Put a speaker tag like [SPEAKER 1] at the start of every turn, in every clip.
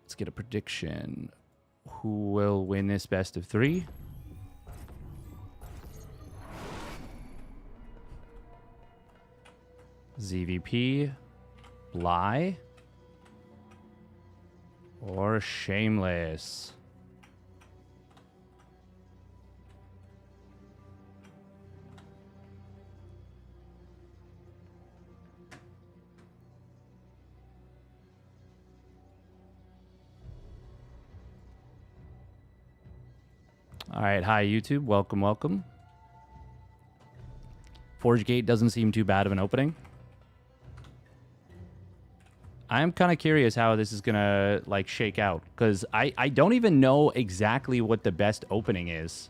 [SPEAKER 1] Let's get a prediction. Who will win this best of 3? ZVP, Bly, or Shameless? All right, hi YouTube, welcome, welcome. Forge Gate doesn't seem too bad of an opening. I'm kind of curious how this is gonna like shake out, because I don't even know exactly what the best opening is.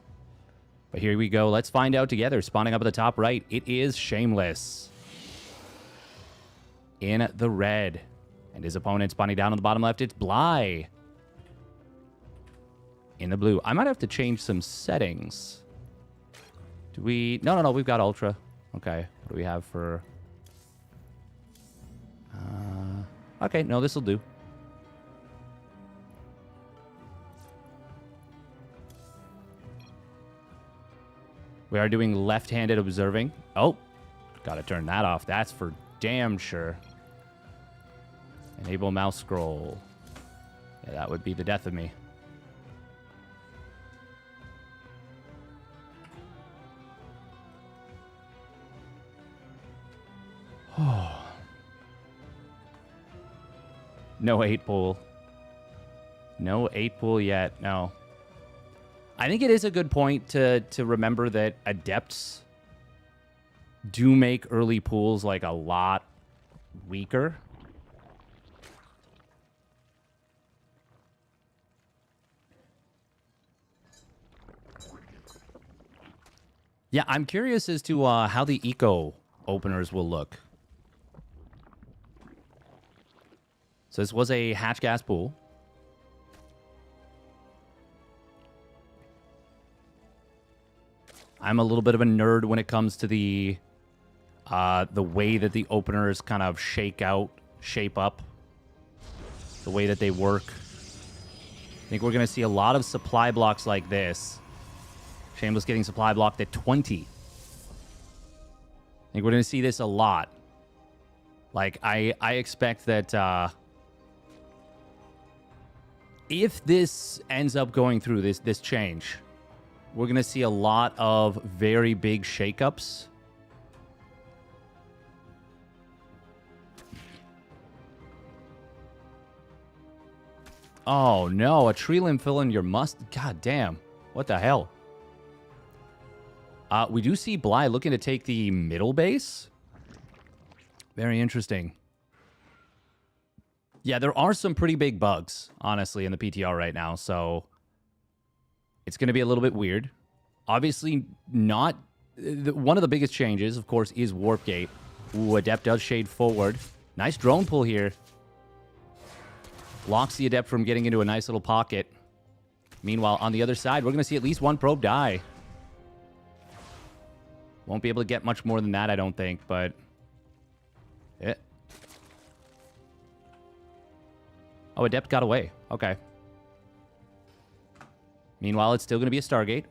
[SPEAKER 1] But here we go. Let's find out together. Spawning up at the top right, it is Shameless in the red, and his opponent spawning down on the bottom left, it's Bly in the blue. I might have to change some settings. Do we? No. We've got Ultra. Okay. What do we have for? Okay, no, this will do. We are doing left-handed observing. Oh, gotta turn that off. That's for damn sure. Enable mouse scroll. Yeah, that would be the death of me. Oh. No 8-pool. No 8-pool yet, no. I think it is a good point to remember that adepts do make early pools like a lot weaker. Yeah, I'm curious as to how the eco openers will look. So this was a hatch gas pool. I'm a little bit of a nerd when it comes to the way that the openers kind of shape up, the way that they work. I think we're going to see a lot of supply blocks like this. Shameless getting supply blocked at 20. I think we're going to see this a lot. Like, I expect that if this ends up going through, this change, we're going to see a lot of very big shakeups. Oh, no. A tree limb fill in your must... God damn. What the hell? We do see Bly looking to take the middle base. Very interesting. Yeah, there are some pretty big bugs, honestly, in the PTR right now, so it's going to be a little bit weird. Obviously, not... One of the biggest changes, of course, is Warp Gate. Ooh, Adept does shade forward. Nice drone pull here. Blocks the Adept from getting into a nice little pocket. Meanwhile, on the other side, we're going to see at least one probe die. Won't be able to get much more than that, I don't think, but... Yeah. Oh, Adept got away. Okay. Meanwhile, it's still going to be a Stargate.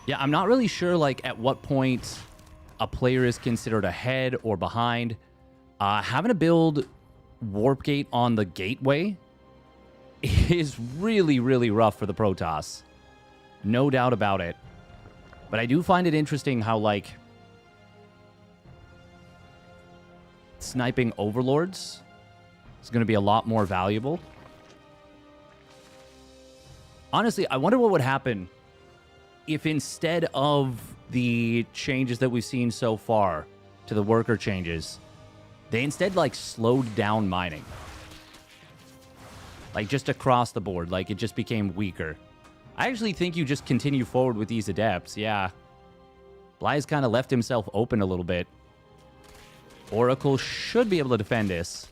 [SPEAKER 1] Yeah, I'm not really sure, like, at what point a player is considered ahead or behind. Having to build Warp Gate on the gateway is really, really rough for the Protoss. No doubt about it. But I do find it interesting how, like, sniping Overlords is going to be a lot more valuable. Honestly, I wonder what would happen if instead of the changes that we've seen so far to the worker changes, they instead, like, slowed down mining. Like, just across the board. Like, it just became weaker. I actually think you just continue forward with these Adepts, yeah. Bly's kind of left himself open a little bit. Oracle should be able to defend this.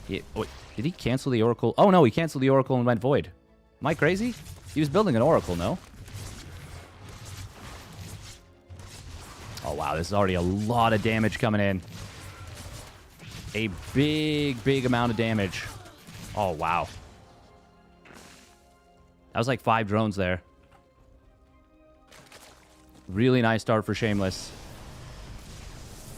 [SPEAKER 1] Wait, did he cancel the Oracle? Oh, no, he canceled the Oracle and went Void. Am I crazy? He was building an Oracle, no? Oh, wow, this is already a lot of damage coming in. A big amount of damage. Oh, wow. That was like 5 drones there. Really nice start for Shameless.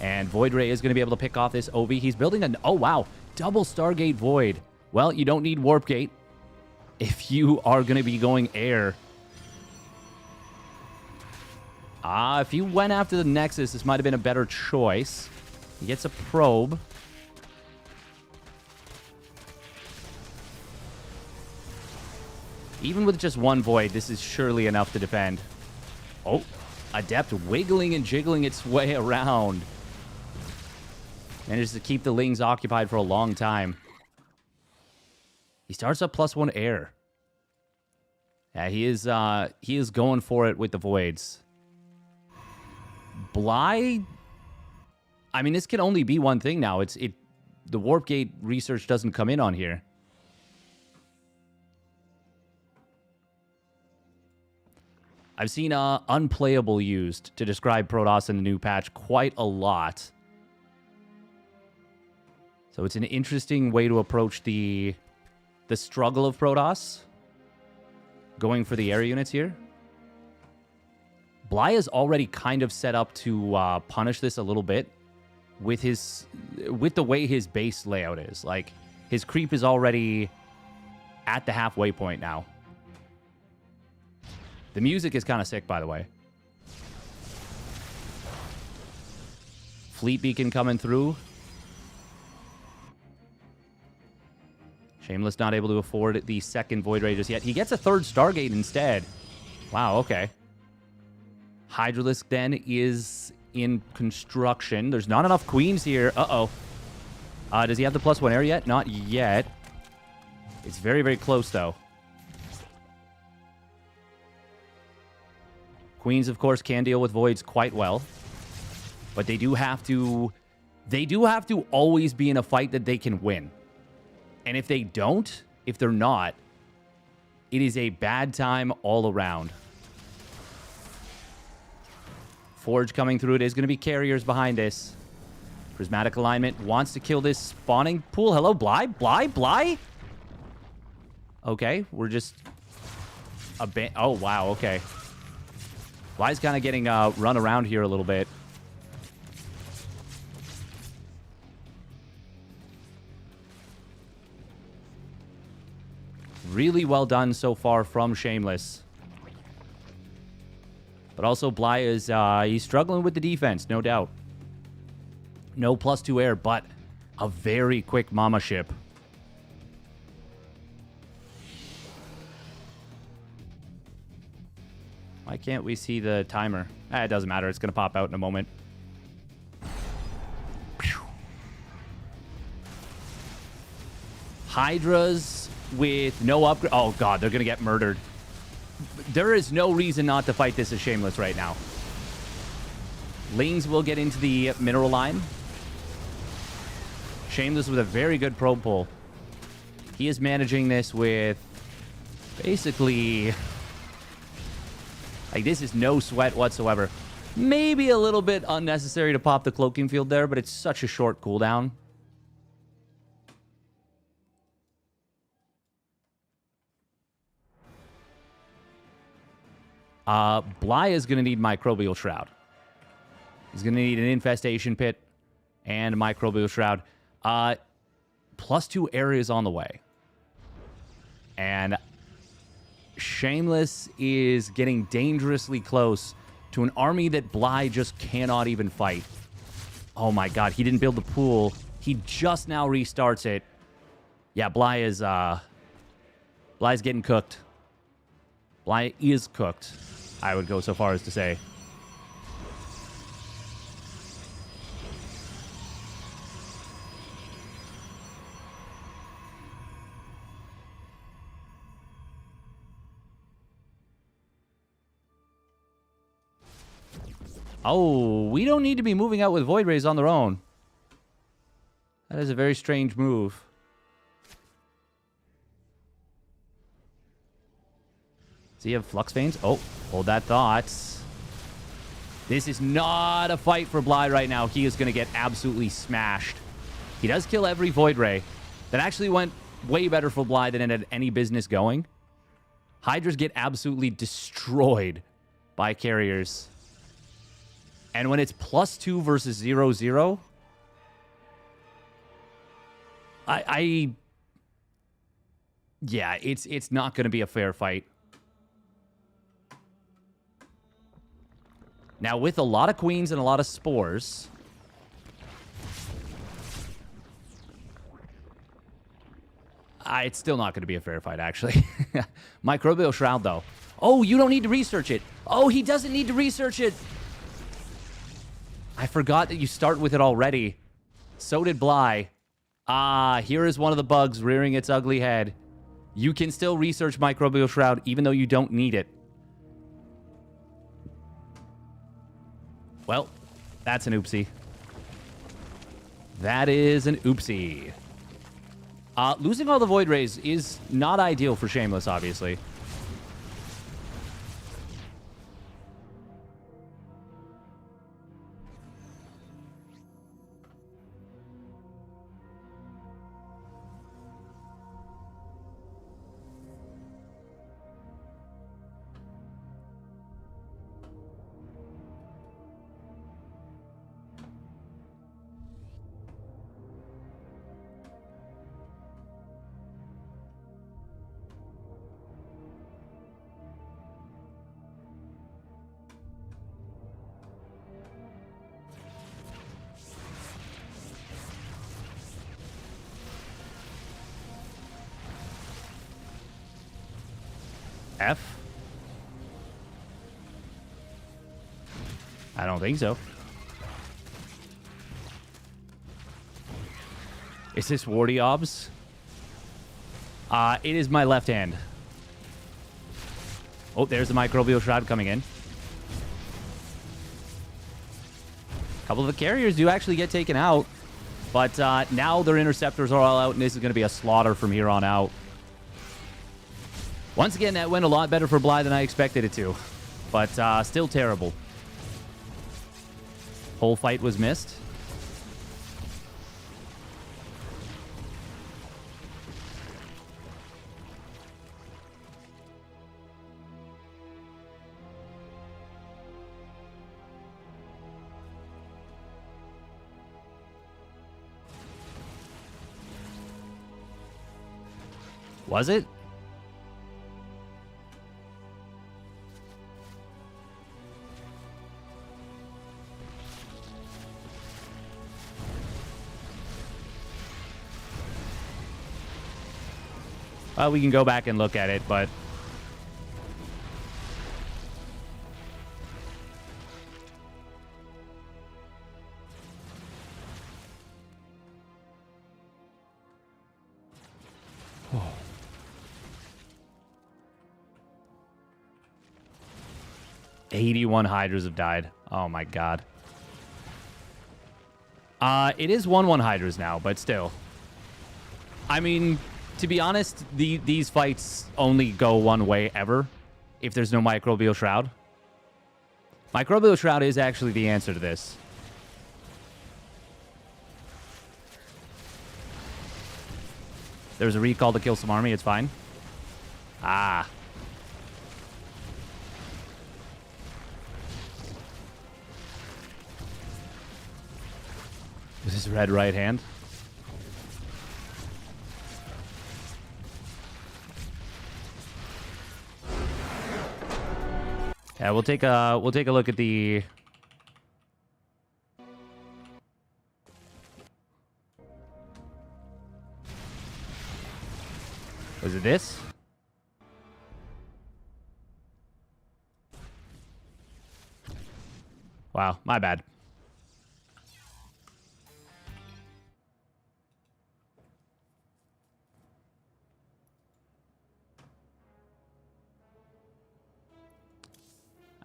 [SPEAKER 1] And Void Ray is going to be able to pick off this OV. He's building a... Oh, wow. Double Stargate Void. Well, you don't need Warp Gate if you are going to be going air. If you went after the Nexus, this might have been a better choice. He gets a probe. Even with just one Void, this is surely enough to defend. Oh, Adept wiggling and jiggling its way around. Manages to keep the Lings occupied for a long time. He starts up +1 air. Yeah, he is going for it with the Voids. Bly, I mean, this can only be one thing now. The Warp Gate research doesn't come in on here. I've seen unplayable used to describe Protoss in the new patch quite a lot. So it's an interesting way to approach the struggle of Protoss. Going for the air units here. Bly is already kind of set up to punish this a little bit with the way his base layout is. Like, his creep is already at the halfway point now. The music is kind of sick, by the way. Fleet Beacon coming through. Shameless not able to afford the second Void Ray just yet. He gets a third Stargate instead. Wow, okay. Hydralisk then is in construction. There's not enough Queens here. Uh-oh. Does he have the +1 air yet? Not yet. It's very close, though. Queens, of course, can deal with Voids quite well. But they do have to always be in a fight that they can win. And if they don't, if they're not, it is a bad time all around. Forge coming through. It is going to be carriers behind this. Prismatic alignment wants to kill this spawning pool. Hello, Bly? Bly? Okay, we're just... Oh, wow, okay. Bly's kind of getting run around here a little bit. Really well done so far from Shameless. But also Bly is he's struggling with the defense, no doubt. No +2 air, but a very quick mama ship. Why can't we see the timer? It doesn't matter. It's going to pop out in a moment. Hydras with no upgrade. Oh, God. They're going to get murdered. There is no reason not to fight this as Shameless right now. Lings will get into the mineral line. Shameless with a very good probe pull. He is managing this with basically... Like, this is no sweat whatsoever. Maybe a little bit unnecessary to pop the cloaking field there, but it's such a short cooldown. Bly is going to need Microbial Shroud. He's going to need an Infestation Pit and a Microbial Shroud. +2 areas on the way. And... Shameless is getting dangerously close to an army that Bly just cannot even fight. Oh my God, he didn't build the pool. He just now restarts it. Yeah, Bly's getting cooked. Bly is cooked, I would go so far as to say. Oh, we don't need to be moving out with Void Rays on their own. That is a very strange move. Does he have Flux Veins? Oh, hold that thought. This is not a fight for Bly right now. He is going to get absolutely smashed. He does kill every Void Ray. That actually went way better for Bly than it had any business going. Hydras get absolutely destroyed by carriers. And when it's +2 versus 0-0, yeah, it's not going to be a fair fight. Now, with a lot of queens and a lot of spores, it's still not going to be a fair fight, actually. Microbial Shroud, though. Oh, you don't need to research it. Oh, he doesn't need to research it. I forgot that you start with it already. So did Bly. Here is one of the bugs rearing its ugly head. You can still research Microbial Shroud, even though you don't need it. Well, that's an oopsie. That is an oopsie. Losing all the Void Rays is not ideal for Shameless, obviously. F? I don't think so. Is this Wardy Obs? It is my left hand. Oh, there's the Microbial Shroud coming in. A couple of the carriers do actually get taken out. But now their interceptors are all out, and this is going to be a slaughter from here on out. Once again, that went a lot better for Bly than I expected it to. But still terrible. Whole fight was missed. Was it? Well, we can go back and look at it, but... Oh. 81 Hydras have died. Oh my god. It is 1-1 Hydras now, but still. I mean... To be honest, these fights only go one way ever if there's no Microbial Shroud. Microbial Shroud is actually the answer to this. There's a recall to kill some army. It's fine. Ah. This is red right hand. Yeah, we'll take a look at the... Was it this? Wow, my bad.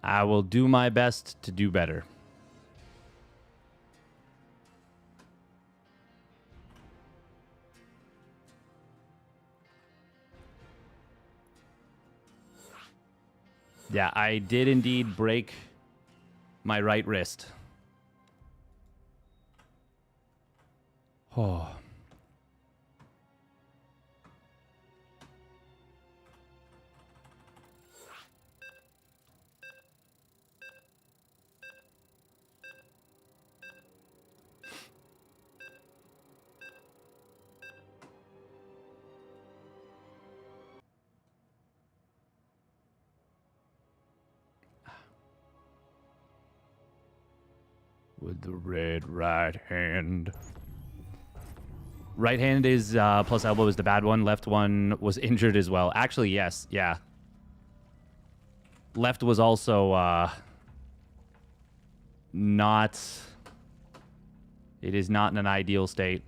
[SPEAKER 1] I will do my best to do better. Yeah, I did indeed break my right wrist. Oh. With the red right hand. Right hand is plus elbow is the bad one. Left one was injured as well. Actually, yes. Yeah. Left was also not... It is not in an ideal state.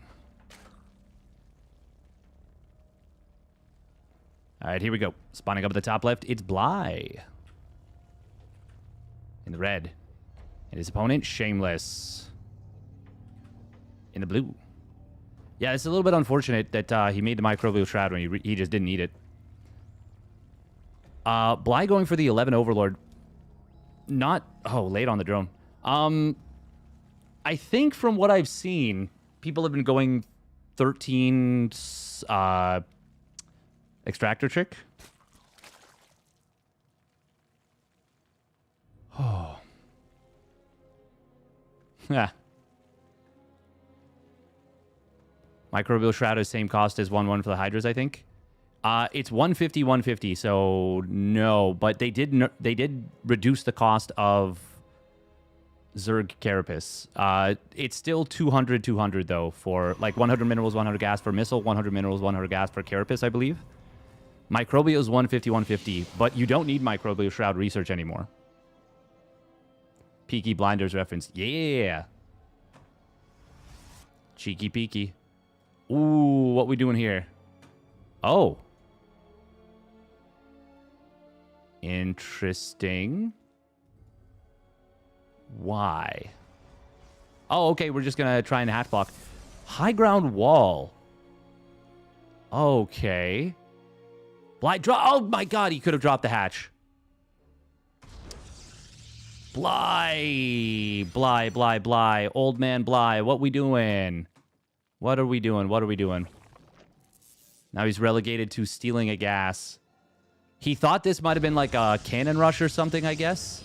[SPEAKER 1] All right, here we go. Spawning up at the top left, it's Bly. In the red. And his opponent, Shameless. In the blue. Yeah, it's a little bit unfortunate that he made the Microbial Shroud when he just didn't need it. Bly going for the 11 Overlord. Not... Oh, late on the drone. I think from what I've seen, people have been going 13 Extractor Trick. Oh. Yeah. Microbial Shroud is same cost as 1-1 for the Hydras, I think. It's 150, 150, so no. But they did reduce the cost of Zerg Carapace. It's still 200, 200, though, for like 100 minerals, 100 gas for Missile, 100 minerals, 100 gas for Carapace, I believe. Microbial is 150, 150, but you don't need Microbial Shroud research anymore. Peaky Blinders reference. Yeah. Cheeky peeky. Ooh, what we doing here? Oh. Interesting. Why? Oh, okay, we're just gonna try and hatch block. High ground wall. Okay. Bly drop. Oh my god, he could have dropped the hatch. Bly. Bly, Bly, Bly. Old man Bly. What we doing? What are we doing? What are we doing? Now he's relegated to stealing a gas. He thought this might have been like a cannon rush or something, I guess.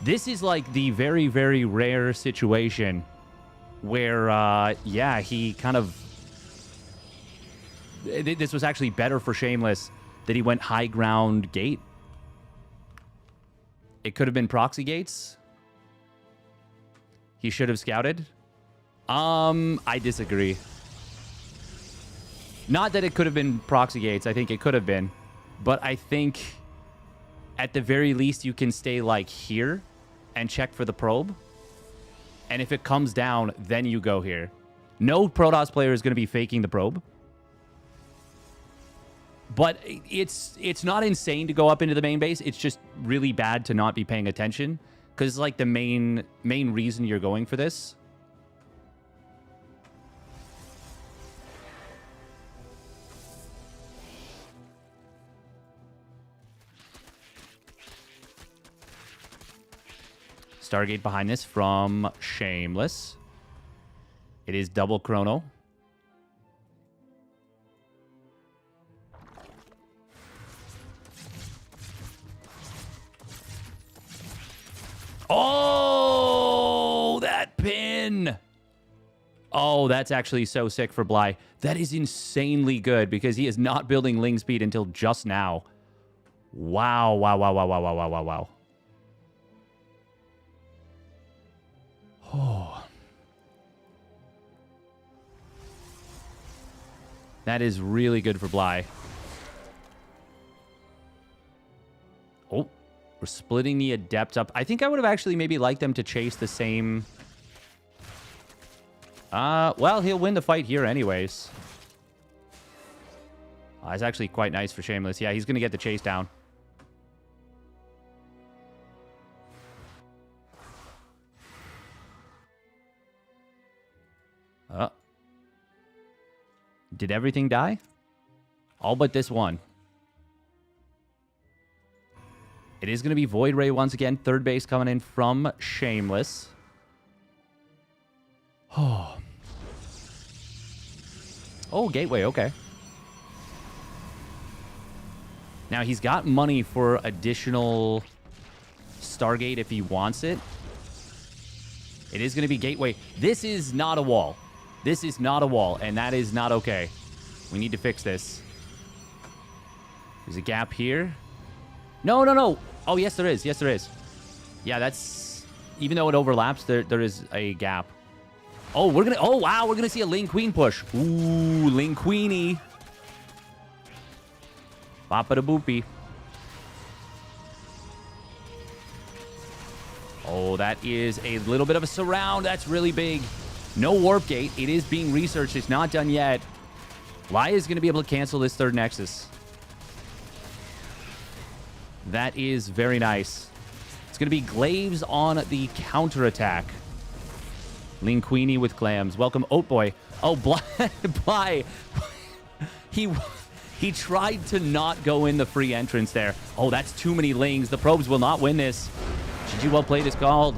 [SPEAKER 1] This is like the very, very rare situation where, yeah, he kind of... This was actually better for Shameless that he went high ground gate. It could have been proxy gates. He should have scouted. I disagree. Not that it could have been proxy gates. I think it could have been. But I think at the very least you can stay like here and check for the probe. And if it comes down, then you go here. No Protoss player is going to be faking the probe. But it's not insane to go up into the main base. It's just really bad to not be paying attention. Because it's like the main reason you're going for this. Stargate behind this from Shameless. It is double chrono. Oh, that pin. Oh, that's actually so sick for Bly. That is insanely good because he is not building Ling speed until just now. Wow, wow, wow, wow, wow, wow, wow, wow, wow. Oh. That is really good for Bly. Oh, we're splitting the Adept up. I think I would have actually maybe liked them to chase the same... well, he'll win the fight here anyways. It's actually quite nice for Shameless. Yeah, he's going to get the chase down. Did everything die? All but this one. It is going to be Void Ray once again. Third base coming in from Shameless. Oh. Oh, gateway. Okay. Now, he's got money for additional Stargate if he wants it. It is going to be gateway. This is not a wall. This is not a wall, and that is not okay. We need to fix this. There's a gap here. No, no, no. Oh, yes, there is. Yes, there is. Yeah, that's... Even though it overlaps, there is a gap. Oh, we're going to... Oh, wow. We're going to see a Ling Queen push. Ooh, Ling Queenie. Bop-a-da-boopy. Oh, that is a little bit of a surround. That's really big. No warp gate. It is being researched. It's not done yet. Lai is going to be able to cancel this third Nexus. That is very nice. It's going to be Glaives on the counterattack. Ling Queenie with clams. Welcome, Oatboy. Oh, Bly. He tried to not go in the free entrance there. Oh, that's too many Lings. The probes will not win this. GG, well played is called.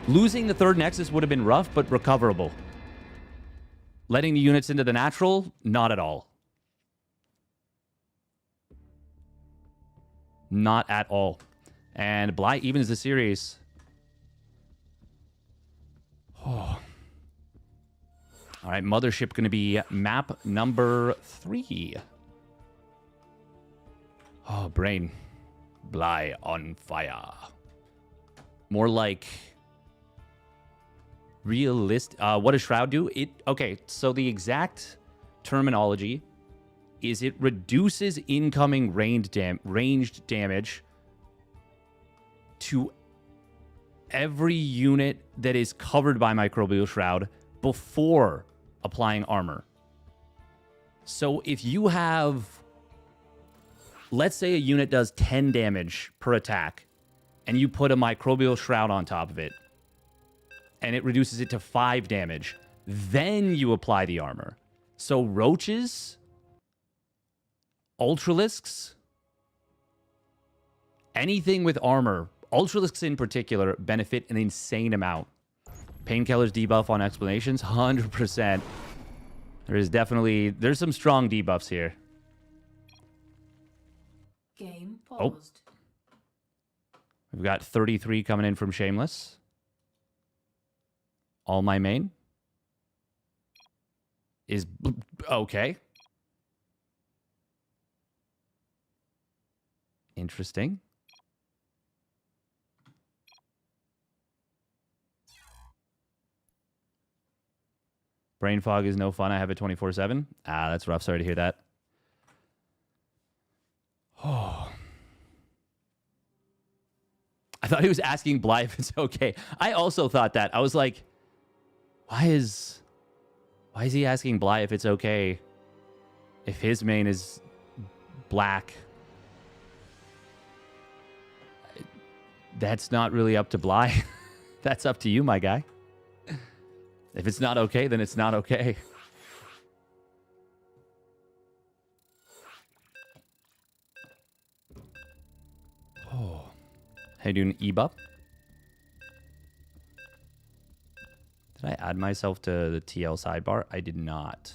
[SPEAKER 1] Losing the third Nexus would have been rough, but recoverable. Letting the units into the natural, not at all. Not at all. And Bly evens the series. Oh. All right, Mothership going to be map number 3. Oh, brain. Bly on fire. More like realistic. What does Shroud do? Okay, so the exact terminology is it reduces incoming ranged damage to every unit that is covered by Microbial Shroud before applying armor. So if you have, let's say a unit does 10 damage per attack, and you put a Microbial Shroud on top of it, and it reduces it to 5 damage, then you apply the armor. So roaches, Ultralisks, anything with armor, Ultralisks in particular, benefit an insane amount. Painkiller's debuff on explanations, 100%. There's some strong debuffs here.
[SPEAKER 2] Game paused.
[SPEAKER 1] Oh. We've got 33 coming in from Shameless. All my main is okay. Interesting. Brain fog is no fun. I have it 24/7. Ah, that's rough. Sorry to hear that. Oh. I thought he was asking Bly if it's okay. I also thought that. I was like, why is he asking Bly if it's okay if his main is black? That's not really up to Bly. That's up to you, my guy. If it's not okay, then it's not okay. Oh. Hey, doing eBup? Did I add myself to the TL sidebar? I did not.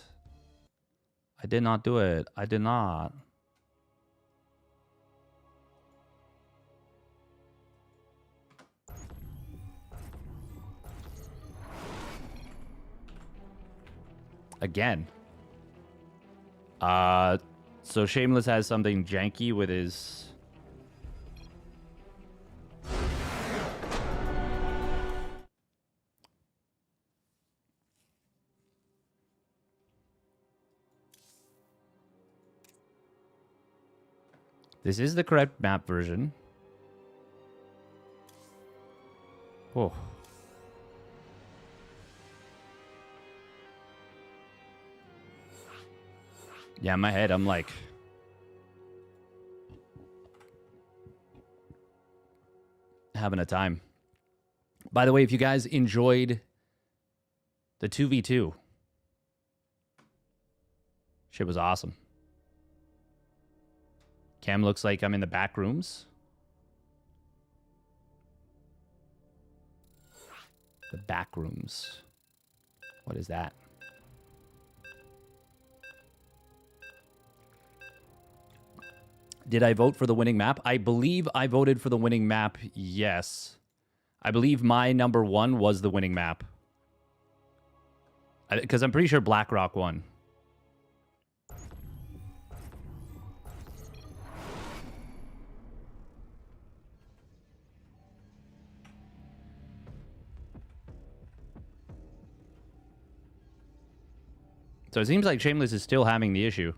[SPEAKER 1] I did not do it. I did not. Again. So Shameless has something janky with his... This is the correct map version. Oh. Yeah, in my head, I'm like... having a time. By the way, if you guys enjoyed the 2v2, shit was awesome. Cam looks like I'm in the back rooms. The back rooms. What is that? Did I vote for the winning map? I believe I voted for the winning map, yes. I believe my number 1 was the winning map. Because I'm pretty sure BlackRock won. So it seems like Shameless is still having the issue.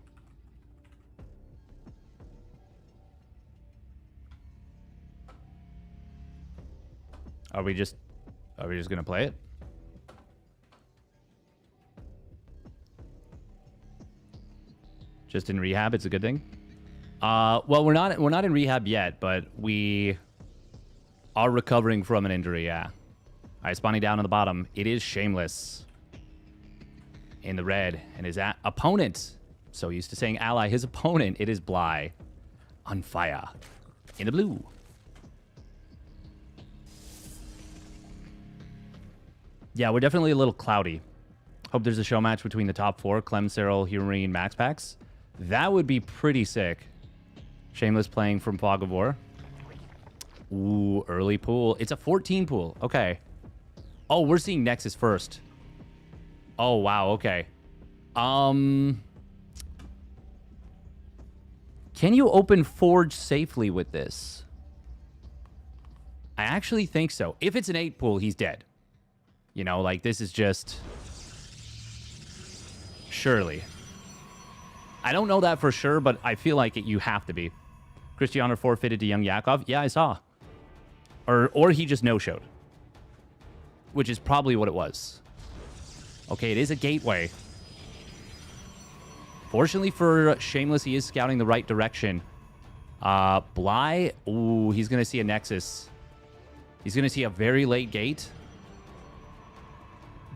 [SPEAKER 1] Are we just gonna play it? Just in rehab, it's a good thing. Well, we're not in rehab yet, but we are recovering from an injury. Yeah. All right, spawning down on the bottom. It is Shameless in the red, and his opponent. So used to saying ally, his opponent. It is Bly on fire in the blue. Yeah, we're definitely a little cloudy. Hope there's a show match between the top 4, Clem, Cyril, Hurine, Max Packs. That would be pretty sick. Shameless playing from Fog of War. Ooh, early pool. It's a 14 pool. Okay. Oh, we're seeing Nexus first. Oh, wow. Okay. Can you open Forge safely with this? I actually think so. If it's an 8 pool, he's dead. You know, like, this is just... Surely. I don't know that for sure, but I feel like you have to be. Cristiano forfeited to Young Yakov. Yeah, I saw. Or he just no-showed. Which is probably what it was. Okay, it is a gateway. Fortunately for Shameless, he is scouting the right direction. Bly, ooh, he's going to see a Nexus. He's going to see a very late gate.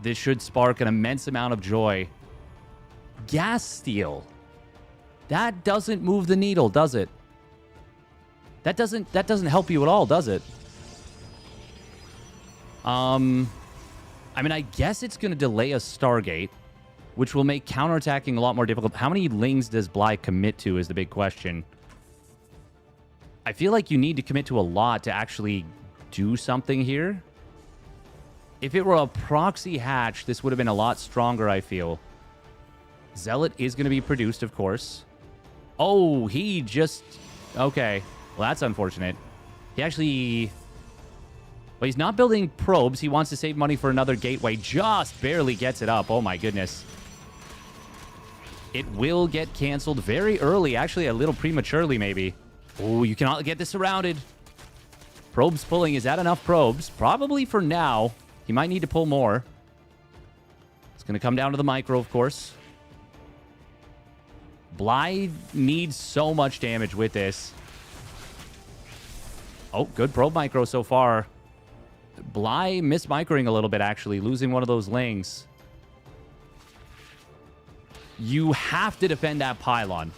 [SPEAKER 1] This should spark an immense amount of joy. Gas steal. That doesn't move the needle, does it? That doesn't help you at all, does it? I mean, I guess it's going to delay a Stargate, which will make counterattacking a lot more difficult. How many Lings does Bly commit to is the big question. I feel like you need to commit to a lot to actually do something here. If it were a proxy hatch, this would have been a lot stronger, I feel. Zealot is going to be produced, of course. Oh, he just... Okay. Well, that's unfortunate. He actually... But he's not building probes. He wants to save money for another gateway. Just barely gets it up. Oh, my goodness. It will get canceled very early. Actually, a little prematurely, maybe. Oh, you cannot get this surrounded. Probes pulling. Is that enough probes? Probably for now. He might need to pull more. It's going to come down to the micro, of course. Bly needs so much damage with this. Oh, good probe micro so far. Bly mismicroing a little bit, actually. Losing one of those Lings. You have to defend that pylon.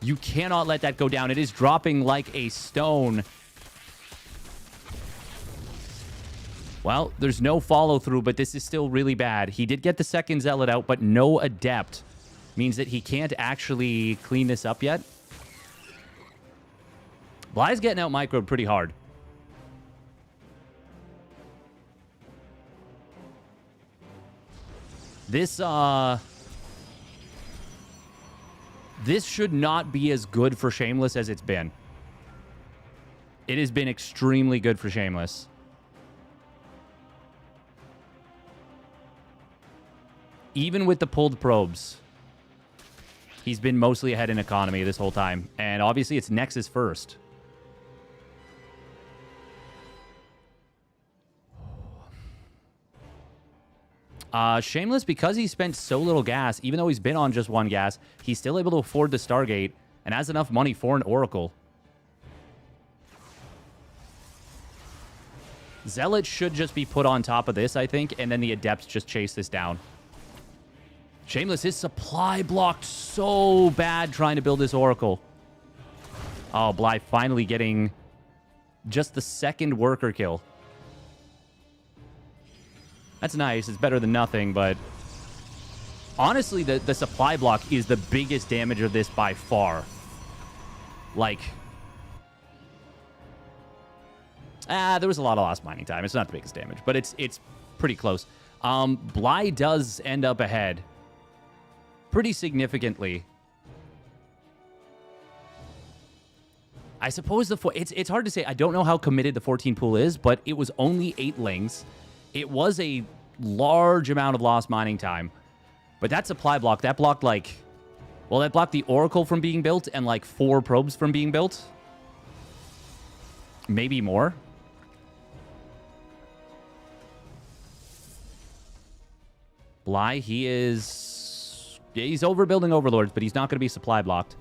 [SPEAKER 1] You cannot let that go down. It is dropping like a stone. Well, there's no follow-through, but this is still really bad. He did get the second Zealot out, but no Adept. Means that he can't actually clean this up yet. Bly's getting out microed pretty hard. This should not be as good for Shameless as it's been. It has been extremely good for Shameless. Even with the pulled probes, he's been mostly ahead in economy this whole time. And obviously it's Nexus first. Shameless, because he spent so little gas, even though he's been on just one gas, he's still able to afford the Stargate and has enough money for an Oracle. Zealot should just be put on top of this, I think, and then the Adepts just chase this down. Shameless, his supply blocked so bad trying to build this Oracle. Oh, Bly finally getting just the second worker kill. That's nice. It's better than nothing, but Honestly, the supply block is the biggest damage of this by far. Like, there was a lot of lost mining time. It's not the biggest damage, but it's pretty close. Bly does end up ahead pretty significantly. I suppose it's hard to say. I don't know how committed the 14 pool is, but it was only 8 lings. It was a large amount of lost mining time. But that supply block, that blocked like... Well, that blocked the Oracle from being built and like 4 probes from being built. Maybe more. Bly, he is... Yeah, he's overbuilding Overlords, but he's not going to be supply blocked.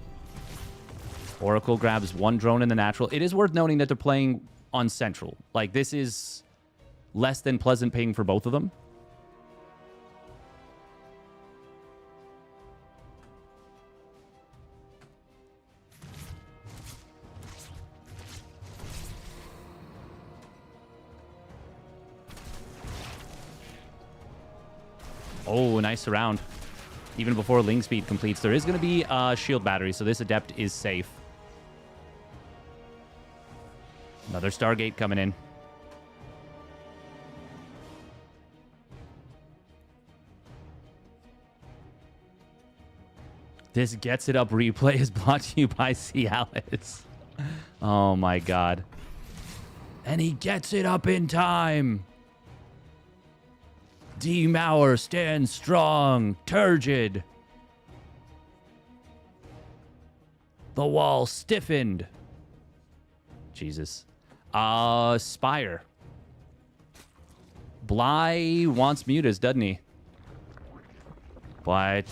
[SPEAKER 1] Oracle grabs 1 drone in the natural. It is worth noting that they're playing on Central. Like, this is less than pleasant ping for both of them. Oh, nice surround. Even before Ling Speed completes, there is going to be a shield battery, so this Adept is safe. Another Stargate coming in. This Gets It Up replay is brought to you by Cialis. Oh my god. And he gets it up in time. D-Mauer stands strong, turgid. The wall stiffened. Jesus. Spire. Bly wants Mutas, doesn't he? But...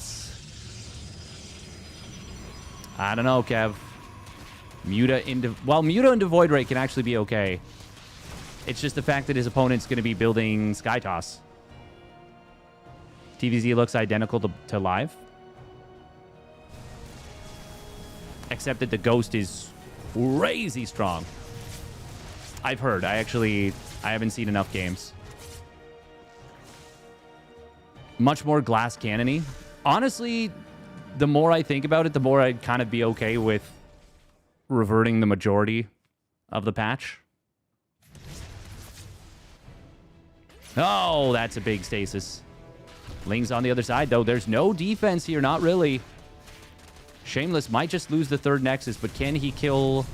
[SPEAKER 1] I don't know, Kev. Muta into... Well, Muta into Void Ray can actually be okay. It's just the fact that his opponent's going to be building Sky Toss. TVZ looks identical to live. Except that the Ghost is crazy strong. I've heard. I haven't seen enough games. Much more glass cannony. Honestly, the more I think about it, the more I'd kind of be okay with reverting the majority of the patch. Oh, that's a big stasis. Ling's on the other side, though. There's no defense here. Not really. Shameless might just lose the 3rd Nexus, but can he kill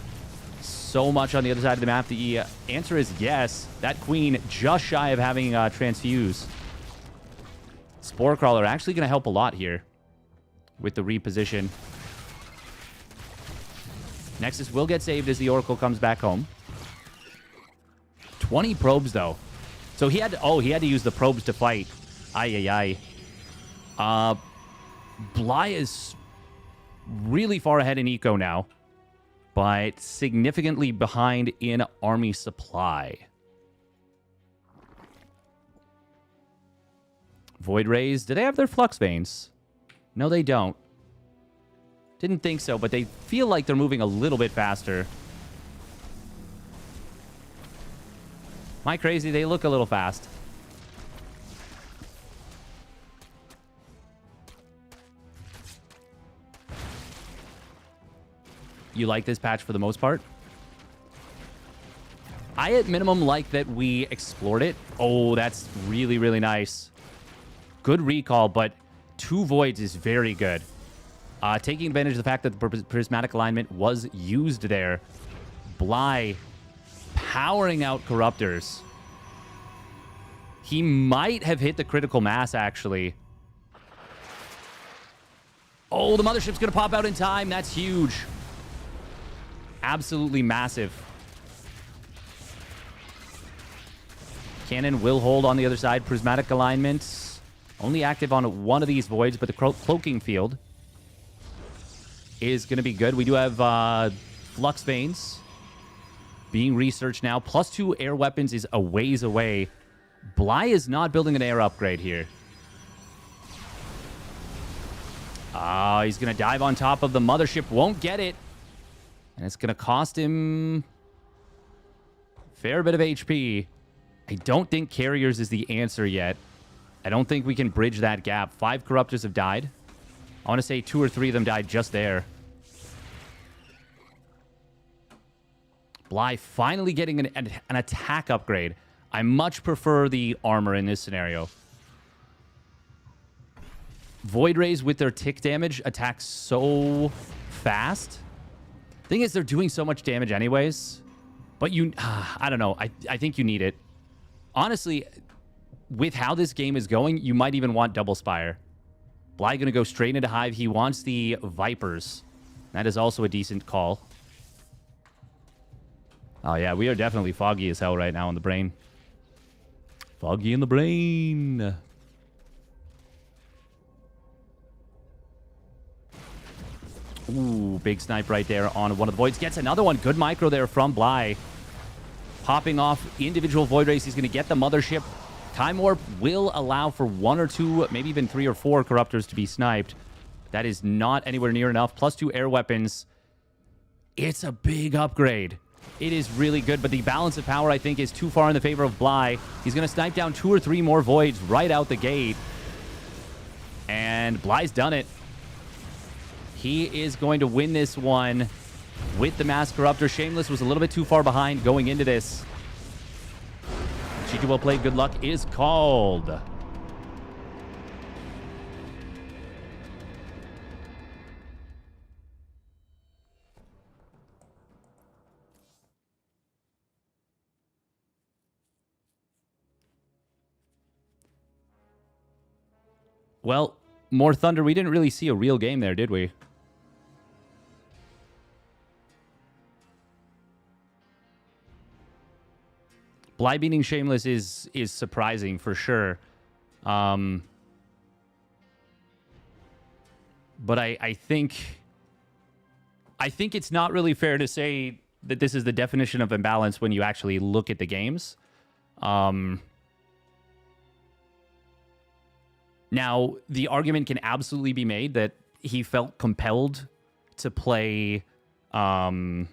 [SPEAKER 1] so much on the other side of the map? The answer is yes. That Queen just shy of having Transfuse. Spore Crawler actually going to help a lot here with the reposition. Nexus will get saved as the Oracle comes back home. 20 probes, though. So he had to use the probes to fight. Ay. Bly is really far ahead in eco now, but significantly behind in army supply. Void Rays, do they have their Flux Veins? No, they don't. Didn't think so, but they feel like they're moving a little bit faster. Am I crazy? They look a little fast. You like this patch for the most part? I, at minimum, like that we explored it. Oh, that's really, really nice. Good recall, but 2 Voids is very good. Taking advantage of the fact that the prismatic alignment was used there. Bly powering out Corruptors. He might have hit the critical mass, actually. Oh, the Mothership's going to pop out in time. That's huge. Absolutely massive. Cannon will hold on the other side. Prismatic alignment. Only active on one of these Voids, but the Cloaking Field is going to be good. We do have Flux Veins being researched now. +2 air weapons is a ways away. Bly is not building an air upgrade here. He's going to dive on top of the Mothership. Won't get it. And it's going to cost him a fair bit of HP. I don't think Carriers is the answer yet. I don't think we can bridge that gap. 5 Corruptors have died. I want to say 2 or 3 of them died just there. Bly finally getting an attack upgrade. I much prefer the armor in this scenario. Void Rays with their tick damage attack so fast. Thing is, they're doing so much damage anyways. But I don't know. I think you need it. Honestly, with how this game is going, you might even want Double Spire. Bly going to go straight into Hive. He wants the Vipers. That is also a decent call. Oh, yeah, we are definitely foggy as hell right now in the brain. Foggy in the brain. Ooh, big snipe right there on one of the Voids. Gets another one. Good micro there from Bly. Popping off individual Void Rays. He's going to get the Mothership. Time Warp will allow for 1 or 2, maybe even 3 or 4 Corruptors to be sniped. That is not anywhere near enough. Plus 2 air weapons. It's a big upgrade. It is really good, but the balance of power, I think, is too far in the favor of Bly. He's going to snipe down 2 or 3 more Voids right out the gate. And Bly's done it. He is going to win this one with the Mass Corruptor. Shameless was a little bit too far behind going into this. GG well played. Good luck is called. Well, more Thunder. We didn't really see a real game there, did we? Bly beating Shameless is surprising for sure. But I think it's not really fair to say that this is the definition of imbalance when you actually look at the games. Now, the argument can absolutely be made that he felt compelled to play Sky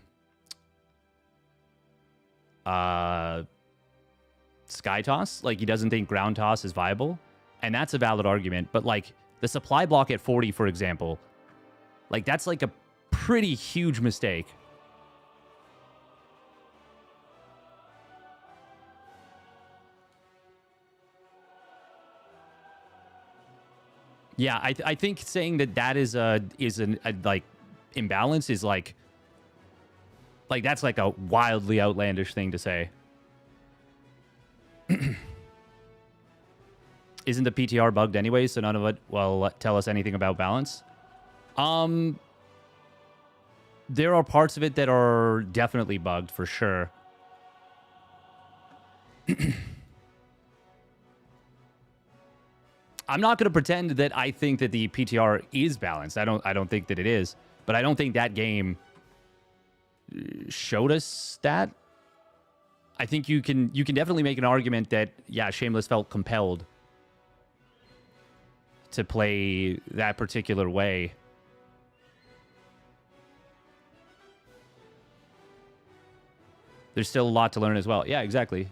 [SPEAKER 1] Toss. Like, he doesn't think Ground Toss is viable. And that's a valid argument. But, like, the supply block at 40, for example, like, that's, like, a pretty huge mistake. Yeah, I think saying that is a like imbalance is like that's like a wildly outlandish thing to say. Isn't the PTR bugged anyway, so none of it will tell us anything about balance? There are parts of it that are definitely bugged for sure. I'm not going to pretend that I think that the PTR is balanced. I don't think that it is, but I don't think that game showed us that. I think you can definitely make an argument that, yeah, Shameless felt compelled to play that particular way. There's still a lot to learn as well. Yeah, exactly.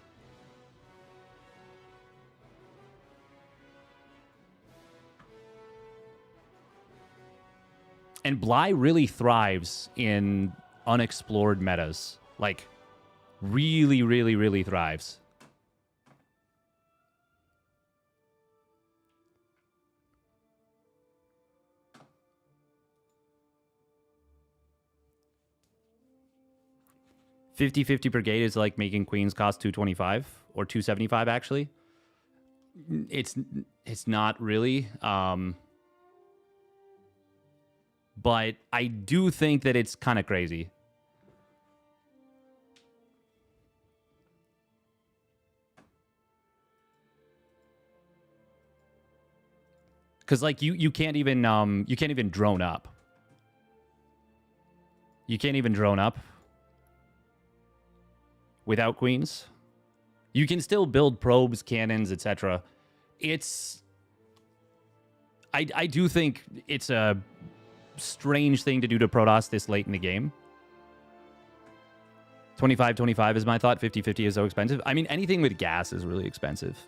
[SPEAKER 1] And Bly really thrives in unexplored metas. Like, really, really, really thrives. $50-50 Brigade is like making Queens cost $225 or $275 actually. It's not really. But I do think that it's kind of crazy. Because like you can't even drone up. You can't even drone up without Queens. You can still build probes, cannons, etc. I do think it's a strange thing to do to Protoss this late in the game. 25-25 is my thought. 50-50 is so expensive. I mean, anything with gas is really expensive.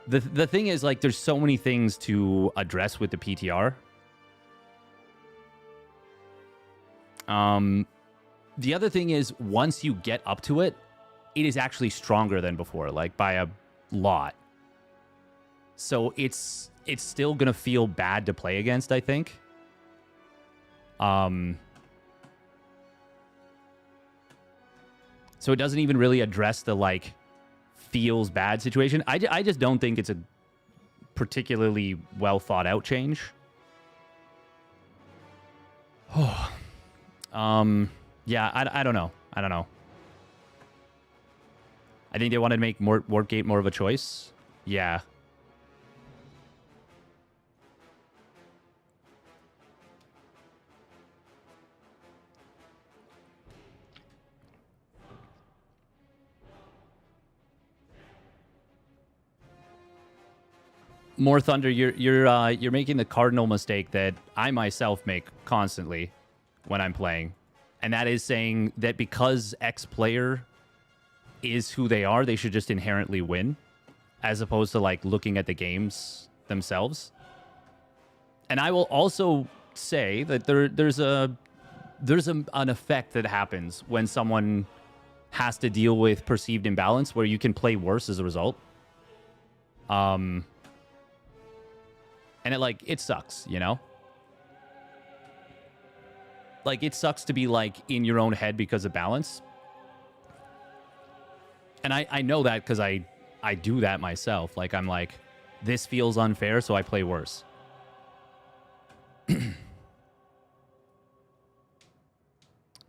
[SPEAKER 1] The thing is, like, there's so many things to address with the PTR. The other thing is, once you get up to it, it is actually stronger than before, like by a lot. So it's still gonna feel bad to play against, I think. So it doesn't even really address the, like, feels bad situation. I just don't think it's a particularly well thought out change. Yeah, I don't know. I don't know. I think they wanted to make Warpgate more of a choice. Yeah. More Thunder, you're making the cardinal mistake that I myself make constantly when I'm playing. And that is saying that because X player is who they are, they should just inherently win, as opposed to, like, looking at the games themselves. And I will also say that there's an effect that happens when someone has to deal with perceived imbalance where you can play worse as a result. And it sucks, you know? Like, it sucks to be, like, in your own head because of balance. And I know that because I do that myself. Like, I'm like, this feels unfair, so I play worse. The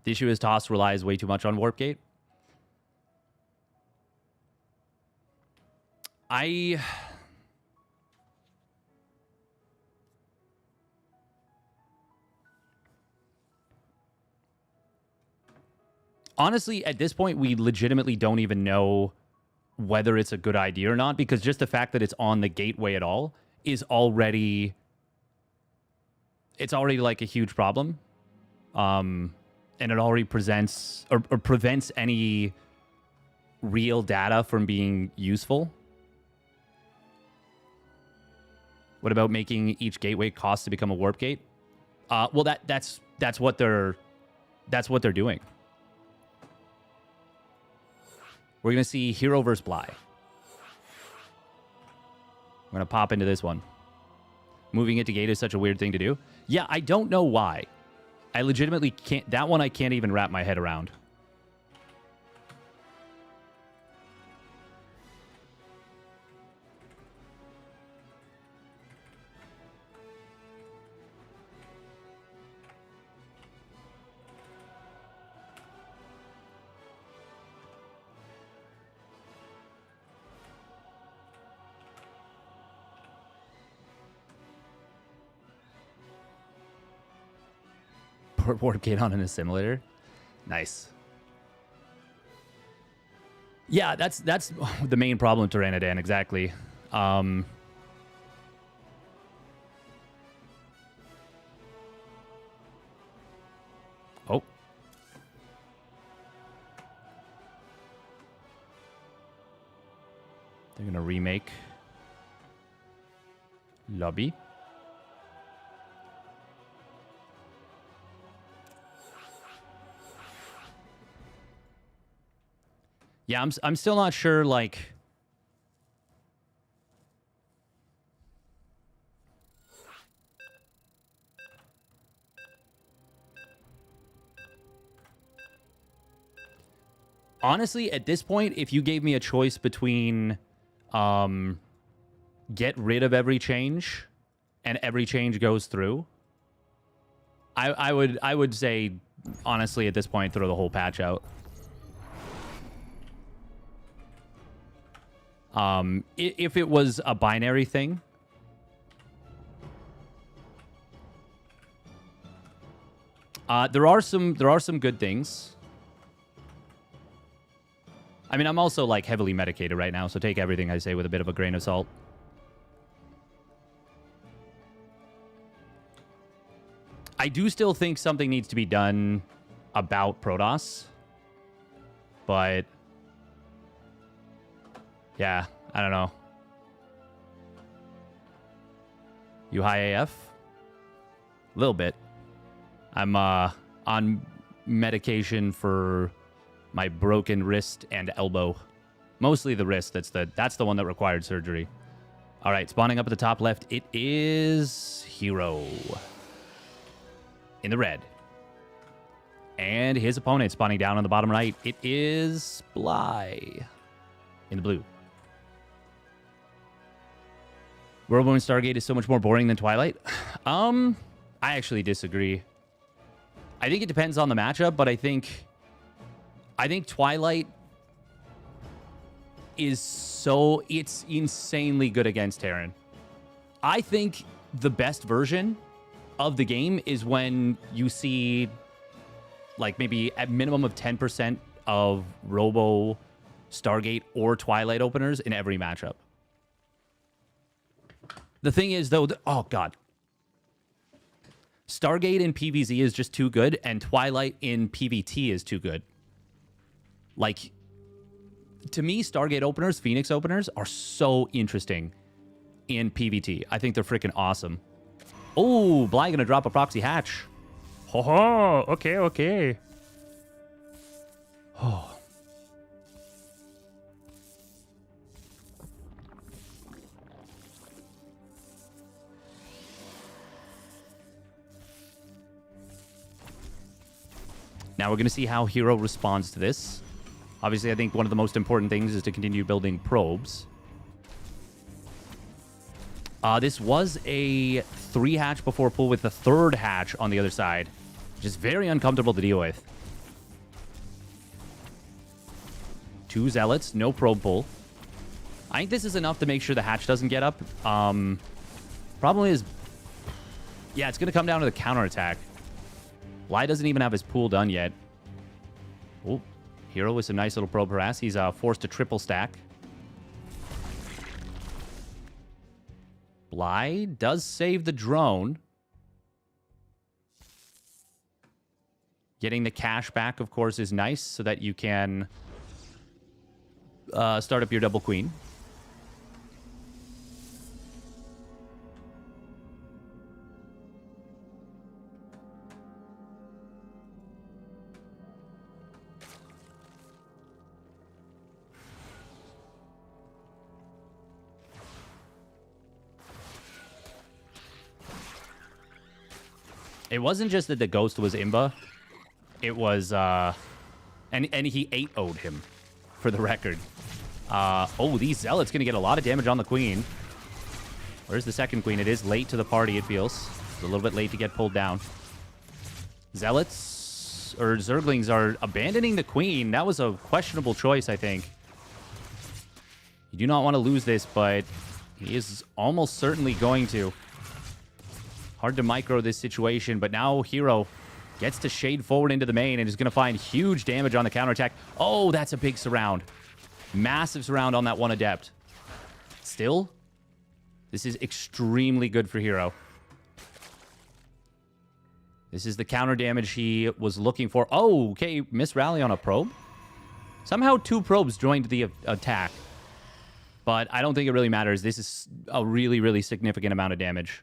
[SPEAKER 1] issue is Toss relies way too much on Warpgate. Honestly, at this point, we legitimately don't even know whether it's a good idea or not, because just the fact that it's on the gateway at all is already... It's already, like, a huge problem. And it already presents or prevents any real data from being useful. What about making each gateway cost to become a warp gate? Well, that's what they're doing. We're going to see Hero versus Bly. We're going to pop into this one. Moving it to gate is such a weird thing to do. Yeah, I don't know why. I legitimately can't... That one I can't even wrap my head around. Warp gate on an assimilator. Nice. Yeah, that's the main problem with Tyranidan, exactly. Oh. They're going to remake Lobby. Yeah, I'm still not sure, like... Honestly, at this point, if you gave me a choice between get rid of every change and every change goes through, I would say, honestly, at this point, throw the whole patch out. If it was a binary thing, there are some good things. I mean, I'm also, like, heavily medicated right now, so take everything I say with a bit of a grain of salt. I do still think something needs to be done about Protoss, but... Yeah, I don't know. You high AF? A little bit. I'm on medication for my broken wrist and elbow. Mostly the wrist. That's the one that required surgery. All right, spawning up at the top left, it is Hero in the red. And his opponent spawning down on the bottom right, it is Bly in the blue. World War Stargate is so much more boring than Twilight. I actually disagree. I think it depends on the matchup, but I think Twilight is it's insanely good against Terran. I think the best version of the game is when you see like maybe at minimum of 10% of Robo, Stargate, or Twilight openers in every matchup. The thing is, though, oh, God. Stargate in PvZ is just too good, and Twilight in PvT is too good. Like, to me, Stargate openers, Phoenix openers, are so interesting in PvT. I think they're freaking awesome. Oh, Bly gonna drop a proxy hatch. Ho ho, okay. Oh. Now we're going to see how Hero responds to this. Obviously, I think one of the most important things is to continue building probes. This was a 3-hatch before pull with the 3rd hatch on the other side, which is very uncomfortable to deal with. 2 Zealots, no probe pull. I think this is enough to make sure the hatch doesn't get up. Problem is, yeah, it's going to come down to the counterattack. Bly doesn't even have his pool done yet. Oh, Hero with some nice little probe harass. He's forced to triple stack. Bly does save the drone. Getting the cash back, of course, is nice so that you can start up your double queen. It wasn't just that the ghost was Imba. It was, and he 8-0'd him, for the record. Oh, these Zealots going to get a lot of damage on the queen. Where's the second queen? It is late to the party, it feels. It's a little bit late to get pulled down. Zealots, or Zerglings, are abandoning the queen. That was a questionable choice, I think. You do not want to lose this, but he is almost certainly going to. Hard to micro this situation, but now Hero gets to shade forward into the main and is going to find huge damage on the counterattack. Oh, that's a big surround. Massive surround on that one Adept. Still, this is extremely good for Hero. This is the counter damage he was looking for. Oh, okay, miss rally on a probe. Somehow 2 probes joined the attack. But I don't think it really matters. This is a really, really significant amount of damage.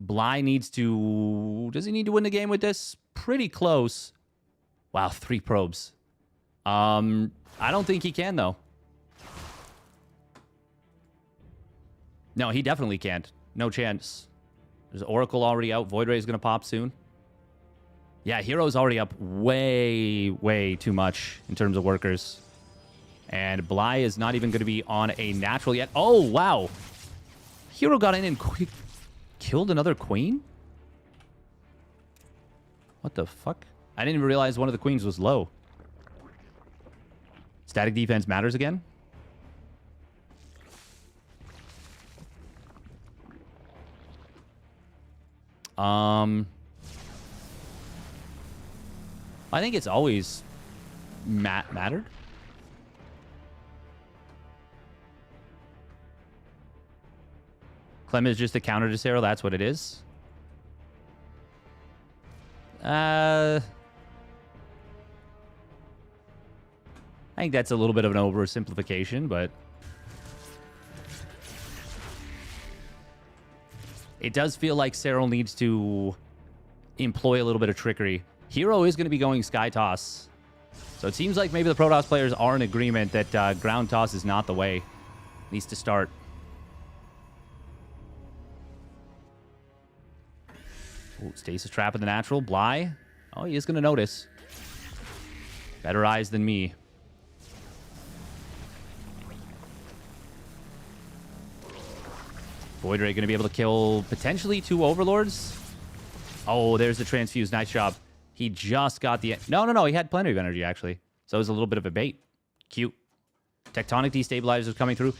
[SPEAKER 1] Bly needs to... Does he need to win the game with this? Pretty close. Wow, 3 probes. I don't think he can, though. No, he definitely can't. No chance. There's Oracle already out. Void Ray is going to pop soon. Yeah, Hero's already up way, way too much in terms of workers. And Bly is not even going to be on a natural yet. Oh, wow. Hero got in and killed another queen? What the fuck? I didn't even realize one of the queens was low. Static defense matters again? I think it's always mattered. Clem is just a counter to Cyril. That's what it is. I think that's a little bit of an oversimplification, but It does feel like Serral needs to employ a little bit of trickery. Hero is going to be going Sky Toss. So it seems like maybe the Protoss players are in agreement that ground toss is not the way. Needs to start. Ooh, Stasis Trap in the natural. Bly. Oh, he is going to notice. Better eyes than me. Void Ray going to be able to kill potentially 2 Overlords. Oh, there's the Transfuse. Nice job. He just got the... No. He had plenty of energy, actually. So it was a little bit of a bait. Cute. Tectonic Destabilizers coming through.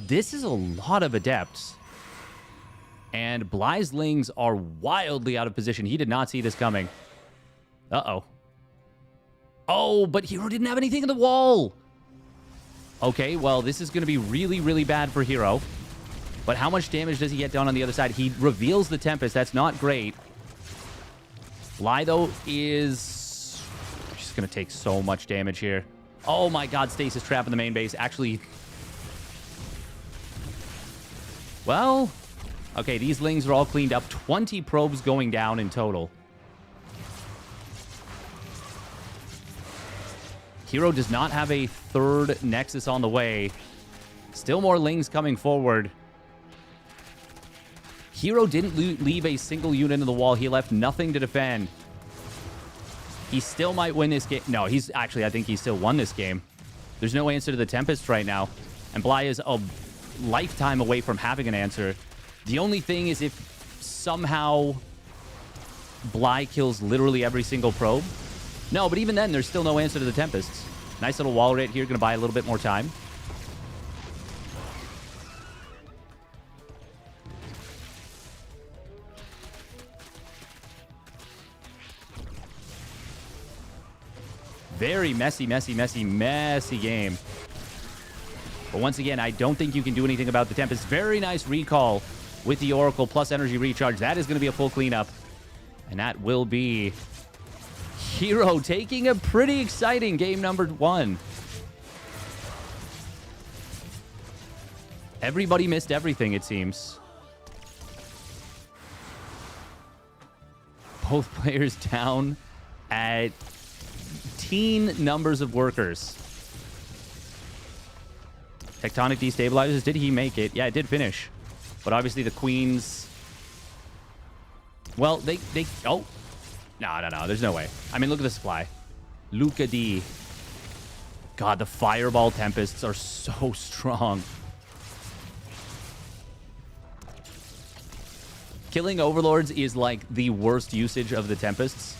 [SPEAKER 1] This is a lot of Adepts. And Bly's Lings are wildly out of position. He did not see this coming. Uh-oh. Oh, but Hero didn't have anything in the wall. Okay, well, this is going to be really, really bad for Hero. But how much damage does he get done on the other side? He reveals the Tempest. That's not great. Bly, though, is... She's going to take so much damage here. Oh, my God. Stasis Trap in the main base. Actually... Well... Okay, these Lings are all cleaned up. 20 probes going down in total. Hero does not have a third Nexus on the way. Still more Lings coming forward. Hero didn't leave a single unit in the wall. He left nothing to defend. He still might win this game. No, he's actually, I think he still won this game. There's no answer to the Tempest right now. And Bly is a lifetime away from having an answer. The only thing is if somehow Bly kills literally every single probe. No, but even then, there's still no answer to the Tempests. Nice little wall right here. Going to buy a little bit more time. Very messy game. But once again, I don't think you can do anything about the Tempest. Very nice recall with the Oracle plus energy recharge. That is going to be a full cleanup. And that will be Hero taking a pretty exciting game number 1. Everybody missed everything, it seems. Both players down at teen numbers of workers. Tectonic Destabilizers, did he make it? Yeah, it did finish. But obviously the Queens... Well, they... Oh. No. There's no way. I mean, look at the supply. Luca D. God, the Fireball Tempests are so strong. Killing Overlords is like the worst usage of the Tempests.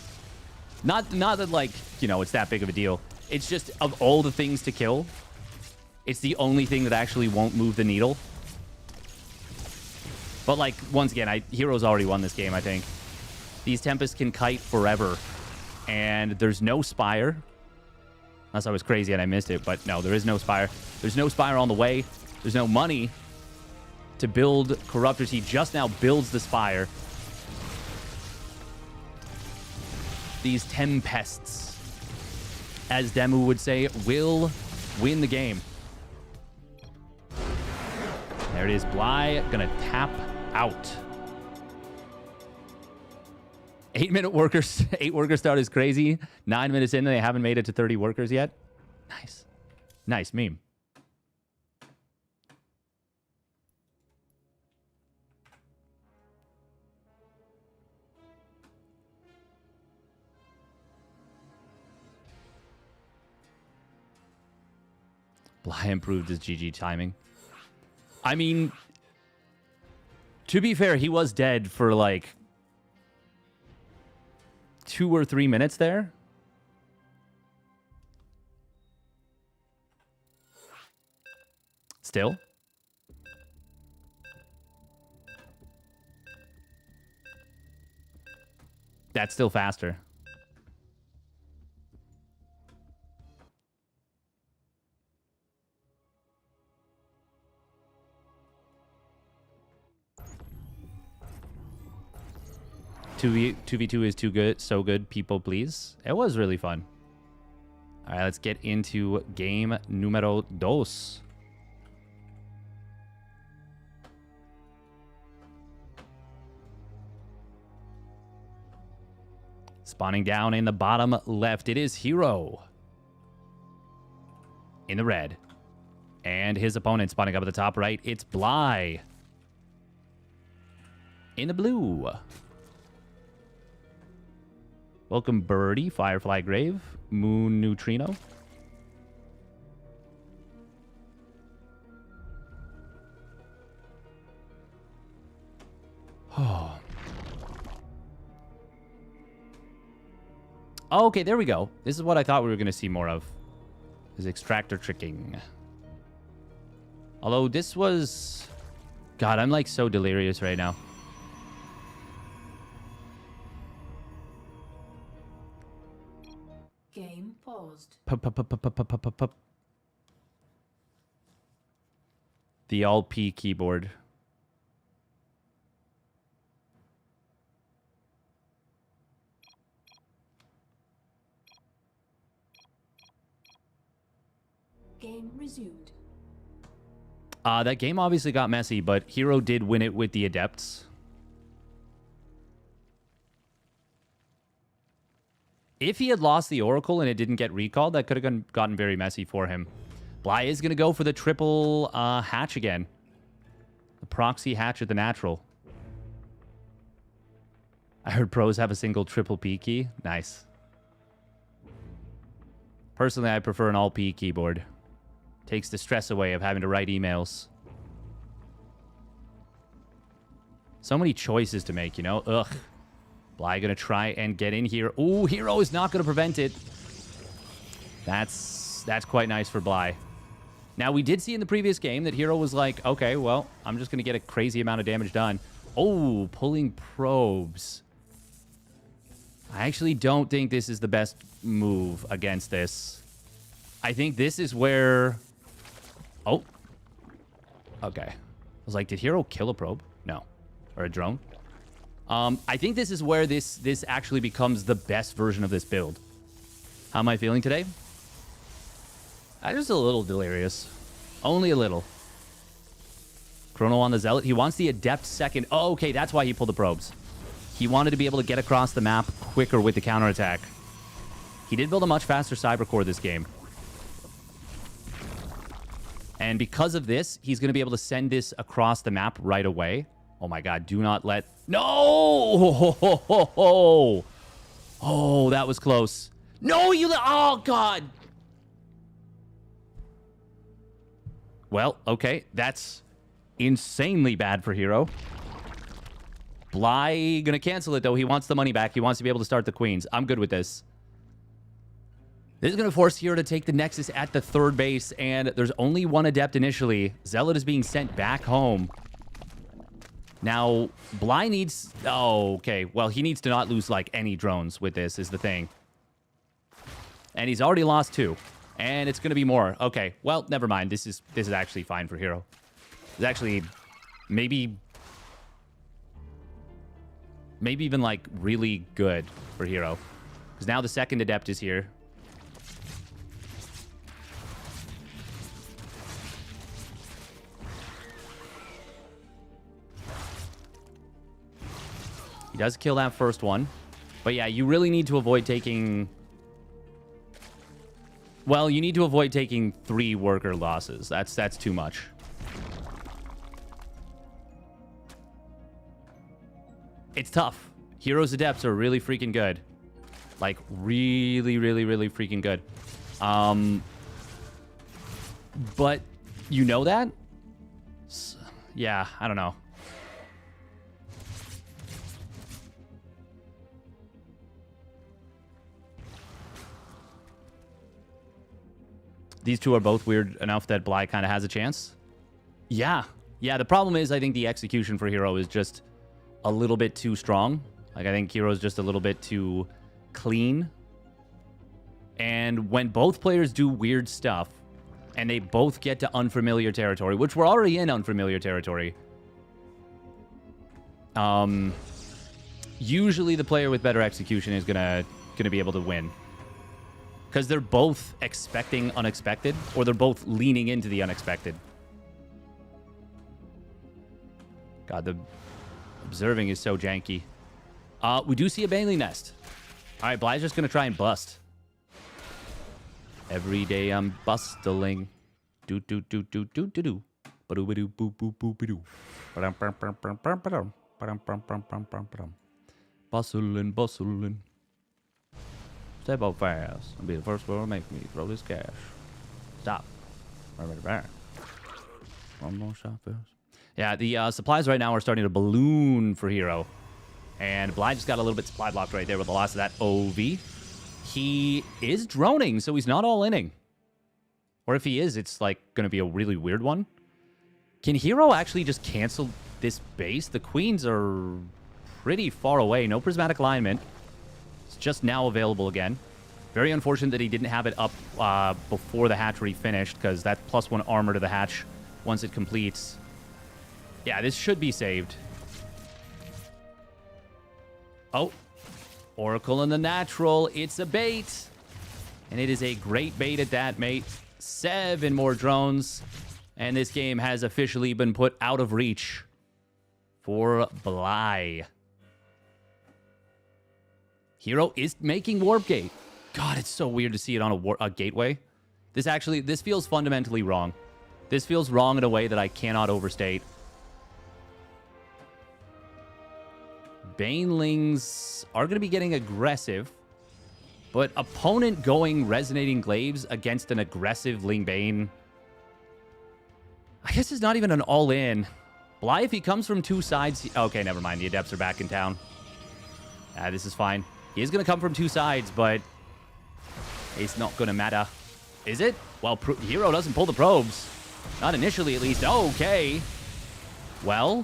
[SPEAKER 1] Not that, like, you know, it's that big of a deal. It's just, of all the things to kill, it's the only thing that actually won't move the needle. But, like, once again, Hero's already won this game, I think. These Tempests can kite forever. And there's no Spire. Unless I was crazy and I missed it. But no, there is no Spire. There's no Spire on the way. There's no money to build Corruptors. He just now builds the Spire. These Tempests, as Demu would say, will win the game. There it is. Bly gonna tap out. 8-minute workers. 8 worker start is crazy. 9 minutes in, they haven't made it to 30 workers yet. Nice. Nice meme. Bly improved his GG timing. I mean, to be fair, he was dead for like 2 or 3 minutes there. Still. That's still faster. Two v two is too good, so good. People, please. It was really fun. All right, let's get into game numero dos. Spawning down in the bottom left, it is Hero. In the red. And his opponent spawning up at the top right, it's Bly. In the blue. Welcome Birdie, Firefly Grave, Moon Neutrino. Oh. Okay, there we go. This is what I thought we were going to see more of. Is extractor tricking. Although this was... God, I'm like so delirious right now.
[SPEAKER 2] Game paused.
[SPEAKER 1] The Alt-P keyboard.
[SPEAKER 2] Game resumed.
[SPEAKER 1] That game obviously got messy, but Hero did win it with the Adepts. If he had lost the Oracle and it didn't get recalled, that could have gotten very messy for him. Bly is going to go for the triple hatch again. The proxy hatch at the natural. I heard pros have a single triple P key. Nice. Personally, I prefer an Alt-P keyboard. Takes the stress away of having to write emails. So many choices to make, you know? Ugh. Bly gonna try and get in here. Ooh, Hero is not gonna prevent it. That's quite nice for Bly. Now, we did see in the previous game that Hero was like, okay, well, I'm just gonna get a crazy amount of damage done. Oh, pulling probes. I actually don't think this is the best move against this. I think this is where... Oh. Okay. I was like, did Hero kill a probe? No. Or a drone? I think this is where this actually becomes the best version of this build. How am I feeling today? I'm just a little delirious. Only a little. Chrono on the Zealot. He wants the Adept second. Oh, okay, that's why he pulled the probes. He wanted to be able to get across the map quicker with the counterattack. He did build a much faster Cyber Core this game. And because of this, he's going to be able to send this across the map right away. Oh my god, do not let... No! Oh, that was close. No, you... Oh, god! Well, okay, that's insanely bad for Hero. Bly gonna cancel it, though. He wants the money back. He wants to be able to start the Queens. I'm good with this. This is going to force Hero to take the Nexus at the third base, and there's only one Adept initially. Zealot is being sent back home. Now, Bly needs... Oh, okay. Well, he needs to not lose, like, any drones with this, is the thing. And he's already lost 2. And it's going to be more. Okay, well, never mind. This is actually fine for Hero. It's actually maybe even, like, really good for Hero. Because now the second Adept is here. He does kill that first one. But yeah, you really need to avoid taking... Well, you need to avoid taking 3 worker losses. That's too much. It's tough. Heroes Adepts are really freaking good. Like, really, really, really freaking good. But you know that? Yeah, I don't know. These two are both weird enough that Bly kind of has a chance. Yeah. Yeah, the problem is I think the execution for Hero is just a little bit too strong. Like, I think Hero's just a little bit too clean. And when both players do weird stuff, and they both get to unfamiliar territory, which we're already in unfamiliar territory, usually the player with better execution is gonna be able to win. Because they're both expecting unexpected, or they're both leaning into the unexpected. God, the observing is so janky. We do see a Bailey Nest. All right, Bly's just going to try and bust. Every day I'm bustling. Do do do do do do do. Ba-do ba-do boo boo boo ba-do. Ba-dum bum bum bum bum ba-dum. Ba-dum bum bum bum bum ba-dum. Bustling, bustling. Step up fast. I'll be the first one to make me throw this cash. Stop. One more shot first. Yeah, the supplies right now are starting to balloon for Hero. And Bly just got a little bit supply blocked right there with the loss of that OV. He is droning, so he's not all inning. Or if he is, it's like going to be a really weird one. Can Hero actually just cancel this base? The queens are pretty far away. No prismatic alignment. It's just now available again. Very unfortunate that he didn't have it up before the hatchery finished, because that +1 armor to the hatch once it completes. Yeah, this should be saved. Oh, Oracle in the natural. It's a bait. And it is a great bait at that, mate. 7 more drones. And this game has officially been put out of reach for Bly. Hero is making Warp Gate. God, it's so weird to see it on a gateway. This feels fundamentally wrong. This feels wrong in a way that I cannot overstate. Banelings are going to be getting aggressive, but opponent going Resonating Glaives against an aggressive Ling Bane, I guess it's not even an all-in. Bly, if he comes from 2 sides... Okay, never mind. The Adepts are back in town. This is fine. He is going to come from 2 sides, but it's not going to matter. Is it? Well, Hero doesn't pull the probes. Not initially, at least. Okay. Well,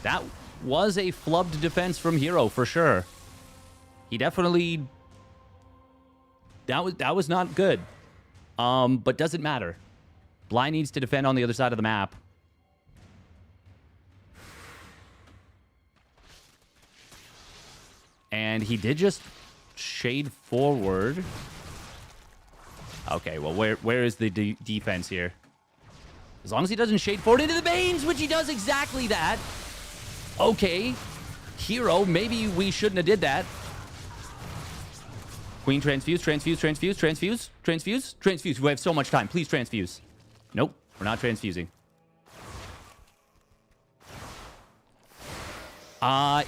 [SPEAKER 1] that was a flubbed defense from Hero, for sure. He definitely... That was not good. But doesn't matter. Bly needs to defend on the other side of the map. And he did just shade forward. Okay, well, where is the defense here? As long as he doesn't shade forward into the Banes, which he does exactly that. Okay. Hero, maybe we shouldn't have did that. Queen, transfuse, transfuse, transfuse, transfuse, transfuse, transfuse. We have so much time. Please transfuse. Nope, we're not transfusing.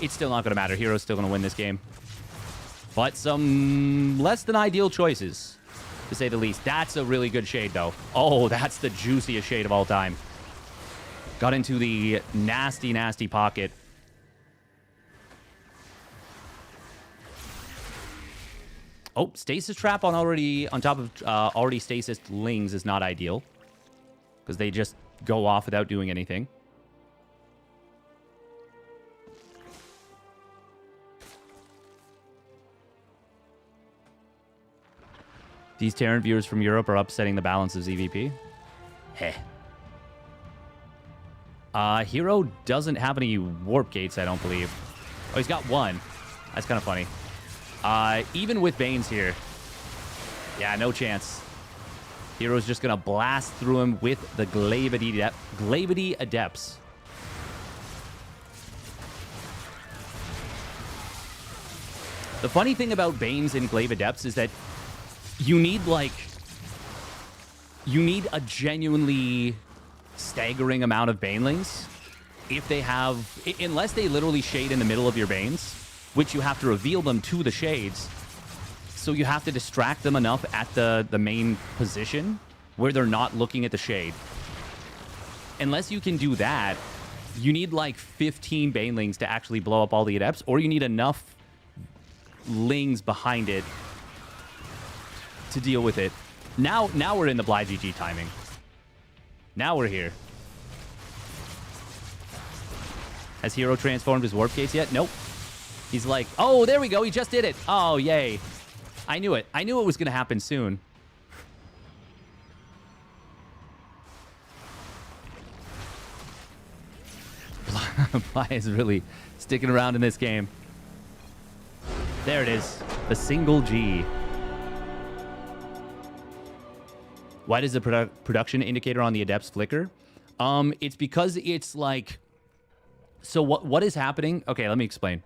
[SPEAKER 1] It's still not going to matter. Hero's still going to win this game. But some less than ideal choices, to say the least. That's a really good shade, though. Oh, that's the juiciest shade of all time. Got into the nasty, nasty pocket. Oh, stasis trap on top of already stasis lings is not ideal, because they just go off without doing anything. These Terran viewers from Europe are upsetting the balance of ZVP. Heh. Hero doesn't have any warp gates, I don't believe. Oh, he's got 1. That's kind of funny. Even with Banes here. Yeah, no chance. Hero's just going to blast through him with the Glavity Adepts. The funny thing about Banes and Glaive Adepts is that you need a genuinely staggering amount of Banelings if they have, unless they literally shade in the middle of your Banes, which you have to reveal them to the shades. So you have to distract them enough at the main position where they're not looking at the shade. Unless you can do that, you need like 15 Banelings to actually blow up all the Adepts, or you need enough Lings behind it to deal with it. Now we're in the Bly GG timing. Now we're here. Has Hero transformed his warp gates yet? Nope. He's like, oh, there we go. He just did it. Oh, yay. I knew it. I knew it was going to happen soon. Bly is really sticking around in this game. There it is. The single G. Why does the production indicator on the Adepts flicker? It's because it's like... So what is happening? Okay, let me explain.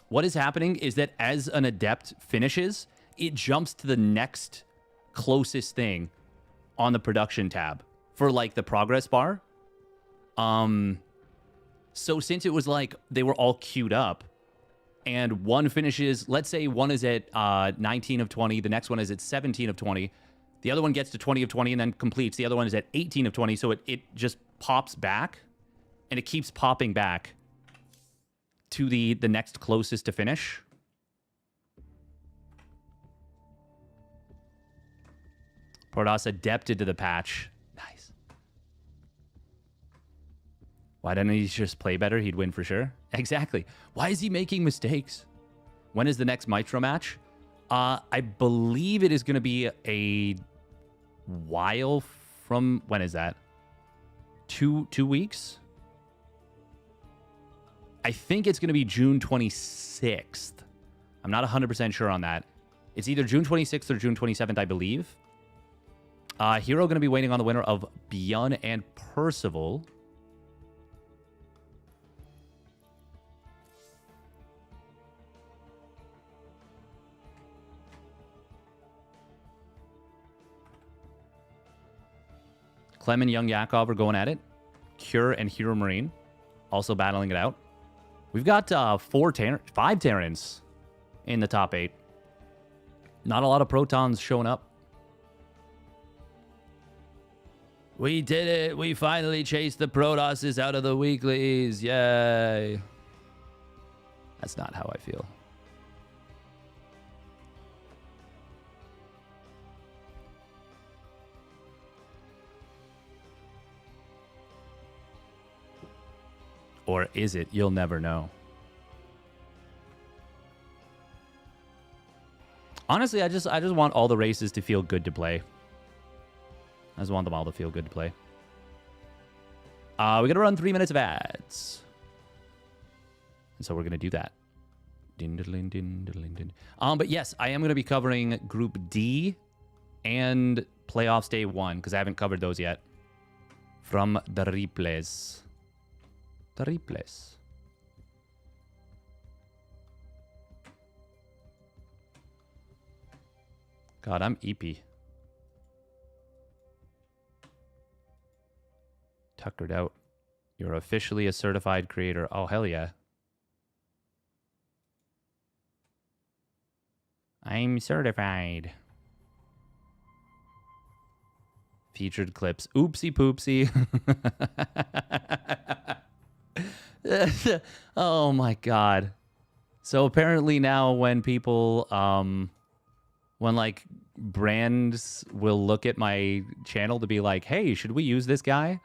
[SPEAKER 1] what is happening is that as an adept finishes, it jumps to the next closest thing on the production tab for like the progress bar. So since it was like they were all queued up and one finishes, let's say one is at 19 of 20, the next one is at 17 of 20, the other one gets to 20 of 20 and then completes, the other one is at 18 of 20, so it just pops back and it keeps popping back to the next closest to finish. Protoss adapted to the patch. Nice. Why didn't he just play better? He'd win for sure. Exactly. Why is he making mistakes? When is the next Maestro match? I believe it is going to be a while from... When is that? 2 weeks? I think it's going to be June 26th. I'm not 100% sure on that. It's either June 26th or June 27th, I believe. Hero going to be waiting on the winner of Beyond and Percival. Clem and Young Yakov are going at it. Cure and Hero Marine also battling it out. We've got 5 Terrans in the top 8. Not a lot of Protons showing up. We did it. We finally chased the Protosses out of the Weeklies. Yay. That's not how I feel. Or is it? You'll never know. Honestly, I just want all the races to feel good to play. I just want them all to feel good to play. We got to run 3 minutes of ads. And so we're going to do that. But yes, I am going to be covering Group D and Playoffs Day 1 because I haven't covered those yet. From the replays. The replays. God, I'm EP. Tuckered out. You're officially a certified creator. Oh, hell yeah. I'm certified. Featured clips. Oopsie poopsie. Oh my god. So apparently now when people when like brands will look at my channel to be like, hey, should we use this guy?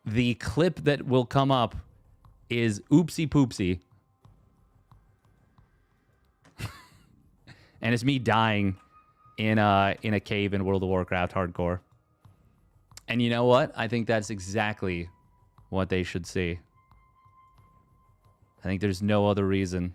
[SPEAKER 1] The clip that will come up is oopsie poopsie. And it's me dying in a cave in World of Warcraft hardcore. And you know what? I think that's exactly what they should see. I think there's no other reason.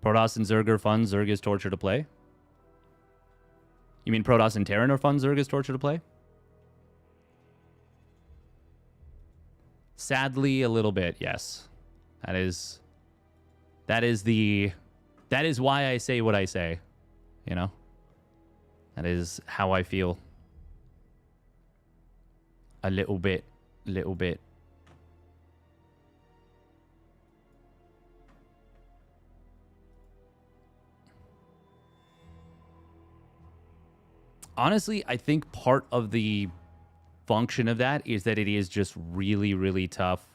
[SPEAKER 1] Protoss and Zerg are fun. Zerg is torture to play. You mean Protoss and Terran are fun? Zerg is torture to play? Sadly, a little bit, yes. That is why I say what I say. You know? That is how I feel. A little bit. Little bit. Honestly, I think part of the function of that is that it is just really, really tough.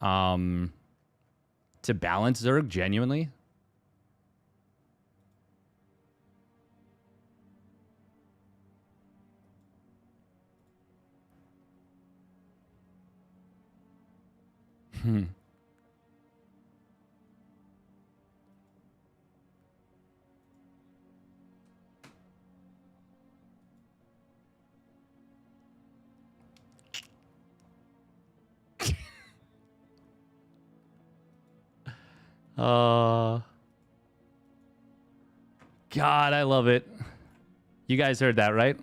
[SPEAKER 1] To balance Zerg, genuinely. God, I love it. You guys heard that, right?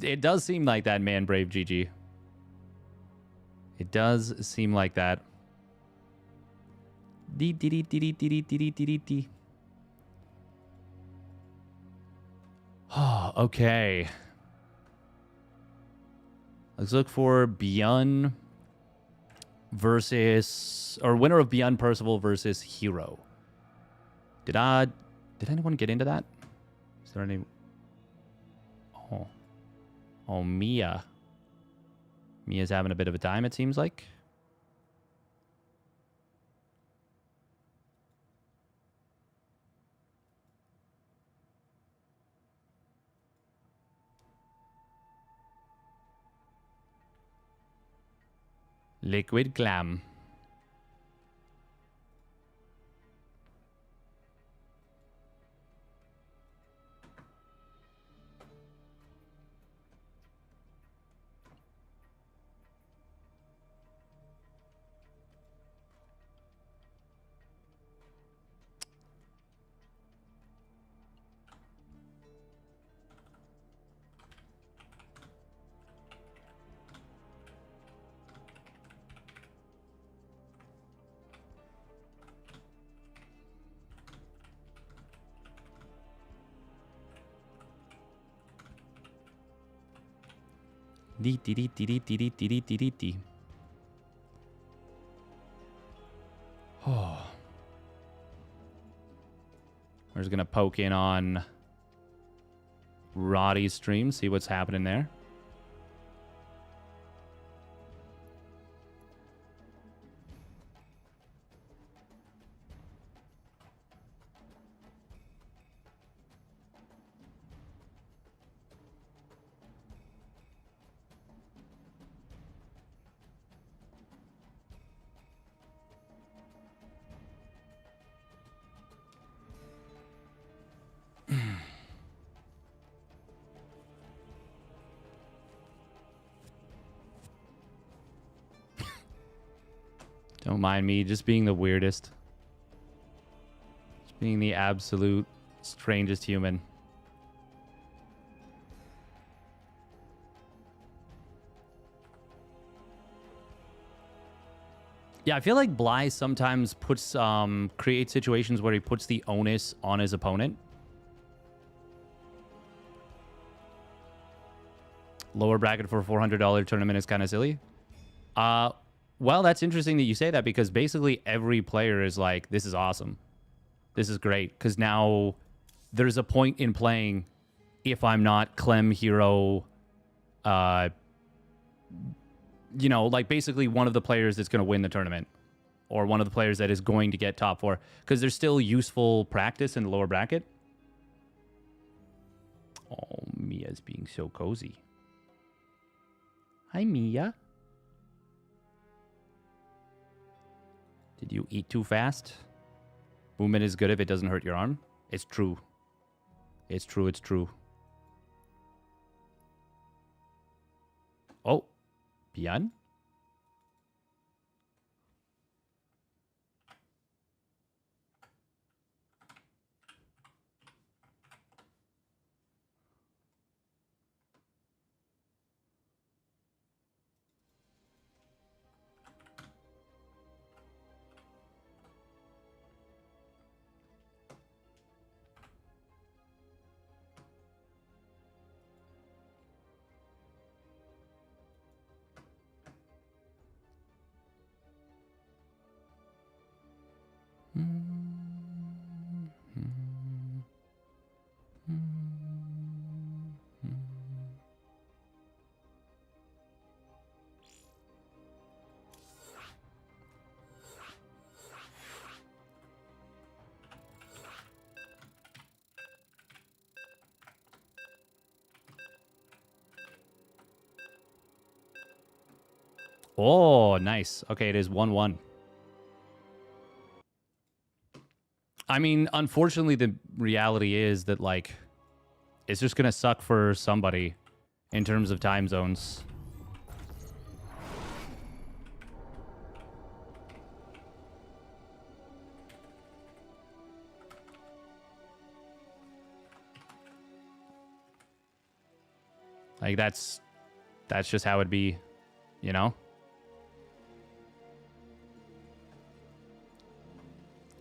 [SPEAKER 1] It does seem like that, man, Brave GG. It does seem like that. Oh, okay. Let's look for Beyond versus, or winner of Beyond Percival versus Hero. Did anyone get into that? Is there any? Oh, Mia. Mia's having a bit of a time, it seems like. Liquid Glam. Oh. We're just gonna poke in on Roddy's stream, see what's happening there. Don't mind me, just being the weirdest. Just being the absolute strangest human. Yeah, I feel like Bly sometimes puts creates situations where he puts the onus on his opponent. Lower bracket for a $400 tournament is kind of silly. Well, that's interesting that you say that, because basically every player is like, this is awesome. This is great. Because now there's a point in playing if I'm not Clem, Hero, you know, like basically one of the players that's going to win the tournament, or one of the players that is going to get top 4, because there's still useful practice in the lower bracket. Oh, Mia's being so cozy. Hi, Mia. Did you eat too fast? Movement is good if it doesn't hurt your arm. It's true. It's true, it's true. Oh, Pian? Oh, nice. Okay, it is 1-1. I mean, unfortunately, the reality is that, like, it's just going to suck for somebody in terms of time zones. Like, that's just how it'd be, you know?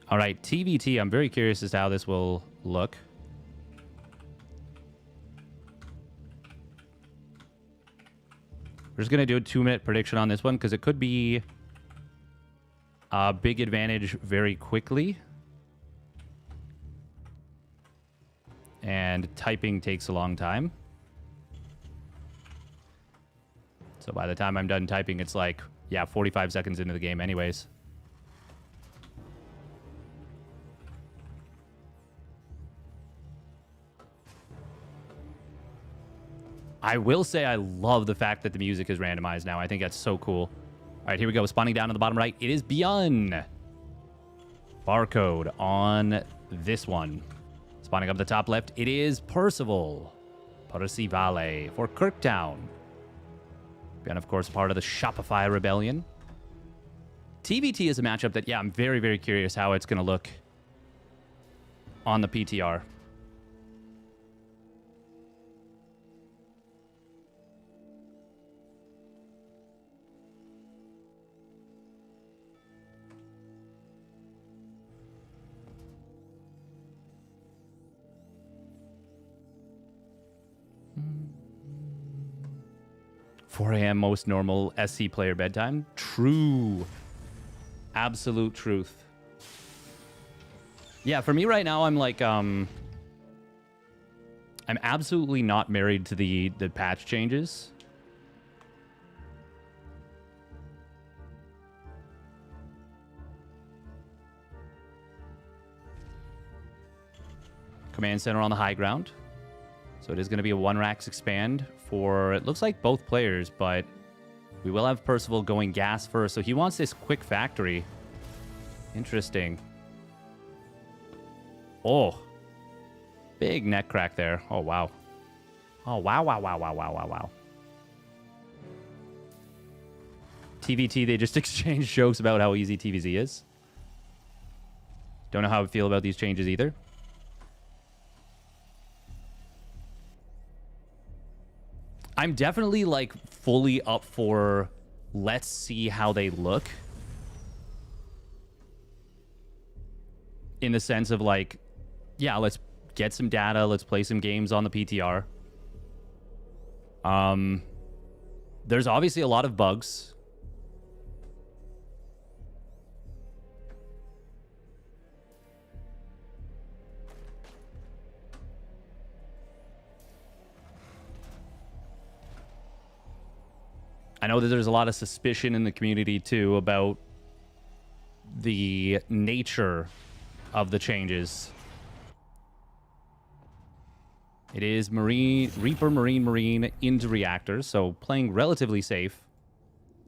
[SPEAKER 1] All right, TVT. I'm very curious as to how this will look. We're just going to do a 2-minute prediction on this one because it could be a big advantage very quickly. And typing takes a long time. So by the time I'm done typing, it's like, yeah, 45 seconds into the game anyways. I will say I love the fact that the music is randomized now. I think that's so cool. All right, here we go. Spawning down on the bottom right. It is Beyond. Barcode on this one. Spawning up the top left. It is Percival. Percivale for Kirktown. And, of course, part of the Shopify Rebellion. TVT is a matchup that, yeah, I'm very, very curious how it's going to look on the PTR. "4 a.m. most normal SC player bedtime." True. Absolute truth. Yeah, for me right now, I'm like, I'm absolutely not married to the patch changes. Command center on the high ground. So it is going to be a 1-Rax expand for, it looks like, both players, but we will have Percival going gas first. So he wants this quick factory. Interesting. Oh. Big neck crack there. Oh, wow. Oh, wow, wow, wow, wow, wow, wow, wow. TVT, they just exchanged jokes about how easy TVZ is. Don't know how I feel about these changes either. I'm definitely, like, fully up for let's see how they look. In the sense of, like, yeah, let's get some data. Let's play some games on the PTR. There's obviously a lot of bugs. I know that there's a lot of suspicion in the community, too, about the nature of the changes. It is Reaper, Marine into Reactors, so playing relatively safe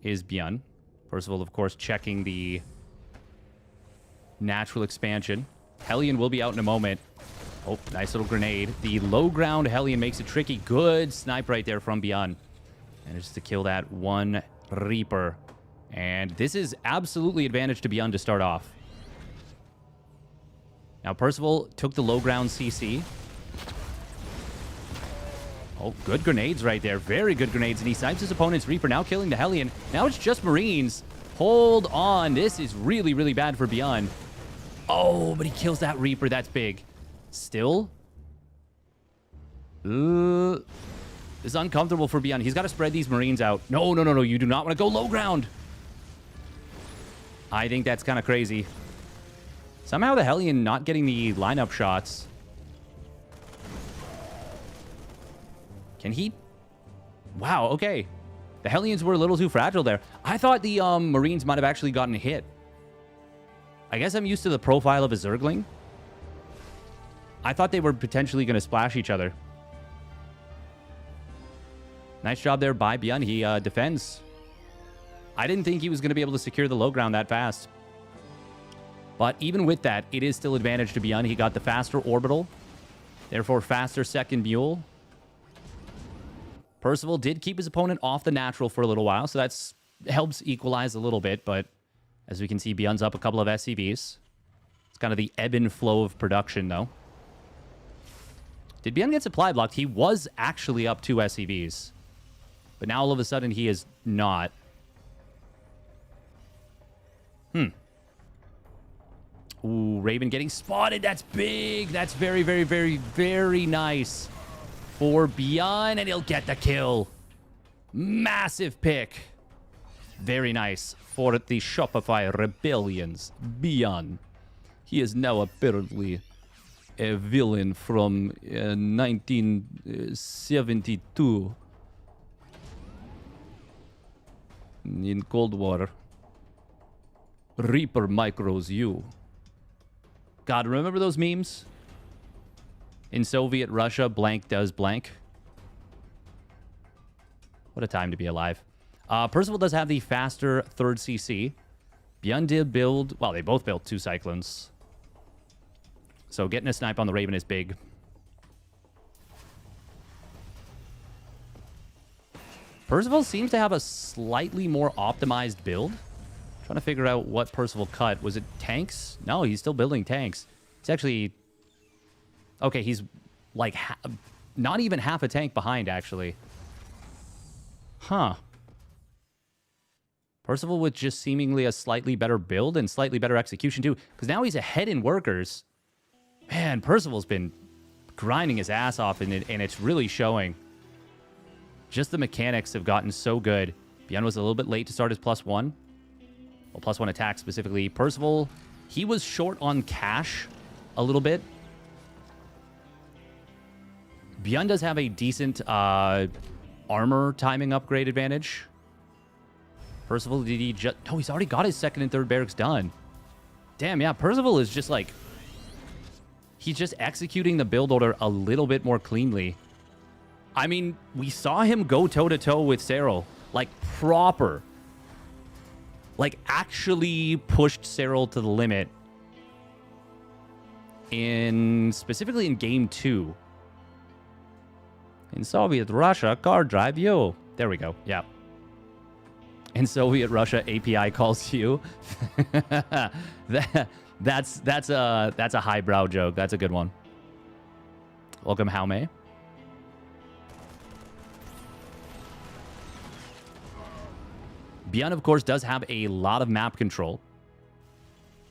[SPEAKER 1] is Beyond. Percival, of course, checking the natural expansion. Hellion will be out in a moment. Oh, nice little grenade. The low ground Hellion makes it tricky. Good snipe right there from Beyond. And just to kill that one Reaper. And this is absolutely advantage to Beyond to start off. Now, Percival took the low ground CC. Oh, good grenades right there. Very good grenades. And he snipes his opponent's Reaper, now killing the Hellion. Now it's just Marines. Hold on. This is really, really bad for Beyond. Oh, but he kills that Reaper. That's big. Still. This is uncomfortable for Beyond. He's got to spread these Marines out. No, no, no, no. You do not want to go low ground. I think that's kind of crazy. Somehow the Hellion not getting the lineup shots. Can he? Wow, okay. The Hellions were a little too fragile there. I thought the Marines might have actually gotten hit. I guess I'm used to the profile of a Zergling. I thought they were potentially going to splash each other. Nice job there by Beyond. He defends. I didn't think he was going to be able to secure the low ground that fast. But even with that, it is still advantage to Beyond. He got the faster orbital. Therefore, faster second mule. Percival did keep his opponent off the natural for a little while, so that's helps equalize a little bit, but as we can see, Beyond's up a couple of SCVs. It's kind of the ebb and flow of production, though. Did Beyond get supply blocked? He was actually up 2 SCVs. But now all of a sudden he is not. Ooh, Raven getting spotted. That's big. That's very, very, very, very nice for Beyond, and he'll get the kill. Massive pick. Very nice for the Shopify Rebellions. Beyond. He is now apparently a villain from 1972 in Cold War. Reaper micros you. God, remember those memes? In Soviet Russia, blank does blank. What a time to be alive. Percival does have the faster 3rd CC. Beyond did build... Well, they both built 2 Cyclones. So getting a snipe on the Raven is big. Percival seems to have a slightly more optimized build. Trying to figure out what Percival cut. Was it tanks? No, he's still building tanks. It's actually... Okay, he's like not even half a tank behind, actually. Huh. Percival with just seemingly a slightly better build and slightly better execution, too. Because now he's ahead in workers. Man, Percival's been grinding his ass off, and it's really showing. Just the mechanics have gotten so good. Beyond was a little bit late to start his +1. Well, +1 attack specifically. Percival, he was short on cash a little bit. Beyond does have a decent armor timing upgrade advantage. Percival, did he just... Oh, he's already got his 2nd and 3rd barracks done. Damn, yeah, Percival is just like... He's just executing the build order a little bit more cleanly. I mean, we saw him go toe-to-toe with Cyril. Like, proper. Like, actually pushed Cyril to the limit. Specifically in Game 2. In Soviet Russia, car drive you. There we go. Yeah. In Soviet Russia, API calls you. That's a highbrow joke. That's a good one. Welcome, Jaume. Beyond, of course, does have a lot of map control.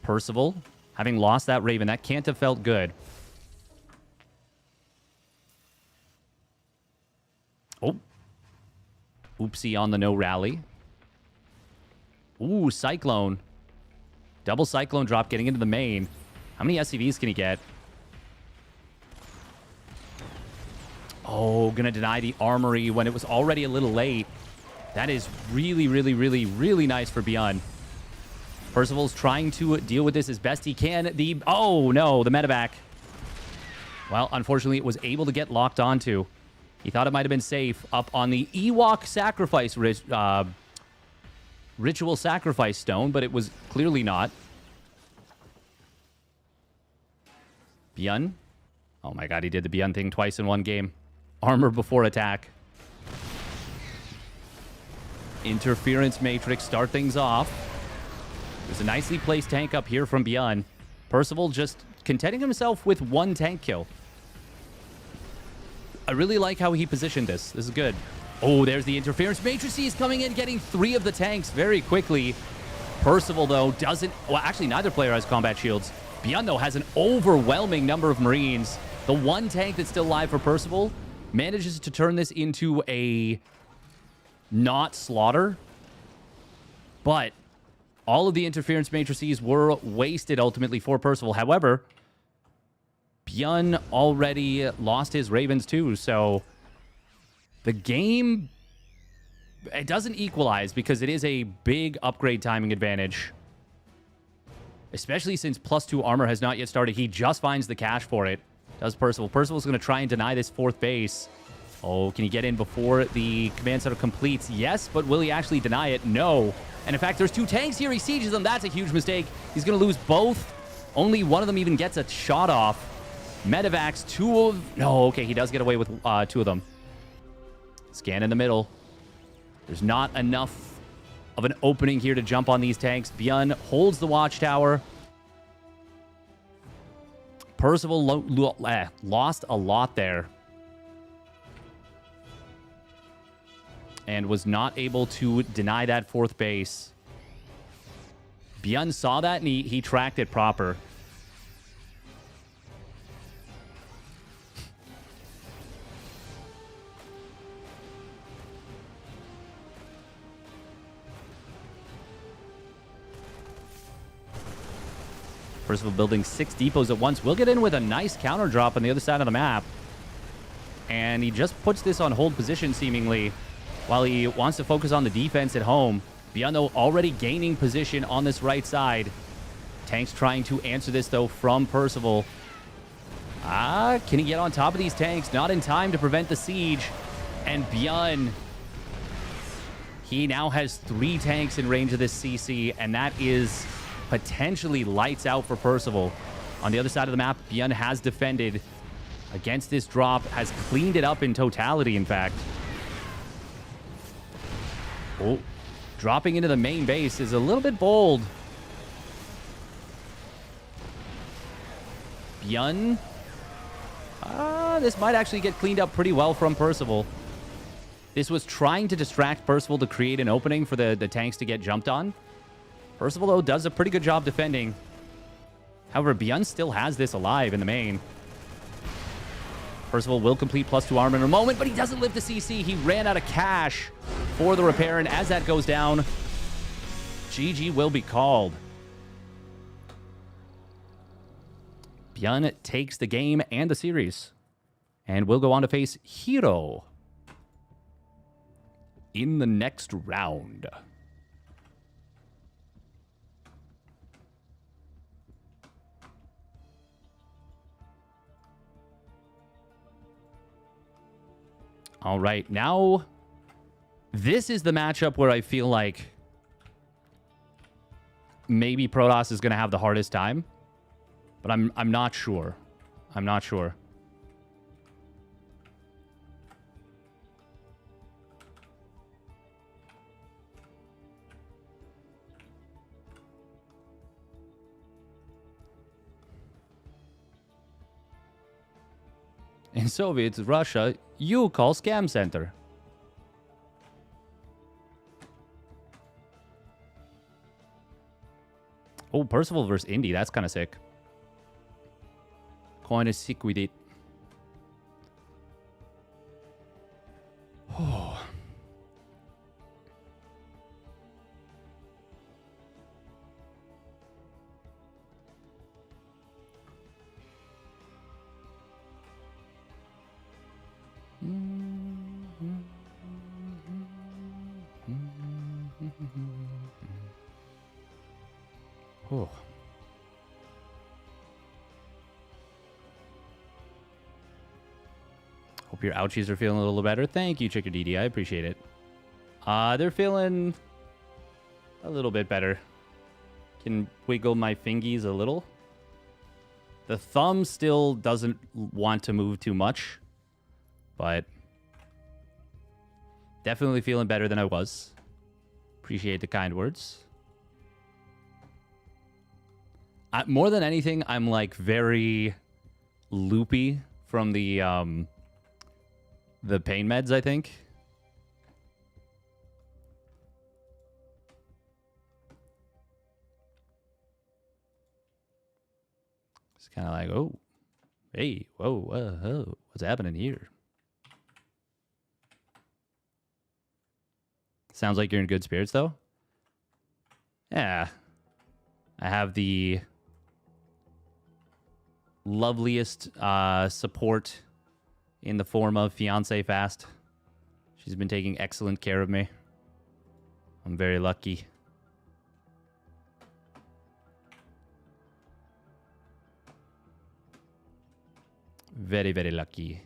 [SPEAKER 1] Percival, having lost that Raven, that can't have felt good. Oh. Oopsie on the no rally. Ooh, Cyclone. Double Cyclone drop getting into the main. How many SCVs can he get? Oh, gonna deny the armory when it was already a little late. That is really, really, really, really nice for Beyond. Percival's trying to deal with this as best he can. Oh, no, the medevac. Well, unfortunately, it was able to get locked onto. He thought it might have been safe up on the Ewok sacrifice ritual sacrifice stone, but it was clearly not. Beyond. Oh my god, he did the Beyond thing twice in one game. Armor before attack. Interference Matrix start things off. There's a nicely placed tank up here from Beyond. Percival just contenting himself with 1 tank kill. I really like how he positioned this. This is good. Oh, there's the interference. Matrices coming in, getting 3 of the tanks very quickly. Percival, though, doesn't... Well, actually, neither player has combat shields. Beyond, though, has an overwhelming number of Marines. The 1 tank that's still alive for Percival manages to turn this into a not slaughter. But all of the interference matrices were wasted ultimately for Percival. However, Beyond already lost his Ravens too, so the game, it doesn't equalize because it is a big upgrade timing advantage. Especially since +2 armor has not yet started. He just finds the cash for it. Does Percival. Percival's going to try and deny this 4th base. Oh, can he get in before the command center completes? Yes, but will he actually deny it? No. And in fact, there's 2 tanks here. He sieges them. That's a huge mistake. He's going to lose both. Only one of them even gets a shot off. Medevacs, 2 of... No, okay, he does get away with 2 of them. Scan in the middle. There's not enough of an opening here to jump on these tanks. Byun holds the watchtower. Percival lost a lot there. And was not able to deny that fourth base. Byun saw that and he tracked it proper. Percival building 6 depots at once. Will get in with a nice counter drop on the other side of the map. And he just puts this on hold position, seemingly, while he wants to focus on the defense at home. Byun, though, already gaining position on this right side. Tanks trying to answer this, though, from Percival. Can he get on top of these tanks? Not in time to prevent the siege. And Byun, he now has 3 tanks in range of this CC, and that is potentially lights out for Percival. On the other side of the map, Byun has defended against this drop, has cleaned it up in totality, in fact. Oh, dropping into the main base is a little bit bold. Byun. This might actually get cleaned up pretty well from Percival. This was trying to distract Percival to create an opening for the tanks to get jumped on. Percival, though, does a pretty good job defending. However, Byun still has this alive in the main. Percival will complete +2 armor in a moment, but he doesn't live the CC. He ran out of cash for the repair, and as that goes down, GG will be called. Byun takes the game and the series, and will go on to face Hero in the next round. All right, now this is the matchup where I feel like maybe Protoss is going to have the hardest time, but I'm not sure. I'm not sure. In Soviet Russia, you call scam center. Oh, Percival versus Indy. That's kind of sick. Coin is sick with it. Oh. Oh. Hope your ouchies are feeling a little better. Thank you, Chicker DD. I appreciate it. They're feeling a little bit better. Can wiggle my fingies a little. The thumb still doesn't want to move too much, but definitely feeling better than I was. Appreciate the kind words. More than anything, I'm like very loopy from the pain meds, I think. It's kind of like, oh, hey, whoa, what's happening here? Sounds like you're in good spirits, though. Yeah. I have the loveliest support in the form of Fiancé Fast. She's been taking excellent care of me. I'm very lucky. Very, very lucky.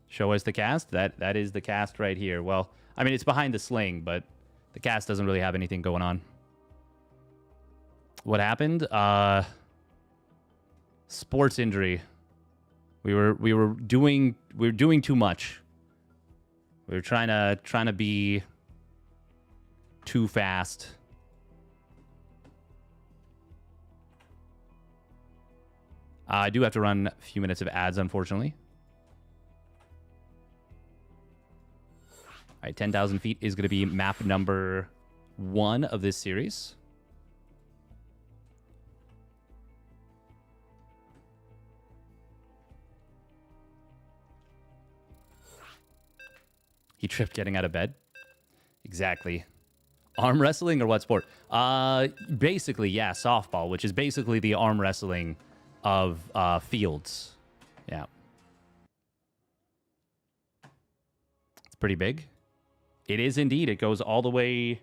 [SPEAKER 1] Show us the cast. That is the cast right here. Well, I mean, it's behind the sling, but the cast doesn't really have anything going on. What happened? Sports injury. We were doing too much. We were trying to be too fast. I do have to run a few minutes of ads, unfortunately. All right, 10,000 feet is going to be map number 1 of this series. He tripped getting out of bed. Exactly. Arm wrestling or what sport? Basically, yeah, softball, which is basically the arm wrestling of fields. Yeah. It's pretty big. It is indeed. It goes all the way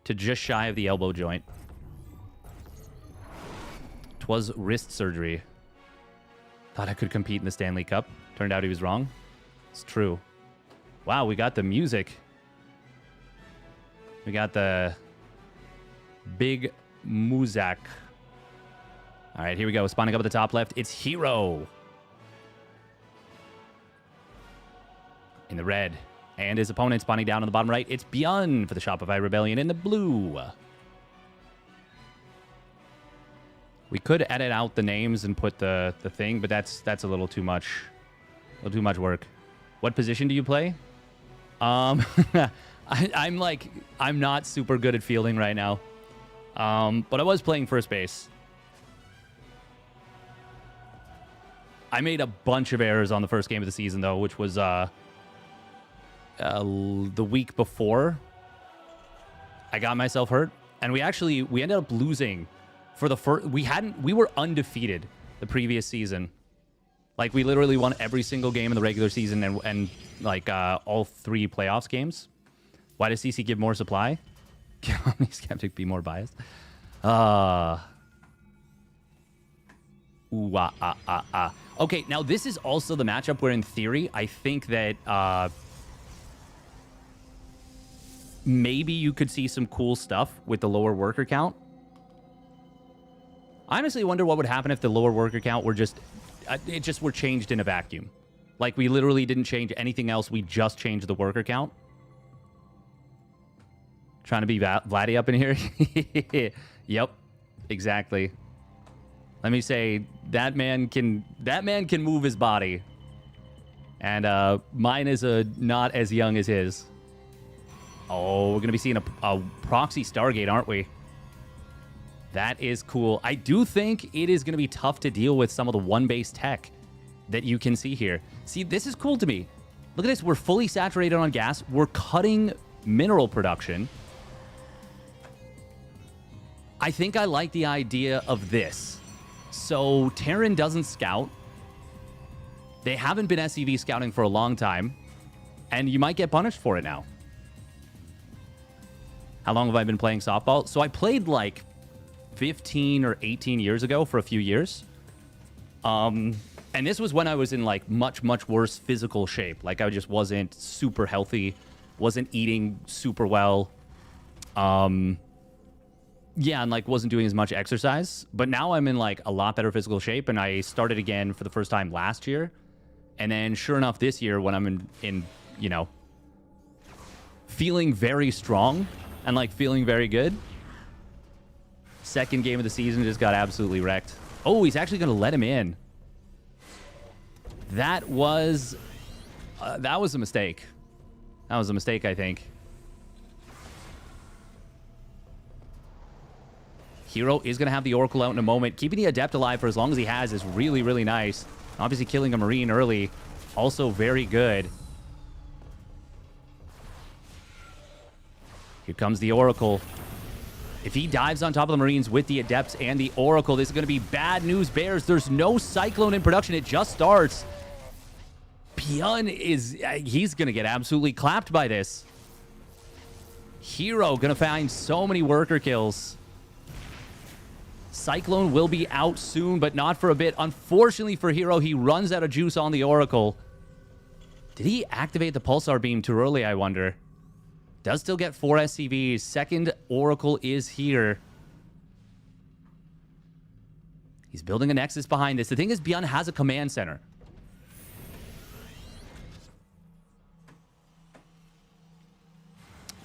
[SPEAKER 1] to just shy of the elbow joint. 'Twas wrist surgery. Thought I could compete in the Stanley Cup. Turned out he was wrong. It's true. Wow, we got the music. We got the big Muzak. All right, here we go. Spawning up at the top left. It's Hero. In the red. And his opponent spawning down on the bottom right. It's Beyond for the Shopify Rebellion in the blue. We could edit out the names and put the thing, but that's a little too much. A little too much work. What position do you play? I'm not super good at fielding right now. But I was playing first base. I made a bunch of errors on the first game of the season, though, which was the week before I got myself hurt, and we ended up losing for the first. We were undefeated the previous season. Like, we literally won every single game in the regular season and all 3 playoffs games. Why does CC give more supply? Can Omni-Skeptic be more biased? Okay, now this is also the matchup where, in theory, I think that maybe you could see some cool stuff with the lower worker count. I honestly wonder what would happen if the lower worker count were just were changed in a vacuum. Like, we literally didn't change anything else. We just changed the worker count. Trying to be Vladdy up in here. Yep, exactly. Let me say, that man can move his body. And mine is not as young as his. Oh, we're going to be seeing a proxy Stargate, aren't we? That is cool. I do think it is going to be tough to deal with some of the one-base tech that you can see here. See, this is cool to me. Look at this. We're fully saturated on gas. We're cutting mineral production. I think I like the idea of this. So Terran doesn't scout. They haven't been SCV scouting for a long time. And you might get punished for it now. How long have I been playing softball? So I played like 15 or 18 years ago for a few years. And this was when I was in like much, much worse physical shape. Like, I just wasn't super healthy, wasn't eating super well. Yeah, and like wasn't doing as much exercise. But now I'm in like a lot better physical shape, and I started again for the first time last year. And then sure enough, this year when I'm in you know, feeling very strong and like feeling very good. Second game of the season just got absolutely wrecked. Oh, he's actually going to let him in. That was a mistake. That was a mistake, I think. Hero is going to have the Oracle out in a moment. Keeping the Adept alive for as long as he has is really, really nice. Obviously, killing a Marine early, also very good. Here comes the Oracle. If he dives on top of the Marines with the Adepts and the Oracle, this is going to be bad news, Bears. There's no Cyclone in production. It just starts. Pyun he's going to get absolutely clapped by this. Hero going to find so many worker kills. Cyclone will be out soon, but not for a bit. Unfortunately for Hero, he runs out of juice on the Oracle. Did he activate the Pulsar Beam too early, I wonder? Does still get 4 SCVs. Second Oracle is here. He's building a Nexus behind this. The thing is, Beyond has a command center.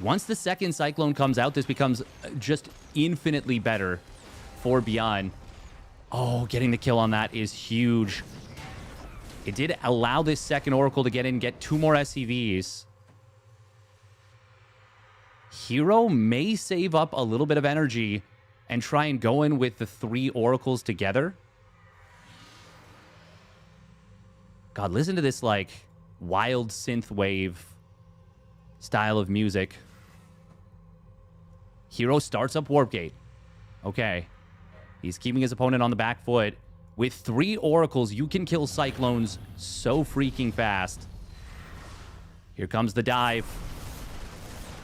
[SPEAKER 1] Once the second Cyclone comes out, this becomes just infinitely better for Beyond. Oh, getting the kill on that is huge. It did allow this second Oracle to get in, get 2 more SCVs. Hero may save up a little bit of energy and try and go in with the 3 Oracles together. God, listen to this, like, wild synthwave style of music. Hero starts up Warp Gate. Okay. He's keeping his opponent on the back foot. With 3 Oracles, you can kill Cyclones so freaking fast. Here comes the dive.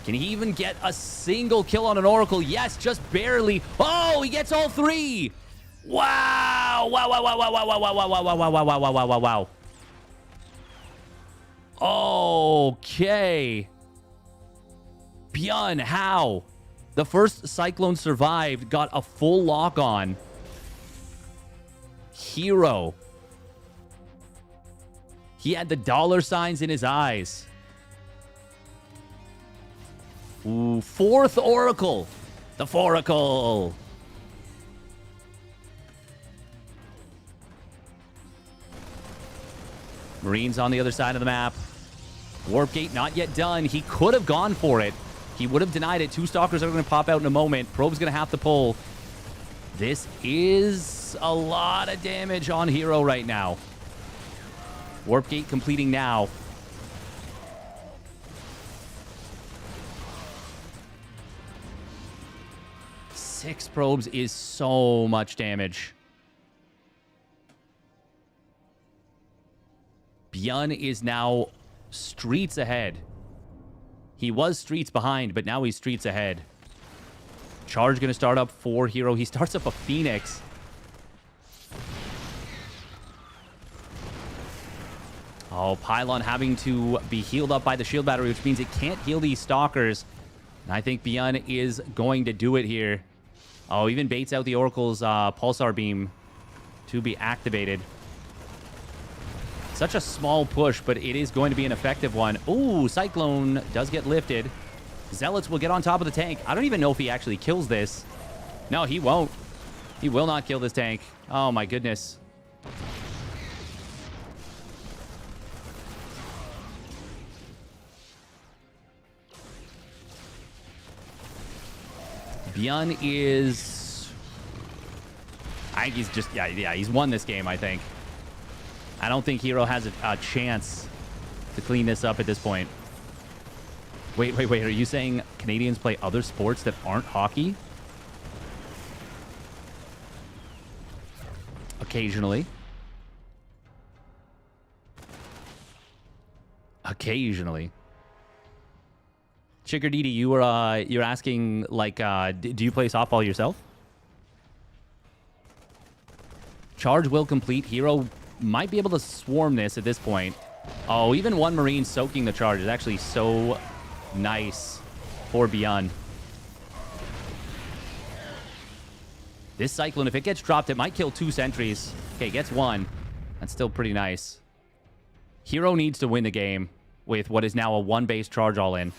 [SPEAKER 1] Can he even get a single kill on an Oracle? Yes, just barely. Oh, he gets all 3. Wow. Wow, wow, wow, wow, wow, wow, wow, wow, wow, wow, wow, wow, wow, wow, wow. Okay. Beyond, how? The first Cyclone survived, got a full lock on. Hero. He had the dollar signs in his eyes. Ooh, 4th Oracle. The Foracle. Marines on the other side of the map. Warp Gate not yet done. He could have gone for it. He would have denied it. 2 Stalkers are going to pop out in a moment. Probe's going to have to pull. This is a lot of damage on Hero right now. Warp Gate completing now. Six probes is so much damage. Byun is now streets ahead. He was streets behind, but now he's streets ahead. Charge going to start up for Hero. He starts up a Phoenix. Oh, Pylon having to be healed up by the shield battery, which means it can't heal these Stalkers. And I think Byun is going to do it here. Oh, even baits out the Oracle's Pulsar Beam to be activated. Such a small push, but it is going to be an effective one. Ooh, Cyclone does get lifted. Zealots will get on top of the tank. I don't even know if he actually kills this. No, he won't. He will not kill this tank. Oh, my goodness. Byun is... I think he's just... Yeah, he's won this game, I think. I don't think Hero has a chance to clean this up at this point. Wait. Are you saying Canadians play other sports that aren't hockey? Occasionally. Occasionally. Chickerdee, you're asking, like, do you play softball yourself? Charge will complete. Hero might be able to swarm this at this point. Oh, even one Marine soaking the charge is actually so nice for Byun. This Cyclone, if it gets dropped, it might kill 2 sentries. Okay, gets 1. That's still pretty nice. Hero needs to win the game with what is now a 1-base charge all in.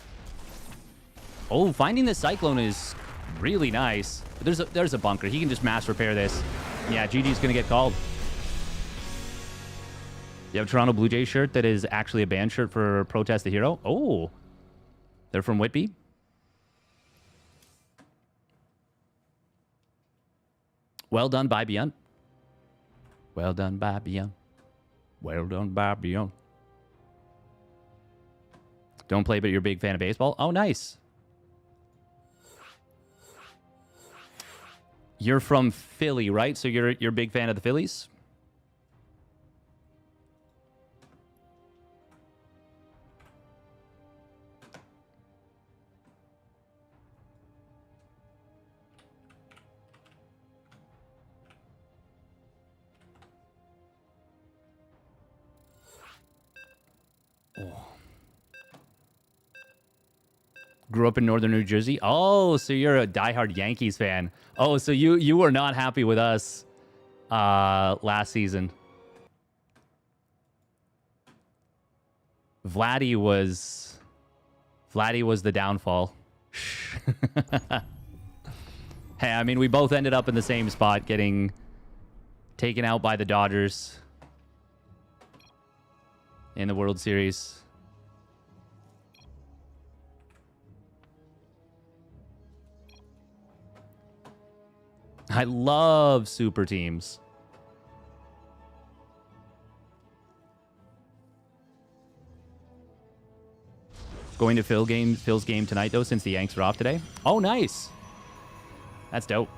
[SPEAKER 1] Oh, finding this Cyclone is really nice. But there's a bunker. He can just mass repair this. Yeah, GG's going to get called. You have a Toronto Blue Jays shirt that is actually a band shirt for Protest the Hero. Oh, they're from Whitby. Well done by Byun. Well done by Byun. Well done by Byun. Don't play, but you're a big fan of baseball. Oh, nice. You're from Philly, right? So you're a big fan of the Phillies? Oh. Grew up in northern New Jersey. Oh, so you're a diehard Yankees fan. Oh, so you were not happy with us last season. Vladdy was the downfall. Hey, I mean, we both ended up in the same spot, getting taken out by the Dodgers in the World Series. I love super teams. Going to Phil's game tonight, though, since the Yanks are off today. Oh, nice. That's dope.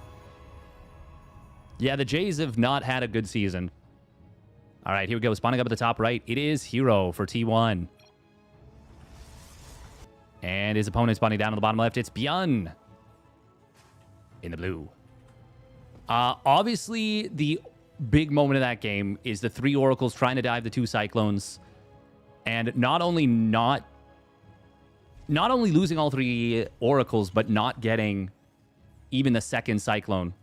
[SPEAKER 1] Yeah, the Jays have not had a good season. All right, here we go. Spawning up at the top right. It is Hero for T1. And his opponent spawning down on the bottom left. It's Byun in the blue. Obviously, the big moment of that game is the 3 Oracles trying to dive the 2 Cyclones. And not only losing all 3 Oracles, but not getting even the second Cyclone.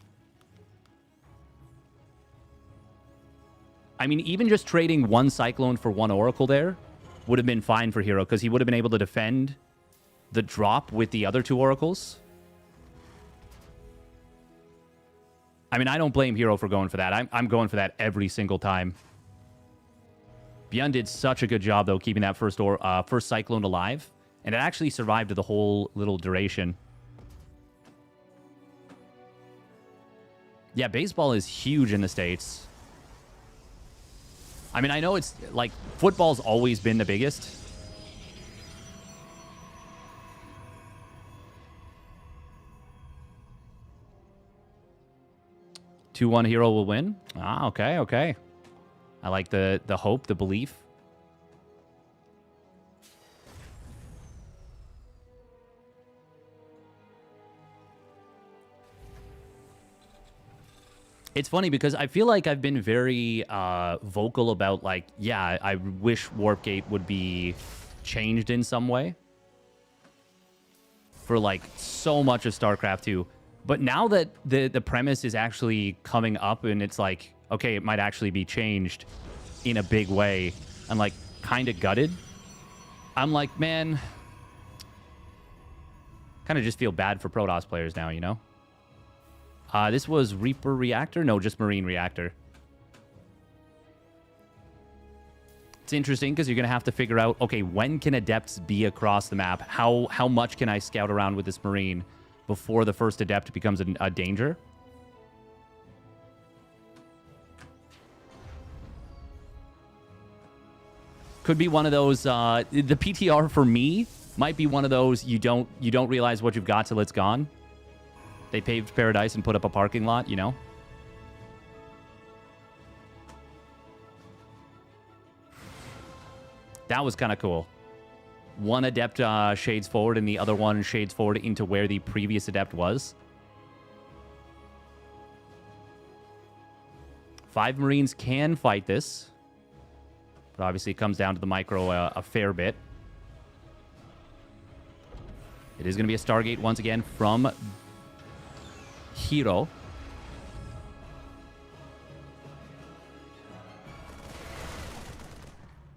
[SPEAKER 1] I mean, even just trading 1 Cyclone for 1 Oracle there would have been fine for Hero, because he would have been able to defend the drop with the other 2 Oracles. I mean, I don't blame Hero for going for that. I'm going for that every single time. Byun did such a good job, though, keeping that first Cyclone alive. And it actually survived the whole little duration. Yeah, baseball is huge in the States. I mean, I know it's like football's always been the biggest. Two-1 Hero will win. Ah, okay, okay. I like the hope, the belief. It's funny because I feel like I've been very vocal about, like, yeah, I wish Warpgate would be changed in some way for, like, so much of StarCraft 2. But now that the premise is actually coming up and it's like, okay, it might actually be changed in a big way, I'm, like, kind of gutted. I'm like, man, kind of just feel bad for Protoss players now, you know? This was Reaper Reactor? No, just Marine Reactor. It's interesting because you're going to have to figure out, okay, when can Adepts be across the map? How much can I scout around with this Marine before the first Adept becomes a danger? Could be one of those, the PTR for me might be one of those you don't realize what you've got till it's gone. They paved paradise and put up a parking lot, you know? That was kind of cool. One Adept shades forward and the other one shades forward into where the previous Adept was. 5 Marines can fight this. But obviously it comes down to the micro a fair bit. It is going to be a Stargate once again from Hero.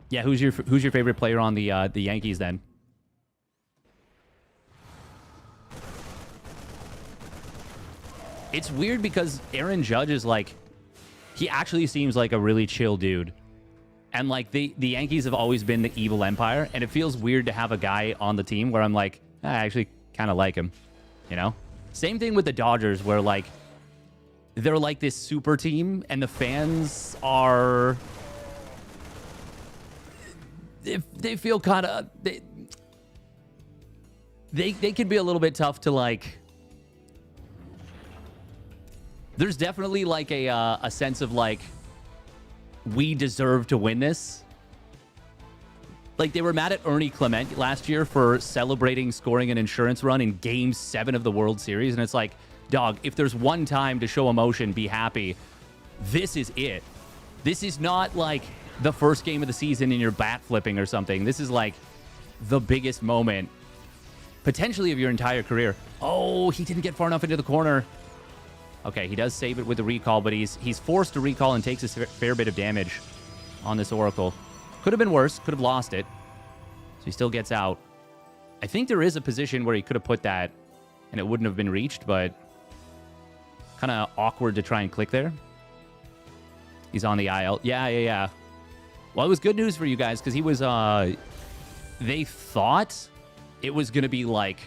[SPEAKER 1] Yeah, who's your favorite player on the Yankees then? It's weird because Aaron Judge is like, he actually seems like a really chill dude. And like the Yankees have always been the evil empire, and it feels weird to have a guy on the team where I'm like, I actually kind of like him, you know? Same thing with the Dodgers, where, like, they're like this super team, and the fans are... They feel kind of... They can be a little bit tough to, like... There's definitely, like, a sense of, like, we deserve to win this. Like, they were mad at Ernie Clement last year for celebrating scoring an insurance run in Game 7 of the World Series. And it's like, dog, if there's one time to show emotion, be happy, this is it. This is not, like, the first game of the season and you're bat flipping or something. This is, like, the biggest moment, potentially, of your entire career. Oh, he didn't get far enough into the corner. Okay, he does save it with the recall, but he's forced to recall and takes a fair bit of damage on this Oracle. Could have been worse. Could have lost it. So he still gets out. I think there is a position where he could have put that and it wouldn't have been reached, but kind of awkward to try and click there. He's on the IL. Yeah. Well, it was good news for you guys because he was, they thought it was going to be like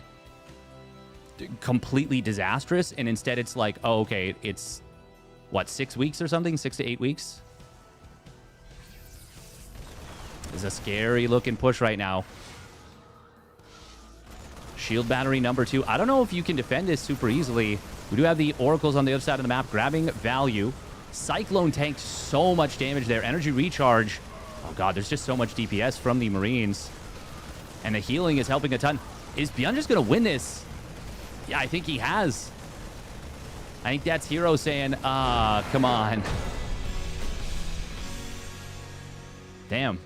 [SPEAKER 1] completely disastrous. And instead it's like, oh, okay, it's what, 6 weeks or something? 6 to 8 weeks? This is a scary looking push right now. Shield battery number 2. I don't know if you can defend this super easily. We do have the Oracles on the other side of the map grabbing value. Cyclone tanked so much damage there. Energy recharge. Oh, God, there's just so much DPS from the Marines. And the healing is helping a ton. Is Beyond just going to win this? Yeah, I think he has. I think that's Hero saying, come on. Damn.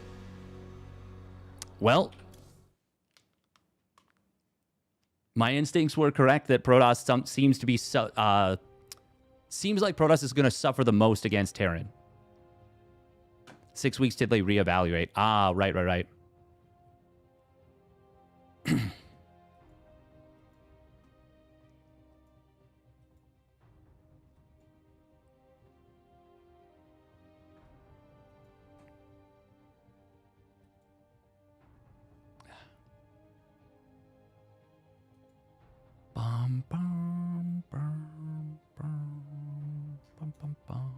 [SPEAKER 1] Well, my instincts were correct that Protoss seems to be seems like Protoss is going to suffer the most against Terran. 6 weeks till they reevaluate. Ah, right. Bum, bum, bum, bum, bum, bum, bum.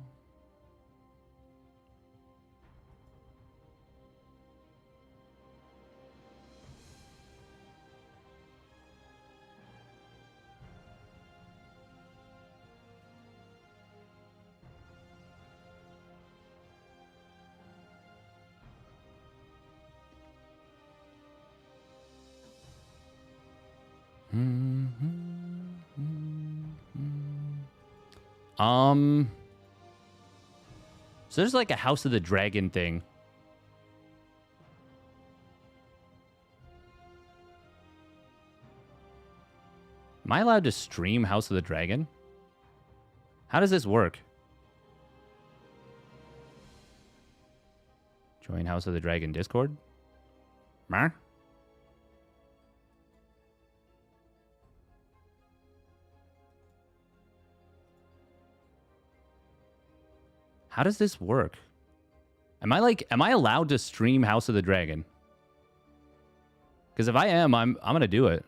[SPEAKER 1] So there's like a House of the Dragon thing. Am I allowed to stream House of the Dragon? How does this work? Join House of the Dragon Discord? Mar? How does this work? Am I allowed to stream House of the Dragon? Because if I am, I'm gonna do it.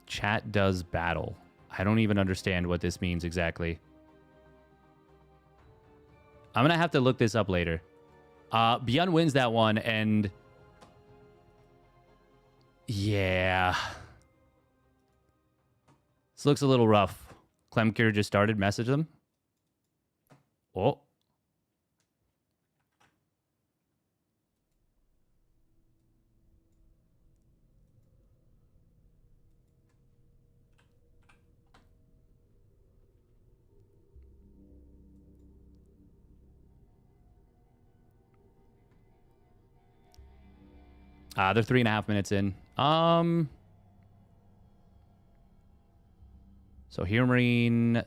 [SPEAKER 1] Chat does battle. I don't even understand what this means exactly. I'm going to have to look this up later. Beyond wins that one, and... yeah. This looks a little rough. Clemcure just started. Message them. Oh. They're 3.5 minutes in. So Hero Marine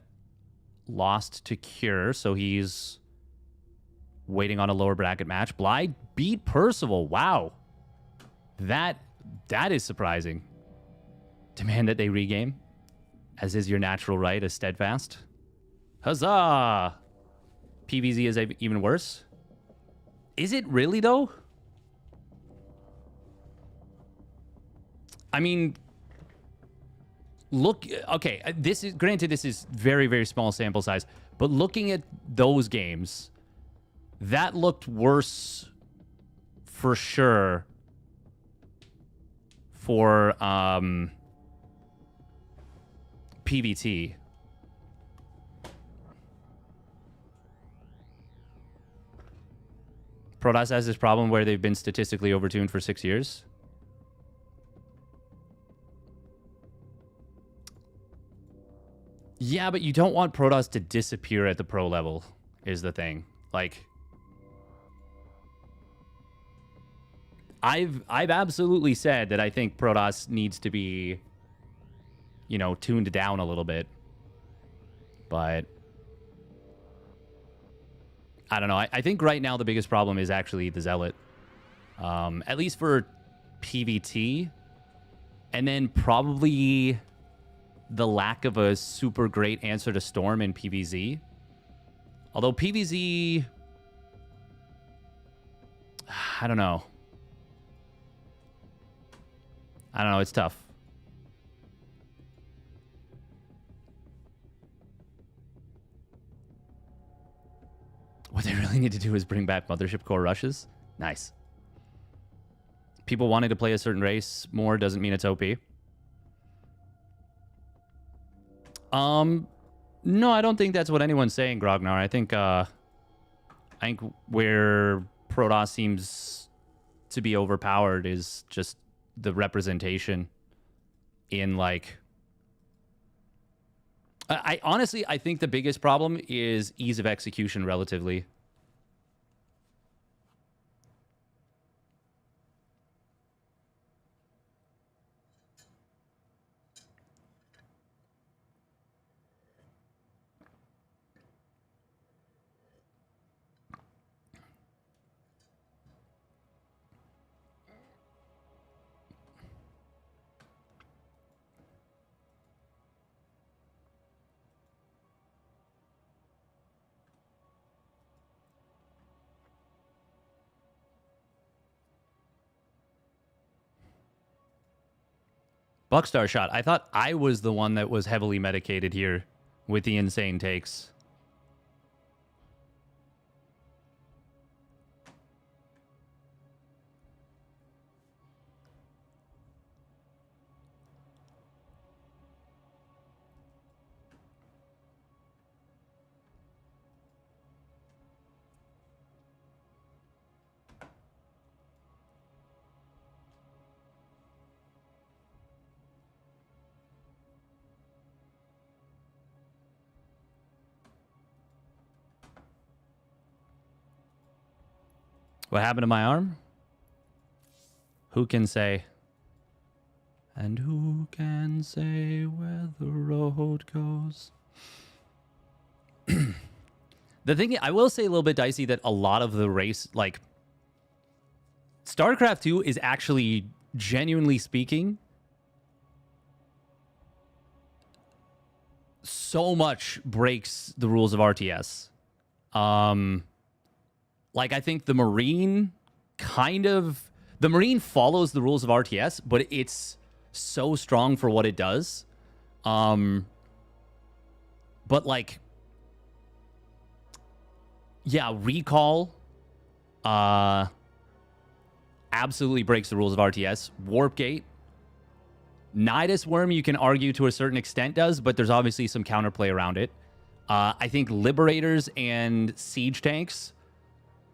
[SPEAKER 1] lost to Cure, so he's waiting on a lower bracket match. Blythe beat Percival. Wow. That is surprising. Demand that they regame, as is your natural right as Steadfast. Huzzah! PVZ is even worse. Is it really, though? I mean, look, okay, this is, granted, this is very, very small sample size, but looking at those games, that looked worse for sure for PVT. Protoss has this problem where they've been statistically overtuned for 6 years. Yeah, but you don't want Protoss to disappear at the pro level, is the thing. Like, I've absolutely said that I think Protoss needs to be, you know, tuned down a little bit. But I don't know. I think right now the biggest problem is actually the Zealot. At least for PvT. And then probably the lack of a super great answer to Storm in PvZ. Although PvZ... I don't know. It's tough. What they really need to do is bring back Mothership Core rushes. Nice. People wanting to play a certain race more doesn't mean it's OP. No, I don't think that's what anyone's saying, Grognar. I think where Protoss seems to be overpowered is just the representation in, like... I honestly, I think the biggest problem is ease of execution relatively. Buckstar shot. I thought I was the one that was heavily medicated here with the insane takes. What happened to my arm? Who can say? And who can say where the road goes? The thing, I will say a little bit dicey that a lot of the race, like, StarCraft 2 is actually, genuinely speaking, so much breaks the rules of RTS. Like, I think the Marine the Marine follows the rules of RTS, but it's so strong for what it does. But, like, yeah, Recall absolutely breaks the rules of RTS. Warp Gate, Nidus Worm, you can argue to a certain extent does, but there's obviously some counterplay around it. I think Liberators and Siege Tanks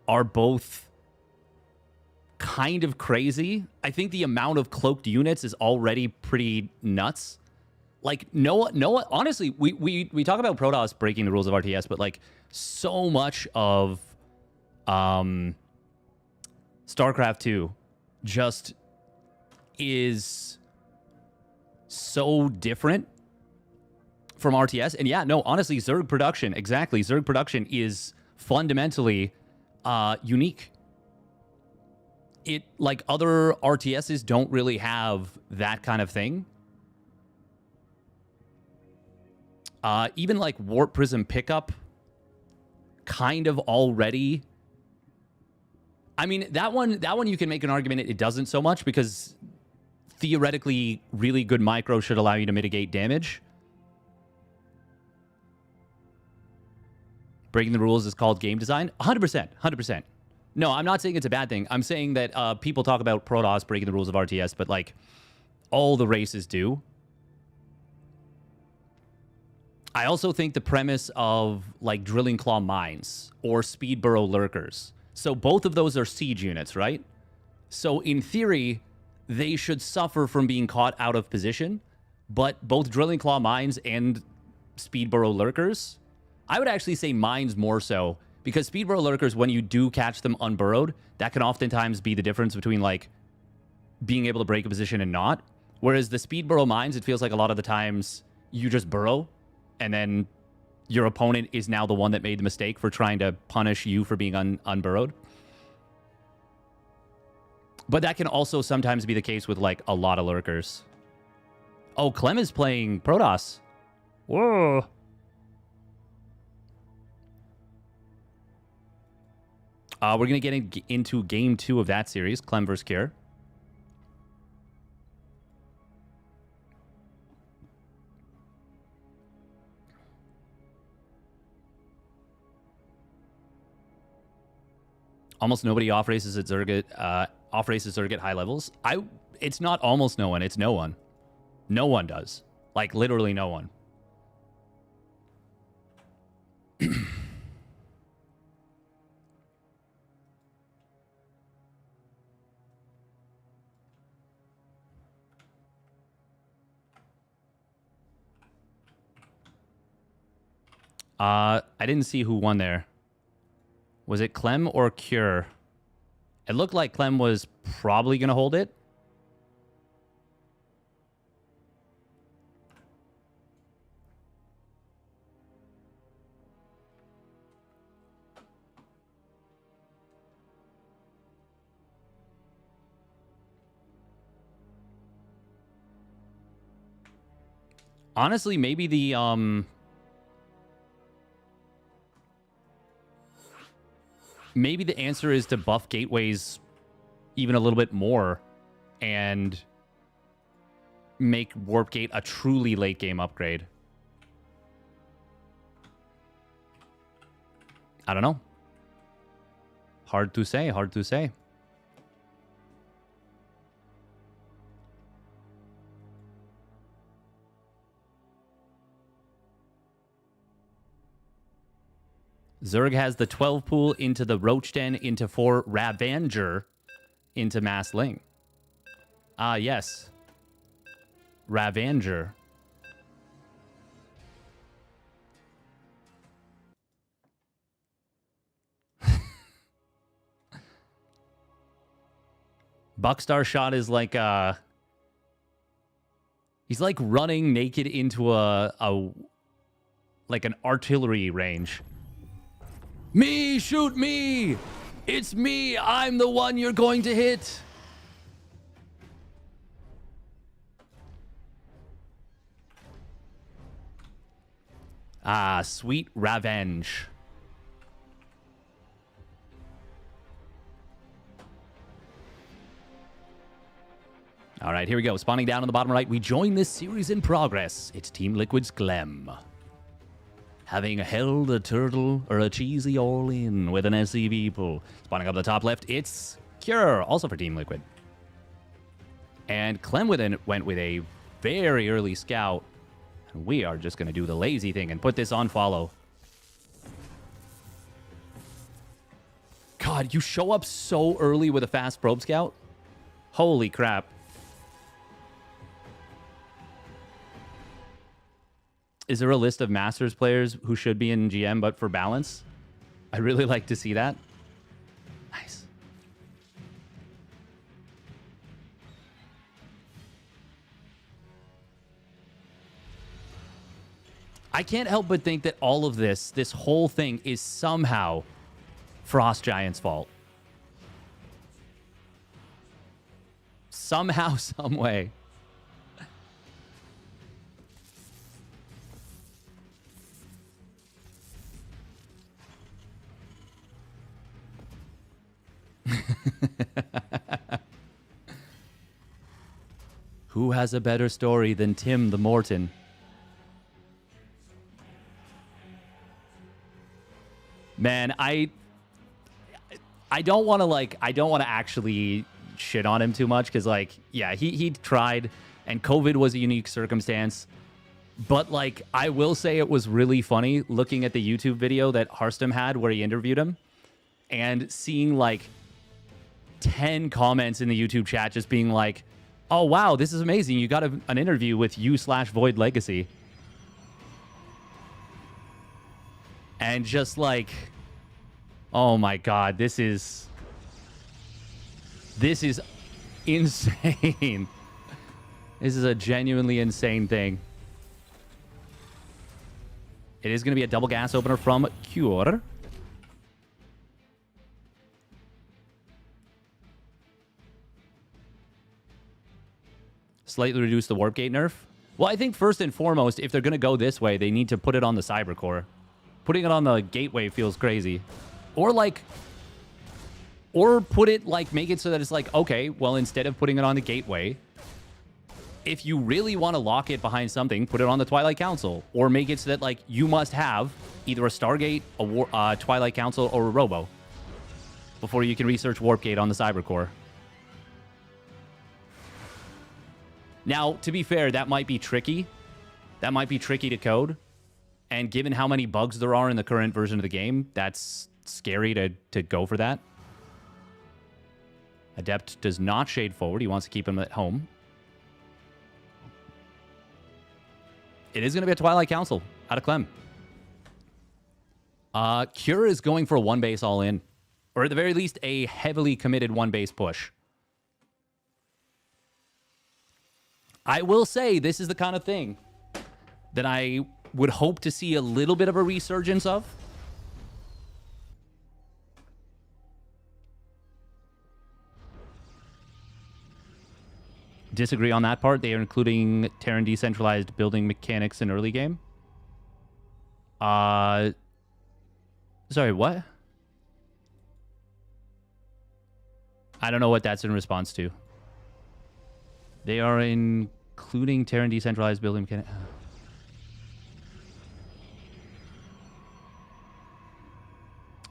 [SPEAKER 1] are both kind of crazy. I think the amount of cloaked units is already pretty nuts. Like, Noah, honestly, we talk about Protoss breaking the rules of RTS, but, like, so much of StarCraft 2 just is so different from RTS. And yeah, no, honestly, Zerg production, exactly. Zerg production is fundamentally unique. It, like, other RTSs don't really have that kind of thing. Even like Warp Prism Pickup kind of already. I mean, that one you can make an argument it doesn't so much because theoretically really good micro should allow you to mitigate damage. Breaking the rules is called game design. 100%. 100%. No, I'm not saying it's a bad thing. I'm saying that people talk about Protoss breaking the rules of RTS, but, like, all the races do. I also think the premise of, like, Drilling Claw Mines or Speed Burrow Lurkers. So both of those are siege units, right? So in theory, they should suffer from being caught out of position, but both Drilling Claw Mines and Speedburrow lurkers. I would actually say mine's more so, because Speedburrow lurkers, when you do catch them unburrowed, that can oftentimes be the difference between like being able to break a position and not. Whereas the Speedburrow mines, it feels like a lot of the times you just burrow and then your opponent is now the one that made the mistake for trying to punish you for being unburrowed. But that can also sometimes be the case with like a lot of lurkers. Oh, Clem is playing Protoss. Whoa. We're going to get into game 2 of that series, Clem vs. Cure. Almost nobody off races at Zerg at high levels. It's not almost no one, it's no one. No one does. Like literally no one. I didn't see who won there. Was it Clem or Cure? It looked like Clem was probably going to hold it. Honestly, maybe the maybe the answer is to buff gateways even a little bit more and make Warp Gate a truly late game upgrade. I don't know. Hard to say, hard to say. Zerg has the 12 pool into the Roach Den, into 4 Ravager, into Mass Ling. Ah, yes. Ravager. Buckstar shot is like he's like running naked into like an artillery range. Me, shoot me! It's me! I'm the one you're going to hit! Ah, sweet revenge. All right, here we go. Spawning down on the bottom right, we join this series in progress. It's Team Liquid's Clem. Having held a turtle or a cheesy all-in with an SCV pull. Spawning up the top left, it's Cure, also for Team Liquid. And Clem went with a very early scout. And we are just going to do the lazy thing and put this on follow. God, you show up so early with a fast probe scout? Holy crap. Is there a list of Masters players who should be in GM but for balance? I'd really like to see that. Nice. I can't help but think that all of this whole thing is somehow Frost Giant's fault. Somehow, some way. Who has a better story than Tim the Morton? Man, I don't want to actually shit on him too much because like, yeah, he tried and COVID was a unique circumstance. But like, I will say it was really funny looking at the YouTube video that Harstem had where he interviewed him and seeing like 10 comments in the YouTube chat just being like, oh, wow, this is amazing. You got an interview with you/Void Legacy. And just like, oh my god, this is insane. This is a genuinely insane thing. It is going to be a double gas opener from Cure. Slightly reduce the warp gate nerf. Well, I think first and foremost, if they're going to go this way, they need to put it on the cyber core. Putting it on the gateway feels crazy. Or put it like, make it so that it's like, okay, well, instead of putting it on the gateway, if you really want to lock it behind something, put it on the Twilight Council. Or make it so that, like, you must have either a Stargate, a Twilight Council, or a Robo before you can research Warp Gate on the Cyber Core. Now, to be fair, that might be tricky. That might be tricky to code. And given how many bugs there are in the current version of the game, that's scary to go for that. Adept does not shade forward. He wants to keep him at home. It is going to be a Twilight Council out of Clem. Cure is going for a one base all in. Or at the very least, a heavily committed one base push. I will say this is the kind of thing that I would hope to see a little bit of a resurgence of. Disagree on that part. They are including Terran decentralized building mechanics in early game. Sorry, what? I don't know what that's in response to. They are including Terran decentralized building mechanics.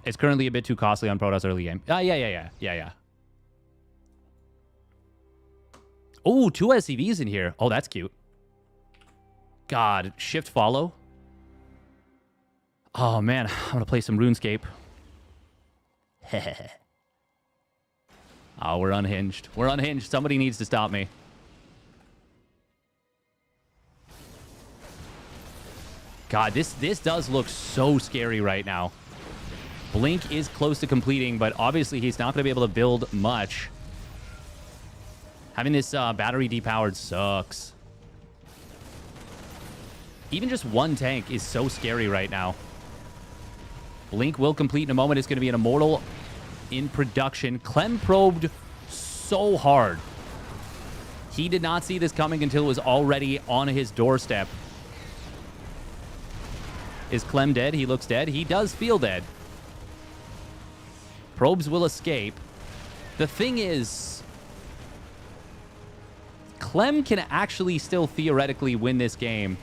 [SPEAKER 1] It's currently a bit too costly on Protoss early game. Yeah. Oh, 2 SCVs in here. Oh, that's cute. God, shift follow. Oh, man. I'm going to play some RuneScape. Oh, we're unhinged. We're unhinged. Somebody needs to stop me. God, this does look so scary right now. Blink is close to completing, but obviously he's not going to be able to build much. Having this battery depowered sucks. Even just one tank is so scary right now. Blink will complete in a moment. It's going to be an Immortal in production. Clem probed so hard. He did not see this coming until it was already on his doorstep. Is Clem dead? He looks dead. He does feel dead. Probes will escape. The thing is, Clem can actually still theoretically win this game,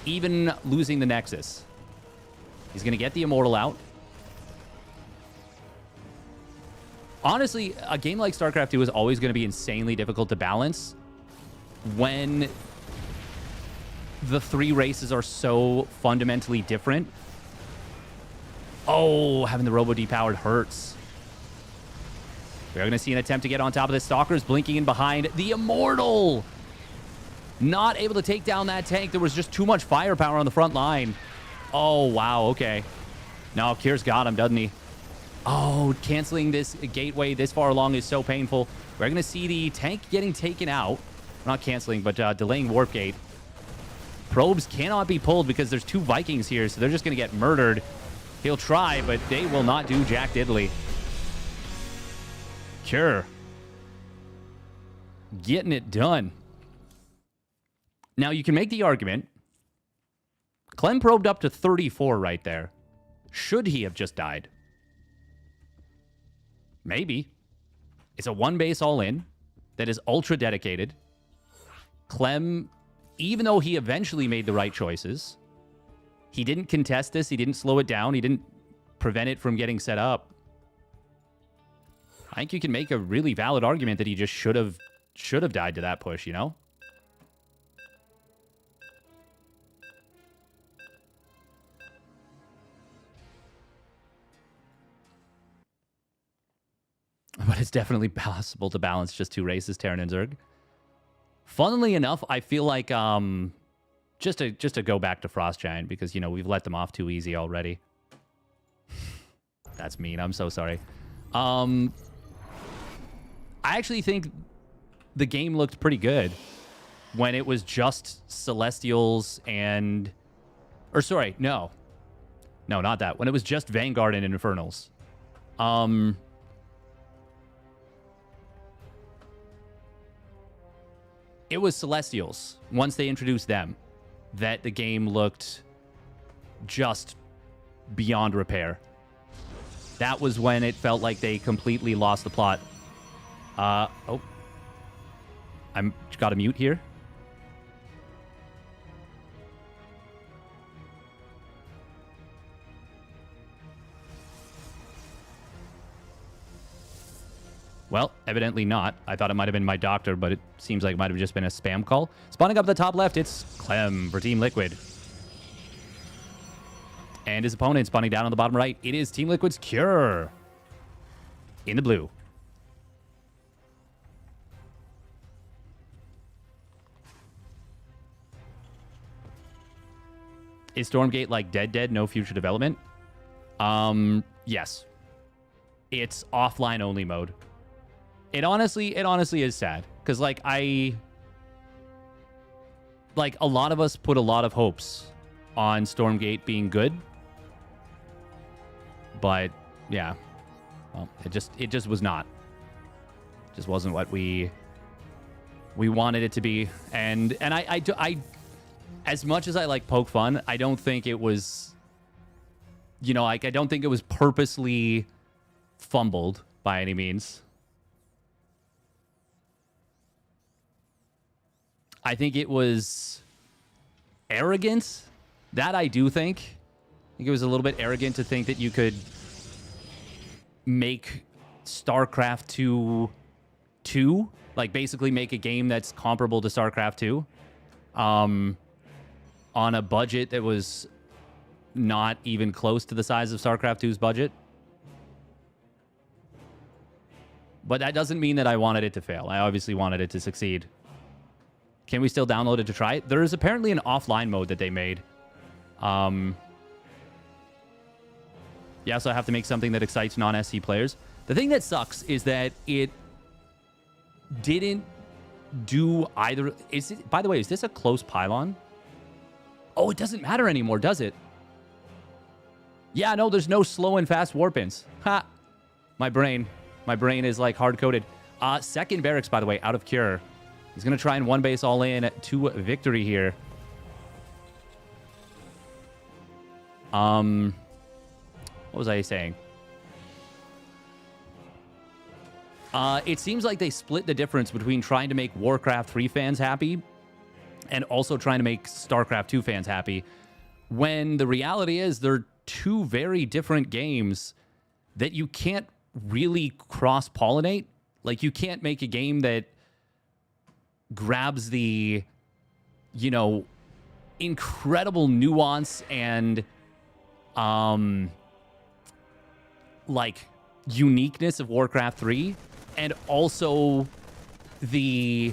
[SPEAKER 1] even losing the Nexus. He's going to get the Immortal out. Honestly, a game like StarCraft 2 is always going to be insanely difficult to balance when the three races are so fundamentally different. Oh, having the Robo depowered hurts. We're going to see an attempt to get on top of the Stalkers, blinking in behind. The Immortal! Not able to take down that tank. There was just too much firepower on the front line. Oh, wow, okay. No, Kier's got him, doesn't he? Oh, canceling this gateway this far along is so painful. We're going to see the tank getting taken out. Not canceling, but delaying warp gate. Probes cannot be pulled because there's two Vikings here, so they're just going to get murdered. He'll try, but they will not do jack diddly. Cure. Getting it done. Now, you can make the argument. Clem probed up to 34 right there. Should he have just died? Maybe. It's a one base all in that is ultra dedicated. Clem, even though he eventually made the right choices, he didn't contest this. He didn't slow it down. He didn't prevent it from getting set up. I think you can make a really valid argument that he just should have died to that push, you know? But it's definitely possible to balance just two races, Terran and Zerg. Funnily enough, I feel like just to go back to Frost Giant because, you know, we've let them off too easy already. That's mean. I'm so sorry. I actually think the game looked pretty good when it was just Celestials and... Or sorry, no. No, not that. When it was just Vanguard and Infernals. It was Celestials, once they introduced them, that the game looked just beyond repair. That was when it felt like they completely lost the plot. Oh. I'm got to mute here. Well, evidently not. I thought it might have been my doctor, but it seems like it might have just been a spam call. Spawning up at the top left, it's Clem for Team Liquid. And his opponent spawning down on the bottom right. It is Team Liquid's Cure. In the blue. Is Stormgate like dead, no future development? Yes. It's offline only mode. It honestly is sad. Because, like, a lot of us put a lot of hopes on Stormgate being good. But, yeah. Well, it just was not. It just wasn't what we wanted it to be. And I as much as I like poke fun, I don't think it was, you know, like, I don't think it was purposely fumbled by any means. I think it was arrogant. That I do think. I think it was a little bit arrogant to think that you could make StarCraft 2, like basically make a game that's comparable to StarCraft 2, on a budget that was not even close to the size of StarCraft 2's budget. But that doesn't mean that I wanted it to fail. I obviously wanted it to succeed. Can we still download it to try it? There is apparently an offline mode that they made. Yeah, so I have to make something that excites non-SC players. The thing that sucks is that it didn't do either. Is it, by the way, is this a close pylon? Oh, it doesn't matter anymore, does it? Yeah, no, there's no slow and fast warp-ins. Ha! My brain is like hard-coded. Second barracks, by the way, out of Cure. He's going to try and one base all in to victory here. What was I saying? It seems like they split the difference between trying to make Warcraft 3 fans happy and also trying to make StarCraft 2 fans happy, when the reality is they're two very different games that you can't really cross-pollinate. Like, you can't make a game that grabs the, you know, incredible nuance and, like, uniqueness of Warcraft 3, and also the,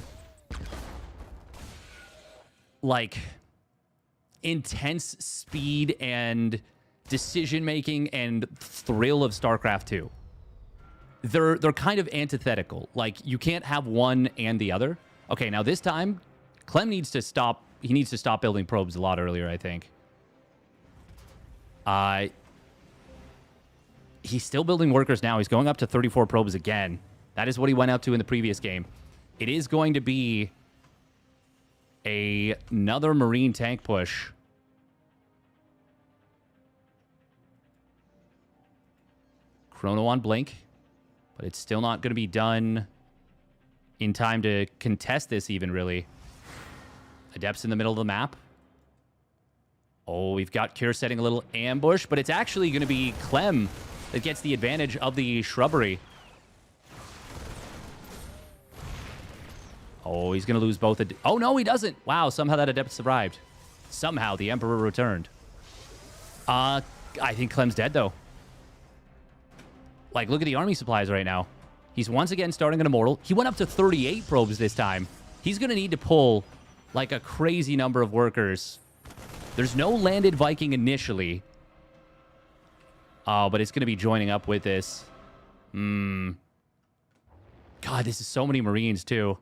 [SPEAKER 1] like, intense speed and decision-making and thrill of StarCraft 2. They're kind of antithetical. Like, you can't have one and the other. Okay, now this time, Clem needs to stop. He needs to stop building probes a lot earlier, I think. He's still building workers now. He's going up to 34 probes again. That is what he went up to in the previous game. It is going to be another Marine tank push. Chrono on Blink. But it's still not going to be done in time to contest this even, really. Adepts in the middle of the map. Oh, we've got Cure setting a little ambush, but it's actually going to be Clem that gets the advantage of the shrubbery. Oh, he's going to lose both. Oh, no, he doesn't. Wow, somehow that Adept survived. Somehow the Emperor returned. I think Clem's dead, though. Like, look at the army supplies right now. He's once again starting an Immortal. He went up to 38 probes this time. He's going to need to pull like a crazy number of workers. There's no landed Viking initially. But it's going to be joining up with this. God, this is so many Marines, too.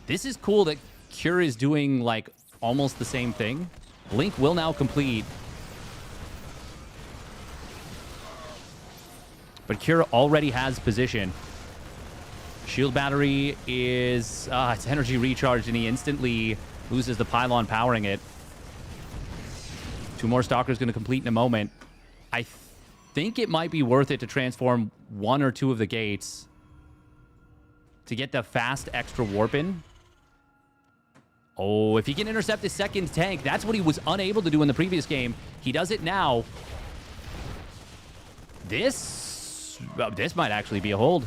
[SPEAKER 1] This is cool that Cure is doing, like, almost the same thing. Blink will now complete. But Cure already has position. Shield battery is... it's energy recharged, and he instantly loses the pylon powering it. 2 more Stalkers going to complete in a moment. I think it might be worth it to transform 1 or 2 of the gates to get the fast extra warp in. Oh, if he can intercept his second tank, that's what he was unable to do in the previous game. He does it now. This might actually be a hold.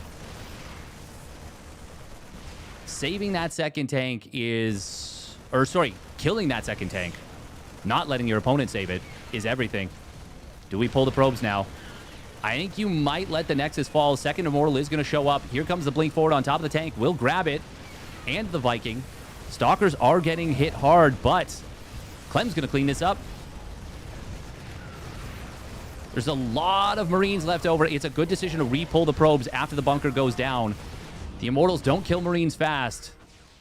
[SPEAKER 1] Saving that second tank is... Or, sorry, killing that second tank. Not letting your opponent save it is everything. Do we pull the probes now? I think you might let the Nexus fall. Second Immortal is going to show up. Here comes the Blink forward on top of the tank. We'll grab it. And the Viking. Stalkers are getting hit hard, but Clem's going to clean this up. There's a lot of Marines left over. It's a good decision to re-pull the probes after the bunker goes down. The Immortals don't kill Marines fast,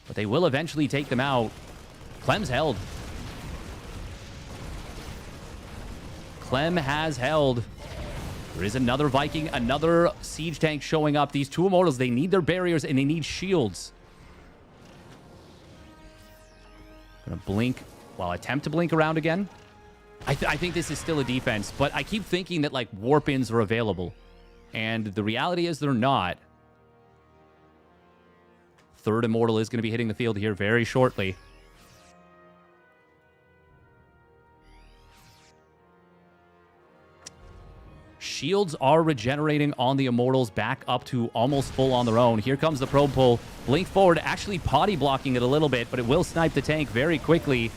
[SPEAKER 1] but they will eventually take them out. Clem's held. Clem has held. There is another Viking, another siege tank showing up. These 2 Immortals, they need their barriers and they need shields. Gonna blink. Well, attempt to blink around again. I think this is still a defense, but I keep thinking that, like, warp-ins are available. And the reality is they're not. Third Immortal is going to be hitting the field here very shortly. Shields are regenerating on the Immortals back up to almost full on their own. Here comes the probe pull. Blink forward, actually potty blocking it a little bit, but it will snipe the tank very quickly.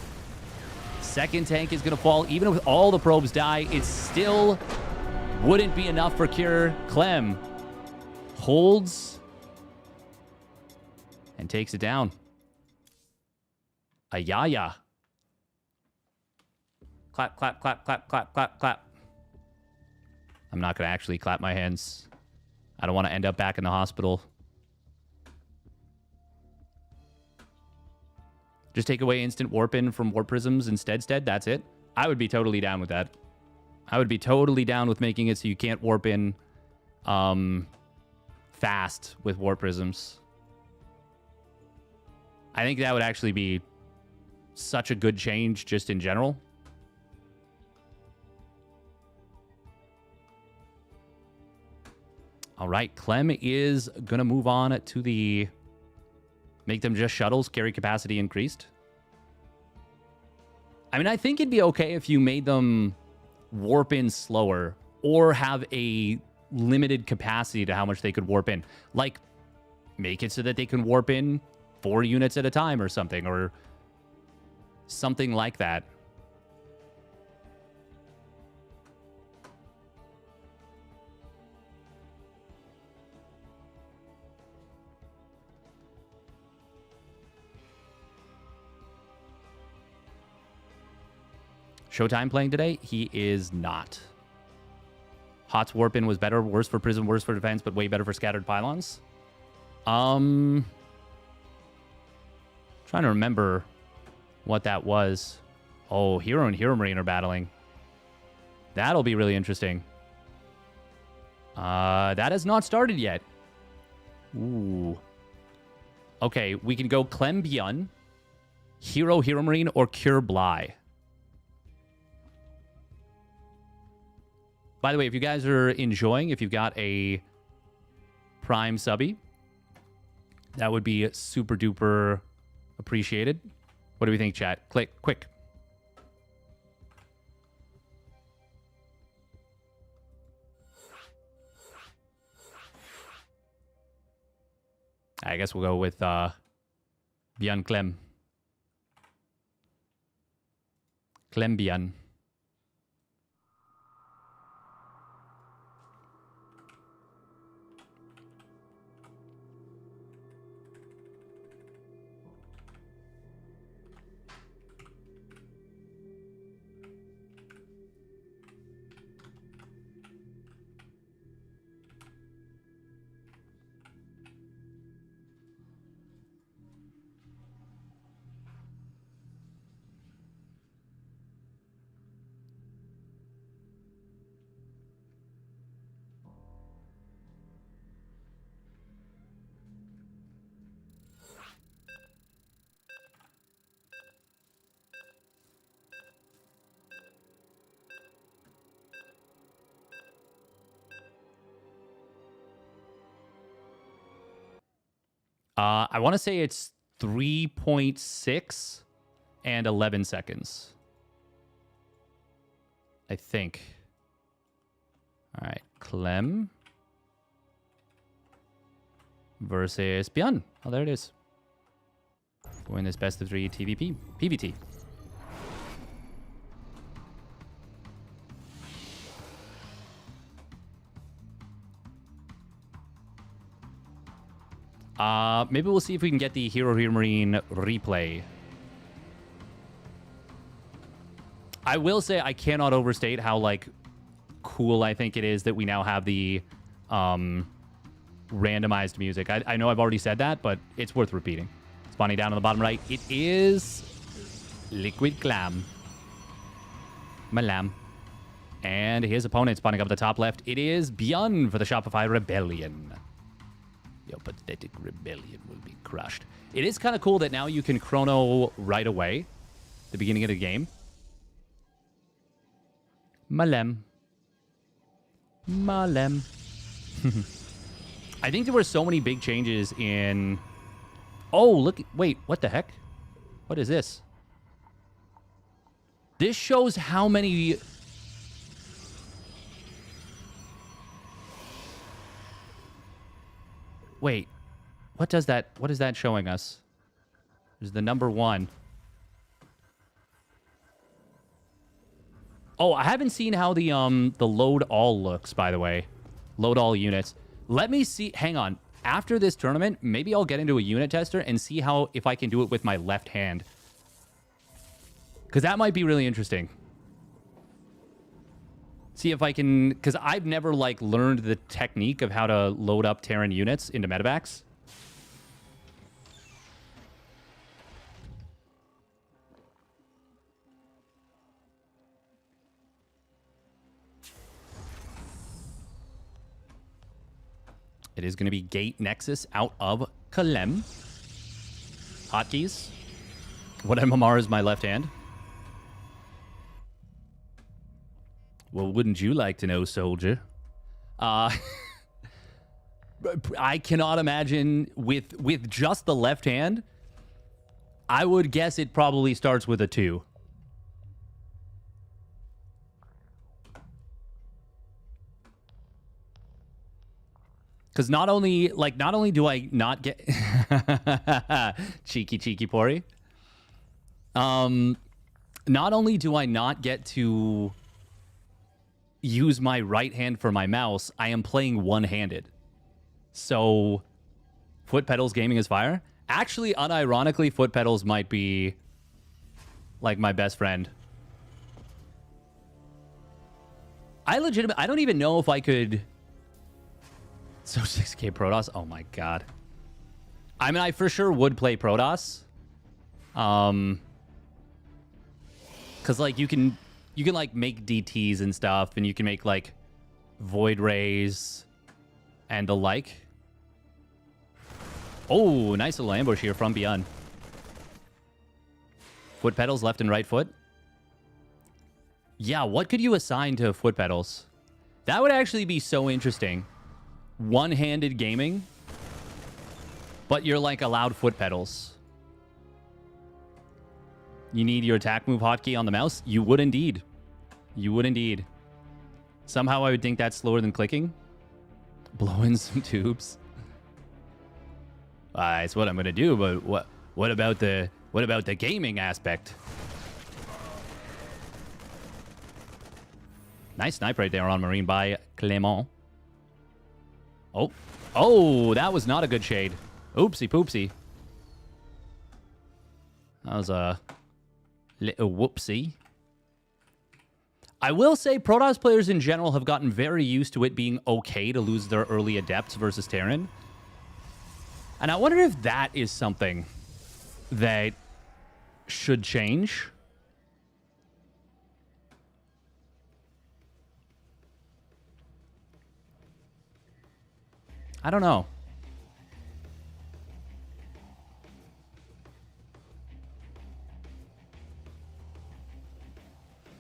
[SPEAKER 1] Second tank is going to fall. Even with all the probes die, it still wouldn't be enough for Cure. Clem holds and takes it down. Ayaya. Clap, clap, clap, clap, clap, clap, clap. I'm not going to actually clap my hands. I don't want to end up back in the hospital. Just take away instant warp in from warp prisms instead. That's it. I would be totally down with that. I would be totally down with making it so you can't warp in fast with warp prisms. I think that would actually be such a good change just in general. All right, Clem is going to move on to the... Make them just shuttles, carry capacity increased. I mean, I think it'd be okay if you made them warp in slower or have a limited capacity to how much they could warp in. Like, make it so that they can warp in 4 units at a time or something like that. Showtime playing today? He is not. Hot's warp in was better, worse for prism, worse for defense, but way better for scattered pylons. Trying to remember what that was. Oh, Hero and Hero Marine are battling. That'll be really interesting. That has not started yet. Ooh. Okay, we can go Clem Byun, Hero Hero Marine, or Cure Bly. By the way, if you guys are enjoying, if you've got a Prime subby, that would be super duper appreciated. What do we think, chat? Click, quick. I guess we'll go with Byun Clem. Clem Byun. I want to say it's 3.6 and 11 seconds. I think. All right, Clem versus Björn. Oh, there it is. Win this best of 3 TVP. PVT. Maybe we'll see if we can get the Hero Marine replay. I will say I cannot overstate how, like, cool I think it is that we now have the randomized music. I know I've already said that, but it's worth repeating. Spawning down on the bottom right, it is Liquid Clam. Malam. And his opponent spawning up at the top left, it is Björn for the Shopify Rebellion. Your pathetic rebellion will be crushed. It is kind of cool that now you can chrono right away, the beginning of the game. Malem. Malem. I think there were so many big changes in... Oh, look. Wait, what the heck? What is this? This shows how many... Wait, what does that? What is that showing us? There's the number 1. Oh, I haven't seen how the load all looks, by the way. Load all units. Let me see. Hang on. After this tournament, maybe I'll get into a unit tester and see how if I can do it with my left hand. Because that might be really interesting. See if I can, because I've never, like, learned the technique of how to load up Terran units into medevacs. It is going to be Gate Nexus out of Kalem. Hotkeys. What MMR is my left hand? Well, wouldn't you like to know, soldier? I cannot imagine with just the left hand. I would guess it probably starts with a 2. Because not only do I not get cheeky Pori. Not only do I not get to use my right hand for my mouse, I am playing one-handed. So, foot pedals gaming is fire. Actually, unironically, foot pedals might be like my best friend. I don't even know if I could. So 6K Protoss. Oh my god. I mean, I for sure would play Protoss. Cause like you can like make DTs and stuff, and you can make like Void Rays and the like. Oh, nice little ambush here from Beyond. Foot pedals, left and right foot. Yeah, what could you assign to foot pedals? That would actually be so interesting. One-handed gaming, but you're like allowed foot pedals. You need your attack move hotkey on the mouse? You would indeed. You would indeed. Somehow I would think that's slower than clicking. Blow in some tubes. That's what I'm gonna do, but what about the gaming aspect? Nice snipe right there on Marine by Clément. Oh, that was not a good shade. Oopsie poopsie. That was a little whoopsie. I will say Protoss players in general have gotten very used to it being okay to lose their early Adepts versus Terran. And I wonder if that is something that should change. I don't know.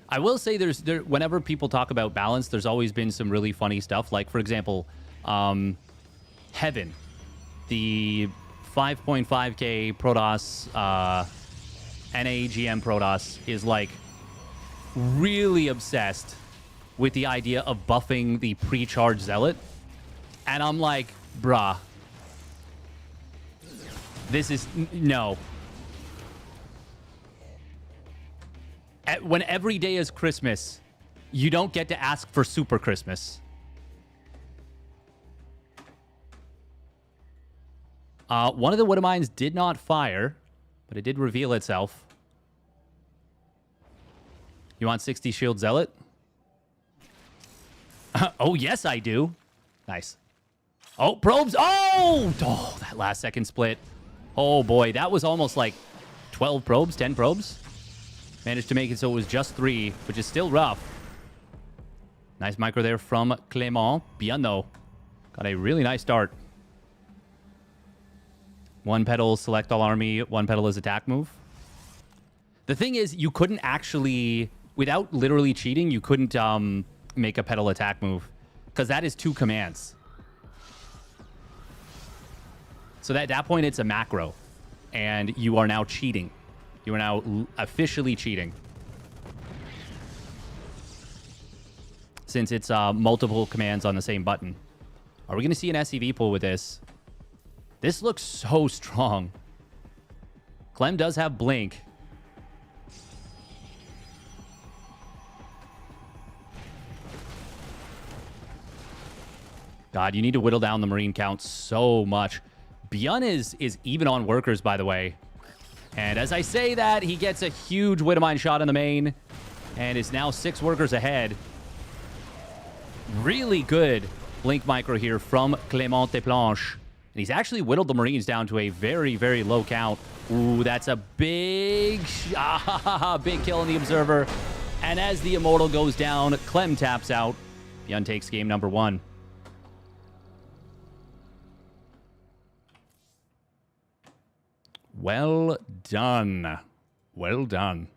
[SPEAKER 1] I will say whenever people talk about balance, there's always been some really funny stuff. Like, for example, Heaven, the 5.5k Protoss, NAGM Protoss is like really obsessed with the idea of buffing the pre-charged Zealot. And I'm like, bruh, this is no. When every day is Christmas, you don't get to ask for Super Christmas. One of the Widow Mines did not fire, but it did reveal itself. You want 60 shield Zealot? Oh, yes, I do. Nice. Oh, probes. Oh! Oh, that last second split. Oh, boy. That was almost like 12 probes, 10 probes. Managed to make it so it was just 3, which is still rough. Nice micro there from Clément. Bien, though. Got a really nice start. 1 petal, select all army. 1 petal is attack move. The thing is, you couldn't actually, without literally cheating, you couldn't make a petal attack move. Because that is 2 commands. So at that point, it's a macro. And you are now cheating. You are now officially cheating. Since it's multiple commands on the same button. Are we going to see an SCV pull with this? This looks so strong. Clem does have Blink. God, you need to whittle down the Marine count so much. Byun is even on workers, by the way. And as I say that, he gets a huge Widowmine shot in the main. And is now 6 workers ahead. Really good Blink micro here from Clément Desplanches. And he's actually whittled the Marines down to a very, very low count. Ooh, that's a big big kill on the Observer. And as the Immortal goes down, Clem taps out. Byun takes game number 1. Well done. Well done.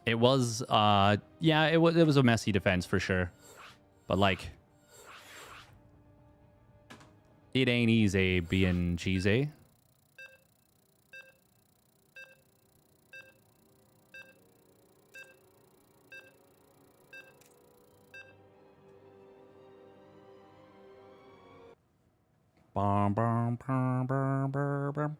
[SPEAKER 1] It was, yeah, it was a messy defense for sure. But, like, it ain't easy being cheesy. Bum, bum, bum, bum, bum, bum.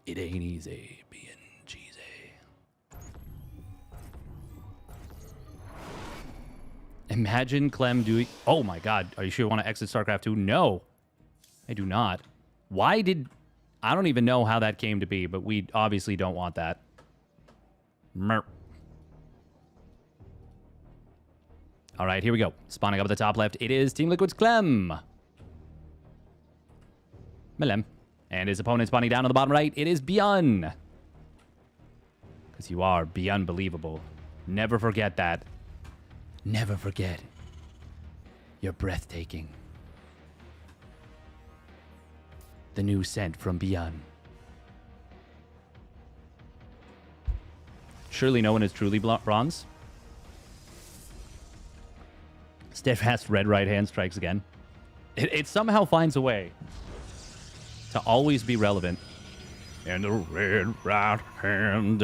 [SPEAKER 1] It ain't easy being cheesy. Imagine Clem doing... Oh my god. Are you sure you want to exit StarCraft 2? No. I do not. Why did... I don't even know how that came to be, but we obviously don't want that. Merp. All right, here we go. Spawning up at the top left. It is Team Liquid's Clem. Melem. And his opponent spawning down on the bottom right. It is Byun. Because you are Byun-believable. Never forget that. Never forget. You're breathtaking. The new scent from Byun. Surely no one is truly bronze. Steadfast red right hand strikes again. It somehow finds a way to always be relevant. And the red right hand.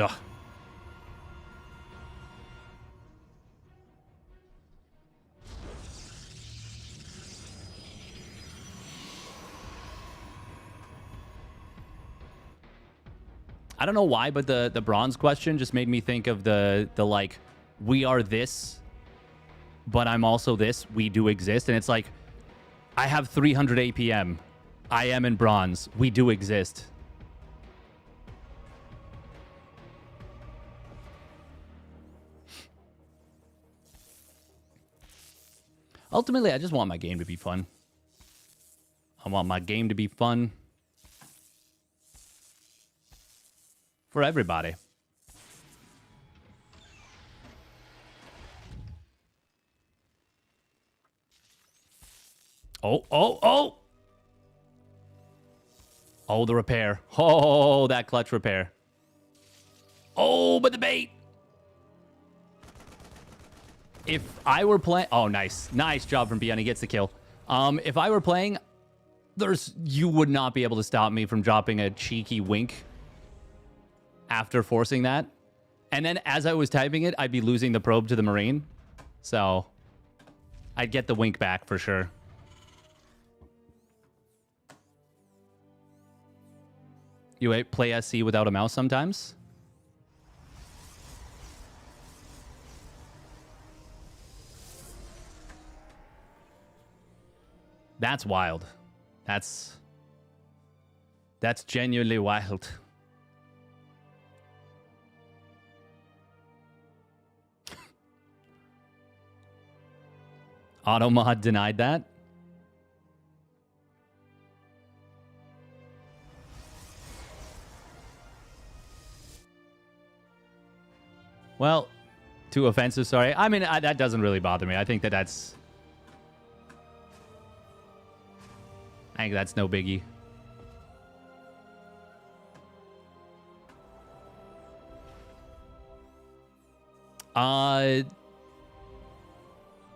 [SPEAKER 1] I don't know why, but the bronze question just made me think of the like, we are this, but I'm also this. We do exist. And it's like, I have 300 APM. I am in bronze. We do exist. Ultimately, I just want my game to be fun. I want my game to be fun for everybody. Oh, oh, oh! Oh, the repair. Oh, that clutch repair. Oh, but the bait! If I were playing... Oh, nice. Nice job from Bian. He gets the kill. If I were playing, you would not be able to stop me from dropping a cheeky wink after forcing that. And then as I was typing it, I'd be losing the probe to the Marine. So I'd get the wink back for sure. You play SC without a mouse sometimes? That's wild. That's genuinely wild. Automod denied that. Well, too offensive, sorry. I mean, that doesn't really bother me. I think that's no biggie.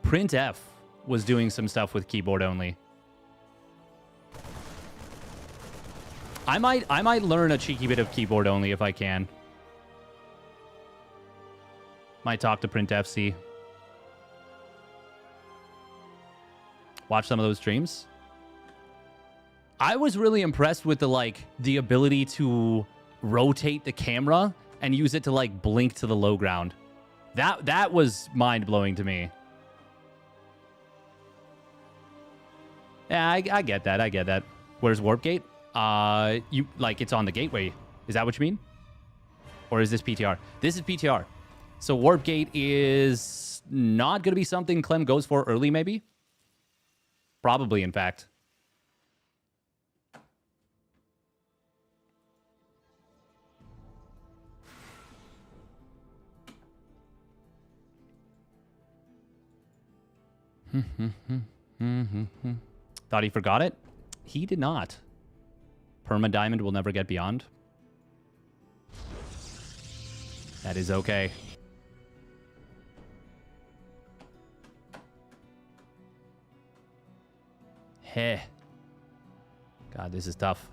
[SPEAKER 1] Printf was doing some stuff with keyboard only. I might learn a cheeky bit of keyboard only if I can. Might talk to PrintFC. Watch some of those streams. I was really impressed with the ability to rotate the camera and use it to blink to the low ground. That was mind-blowing to me. Yeah, I get that. I get that. Where's Warp Gate? It's on the gateway. Is that what you mean? Or is this PTR? This is PTR. So Warp Gate is not going to be something Clem goes for early, maybe? Probably, in fact. Thought he forgot it? He did not. Perma Diamond will never get beyond. That is okay. Heh. God, this is tough.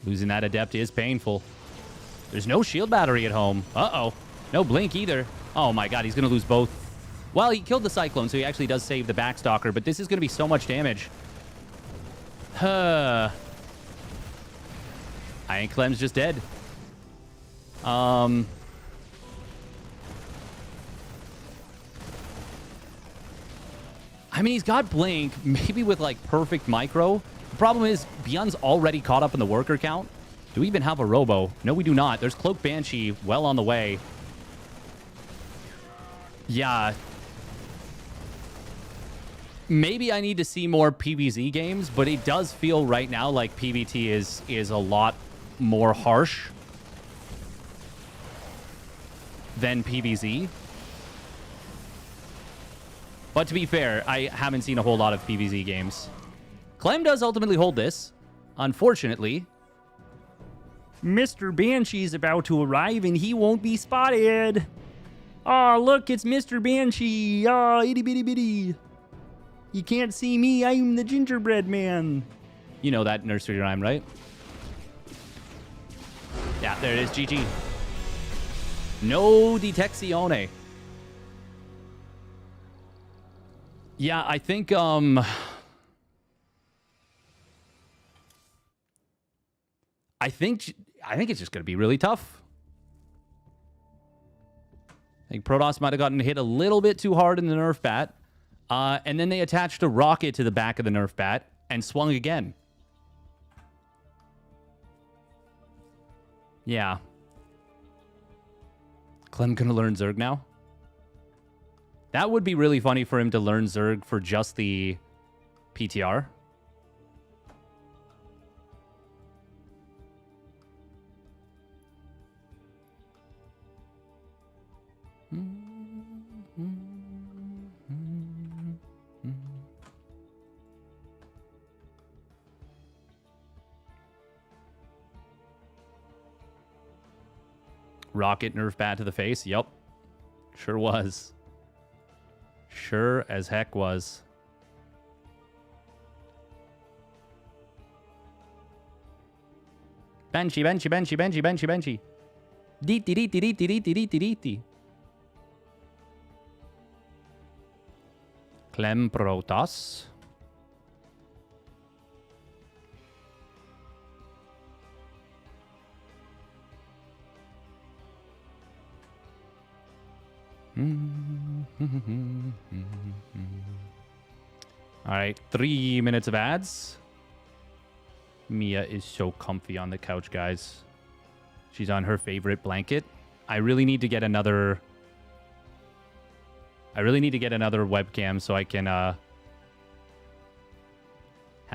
[SPEAKER 1] Losing that Adept is painful. There's no shield battery at home. Uh-oh. No blink either. Oh my god, he's going to lose both. Well, he killed the Cyclone, so he actually does save the Backstalker, but this is going to be so much damage. Iron Clem's just dead. I mean, he's got Blink, maybe with, perfect micro. The problem is, Beyond's already caught up in the worker count. Do we even have a Robo? No, we do not. There's Cloak Banshee well on the way. Yeah. Maybe I need to see more PvZ games, but it does feel right now like PvT is a lot more harsh than PvZ. But to be fair, I haven't seen a whole lot of PvZ games. Clem does ultimately hold this. Unfortunately, Mr. Banshee's about to arrive and he won't be spotted. Oh, look, it's Mr. Banshee. Oh, itty bitty bitty. You can't see me, I'm the gingerbread man. You know that nursery rhyme, right? Yeah, there it is, GG. No deteccione. Yeah, I think I think it's just going to be really tough. I think Protoss might have gotten hit a little bit too hard in the Nerf bat. And then they attached a rocket to the back of the Nerf bat and swung again. Yeah. Clem gonna learn Zerg now? That would be really funny for him to learn Zerg for just the PTR. Rocket nerf bad to the face. Yep. Sure was. Sure as heck was. Benchy, benchy, benchy, benchy, benchy, benchy. Deety, deety, deety, deety, deety, deety. Clemprotas. All right, 3 minutes of ads. Mia is so comfy on the couch, guys. She's on her favorite blanket. I really need to get another webcam so I can have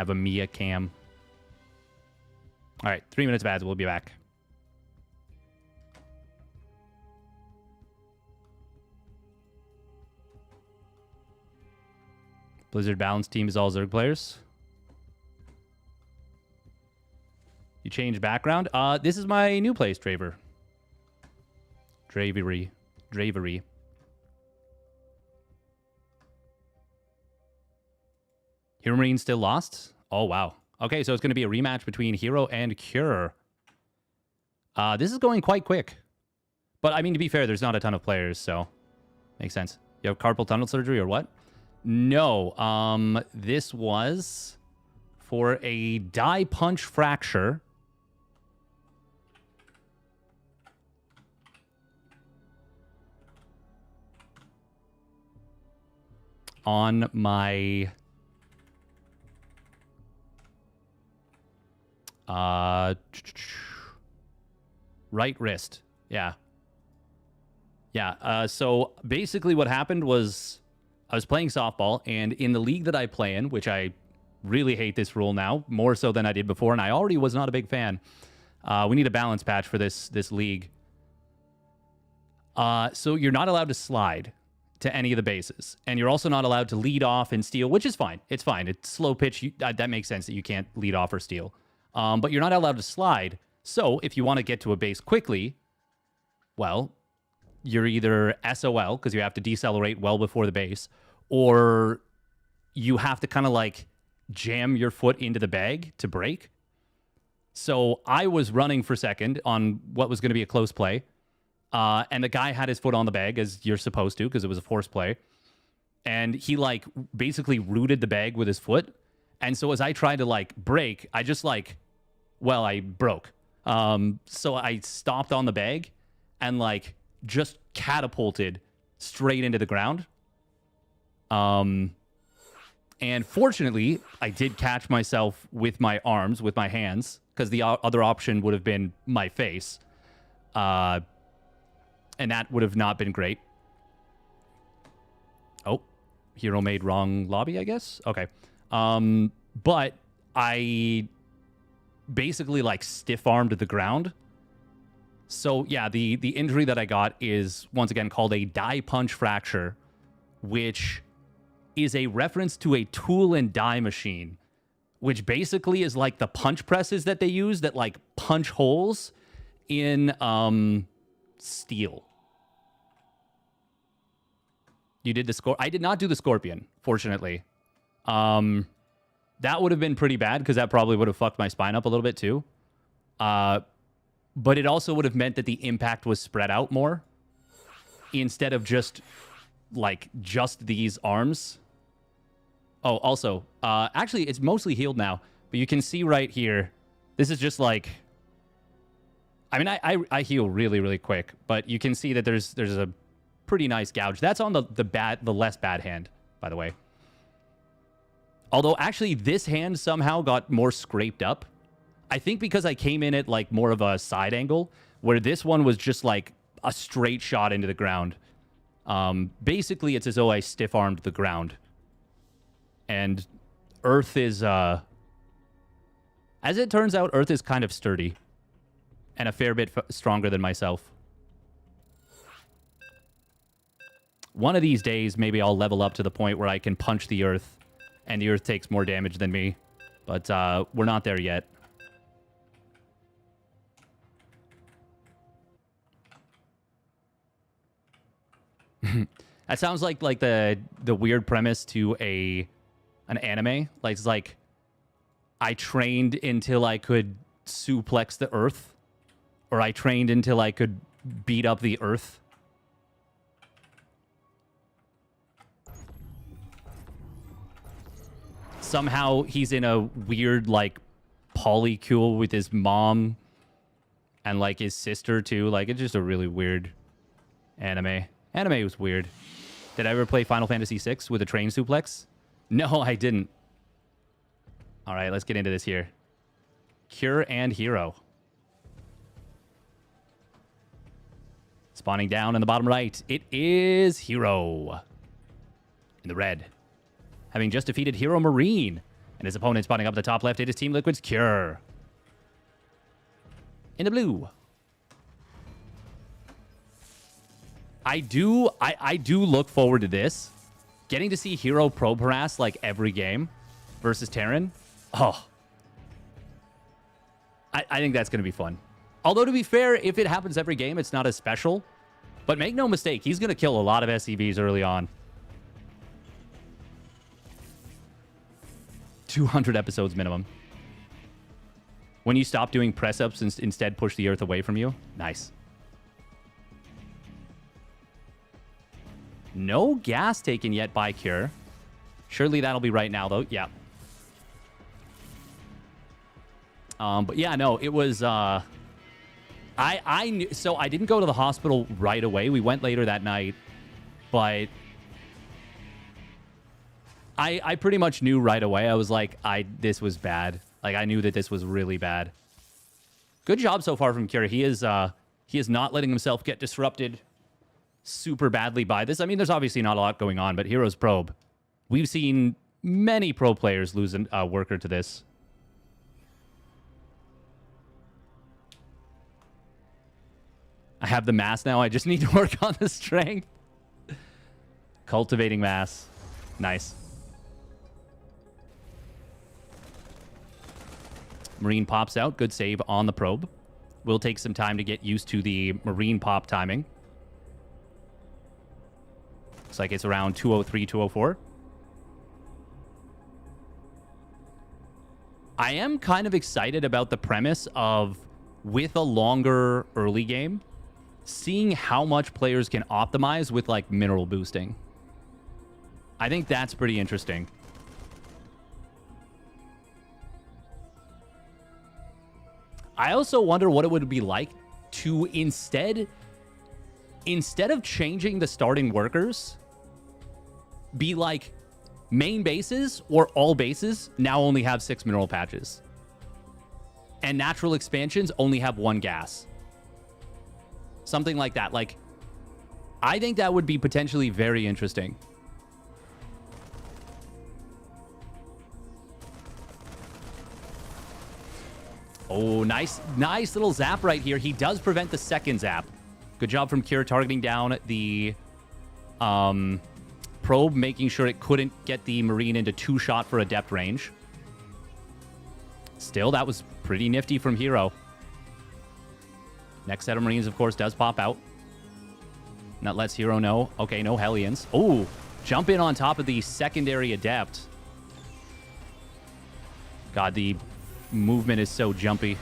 [SPEAKER 1] a Mia cam. All right, 3 minutes of ads. We'll be back. Blizzard balance team is all Zerg players. You change background? This is my new place, Draver. Dravery. Hero Marine still lost? Oh, wow. Okay, so it's going to be a rematch between Hero and Cure. This is going quite quick. But, I mean, to be fair, there's not a ton of players, so makes sense. You have carpal tunnel surgery or what? No. This was for a die punch fracture. On my right wrist. Yeah. So basically what happened was I was playing softball, and in the league that I play in, which I really hate this rule now, more so than I did before, and I already was not a big fan. We need a balance patch for this league. So you're not allowed to slide to any of the bases, and you're also not allowed to lead off and steal, which is fine. It's fine. It's slow pitch. That makes sense that you can't lead off or steal. But you're not allowed to slide. So if you want to get to a base quickly, well, you're either SOL, because you have to decelerate well before the base, or you have to kind of like jam your foot into the bag to break. So I was running for second on what was going to be a close play. And the guy had his foot on the bag, as you're supposed to, because it was a forced play. And he, like, basically rooted the bag with his foot. And so as I tried to, like, break, I just, like, well, I broke. So I stopped on the bag and, like, just catapulted straight into the ground. And fortunately, I did catch myself with my arms, with my hands, because the other option would have been my face. And that would have not been great. Oh, hero made wrong lobby, I guess? Okay. But I basically, like, stiff-armed the ground. So, yeah, the injury that I got is, once again, called a die punch fracture, which is a reference to a tool and die machine, which basically is like the punch presses that they use that, like, punch holes in steel. You did the I did not do the Scorpion, fortunately. That would have been pretty bad because that probably would have fucked my spine up a little bit too. But it also would have meant that the impact was spread out more instead of just these arms. Oh, also, actually, it's mostly healed now. But you can see right here, this is just like... I mean, I heal really, really quick, but you can see that there's a pretty nice gouge. That's on the less bad hand, by the way. Although, actually, this hand somehow got more scraped up. I think because I came in at, like, more of a side angle, where this one was just, like, a straight shot into the ground. Basically, it's as though I stiff-armed the ground. And Earth is, as it turns out, Earth is kind of sturdy. And a fair bit stronger than myself. One of these days, maybe I'll level up to the point where I can punch the Earth, and the Earth takes more damage than me. But we're not there yet. That sounds like the weird premise to an anime. Like it's like I trained until I could suplex the earth, or I trained until I could beat up the earth. Somehow he's in a weird like polycule with his mom and like his sister too. Like it's just a really weird anime. Anime was weird. Did I ever play Final Fantasy VI with a train suplex? No, I didn't. All right, let's get into this here. Cure and Hero. Spawning down in the bottom right, it is Hero. In the red. Having just defeated Hero Marine. And his opponent spawning up the top left, it is Team Liquid's Cure. In the blue. I do look forward to this. Getting to see Hero probe harass like every game versus Terran. Oh. I think that's going to be fun. Although, to be fair, if it happens every game, it's not as special. But make no mistake, he's going to kill a lot of SCVs early on. 200 episodes minimum. When you stop doing press-ups and instead push the earth away from you. Nice. No gas taken yet by Cure. Surely that'll be right now, though. Yeah. But yeah, no, it was... I knew, so I didn't go to the hospital right away. We went later that night. But... I pretty much knew right away. I was like, this was bad. Like, I knew that this was really bad. Good job so far from Cure. He is not letting himself get disrupted super badly by this. I mean, there's obviously not a lot going on, but Hero's probe. We've seen many pro players lose a worker to this. I have the mass now. I just need to work on the strength. Cultivating mass. Nice. Marine pops out. Good save on the probe. Will take some time to get used to the Marine pop timing. Looks like it's around 203, 204. I am kind of excited about the premise of, with a longer early game, seeing how much players can optimize with, like, mineral boosting. I think that's pretty interesting. I also wonder what it would be like to instead of changing the starting workers, be like main bases or all bases now only have 6 mineral patches. And natural expansions only have 1 gas. Something like that. Like, I think that would be potentially very interesting. Oh, nice little zap right here. He does prevent the second zap. Good job from Cure targeting down the probe, making sure it couldn't get the Marine into 2-shot for adept range. Still, that was pretty nifty from Hero. Next set of Marines, of course, does pop out. And that lets Hero know, okay, no Hellions. Oh, jump in on top of the secondary adept. God, the movement is so jumpy.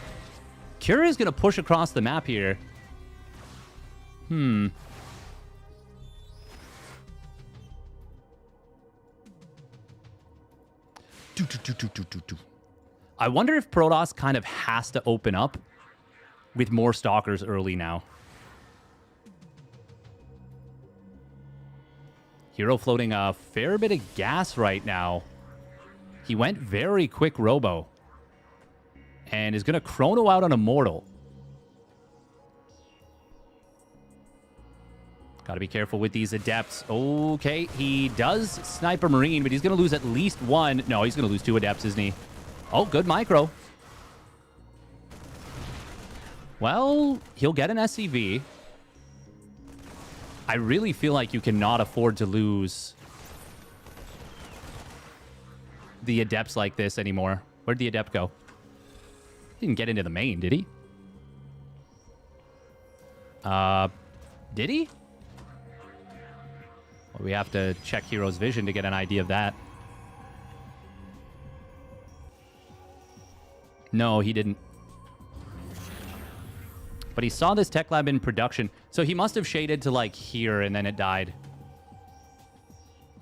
[SPEAKER 1] Cure is going to push across the map here. I wonder if Protoss kind of has to open up with more Stalkers early now. Hero floating a fair bit of gas right now. He went very quick robo. And is going to chrono out on Immortal. Got to be careful with these Adepts. Okay, he does snipe a Marine, but he's going to lose at least 1. No, he's going to lose 2 Adepts, isn't he? Oh, good micro. Well, he'll get an SCV. I really feel like you cannot afford to lose the Adepts like this anymore. Where'd the Adept go? Didn't get into the main, did he? Did he? Well, we have to check Hero's vision to get an idea of that. No, he didn't. But he saw this tech lab in production. So he must have shaded to like here and then it died.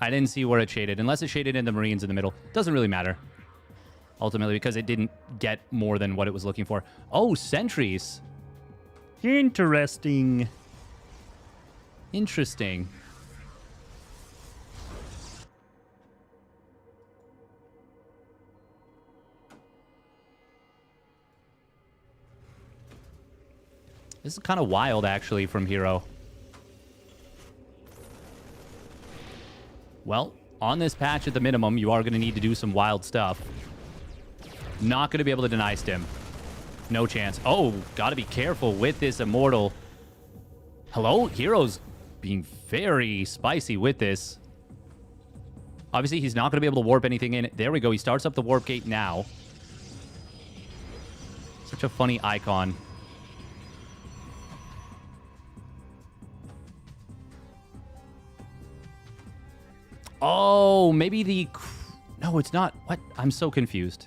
[SPEAKER 1] I didn't see where it shaded. Unless it shaded in the Marines in the middle. Doesn't really matter. Ultimately, because it didn't get more than what it was looking for. Oh, sentries. Interesting. Interesting. This is kind of wild, actually, from Hero. Well, on this patch at the minimum, you are going to need to do some wild stuff. Not going to be able to deny Stim. No chance. Oh, got to be careful with this Immortal. Hello? Hero's being very spicy with this. Obviously, he's not going to be able to warp anything in. There we go. He starts up the warp gate now. Such a funny icon. Oh, maybe the... No, it's not. What? I'm so confused.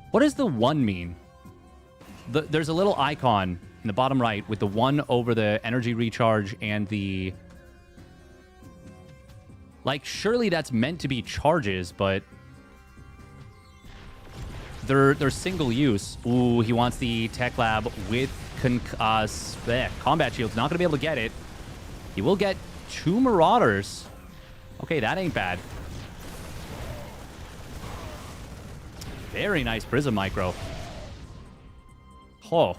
[SPEAKER 1] What does the 1 mean? There's a little icon in the bottom right with the 1 over the energy recharge and the... Like, surely that's meant to be charges, but... They're single use. Ooh, he wants the tech lab with combat shields. Not going to be able to get it. He will get 2 Marauders. Okay, that ain't bad. Very nice Prism Micro. Oh,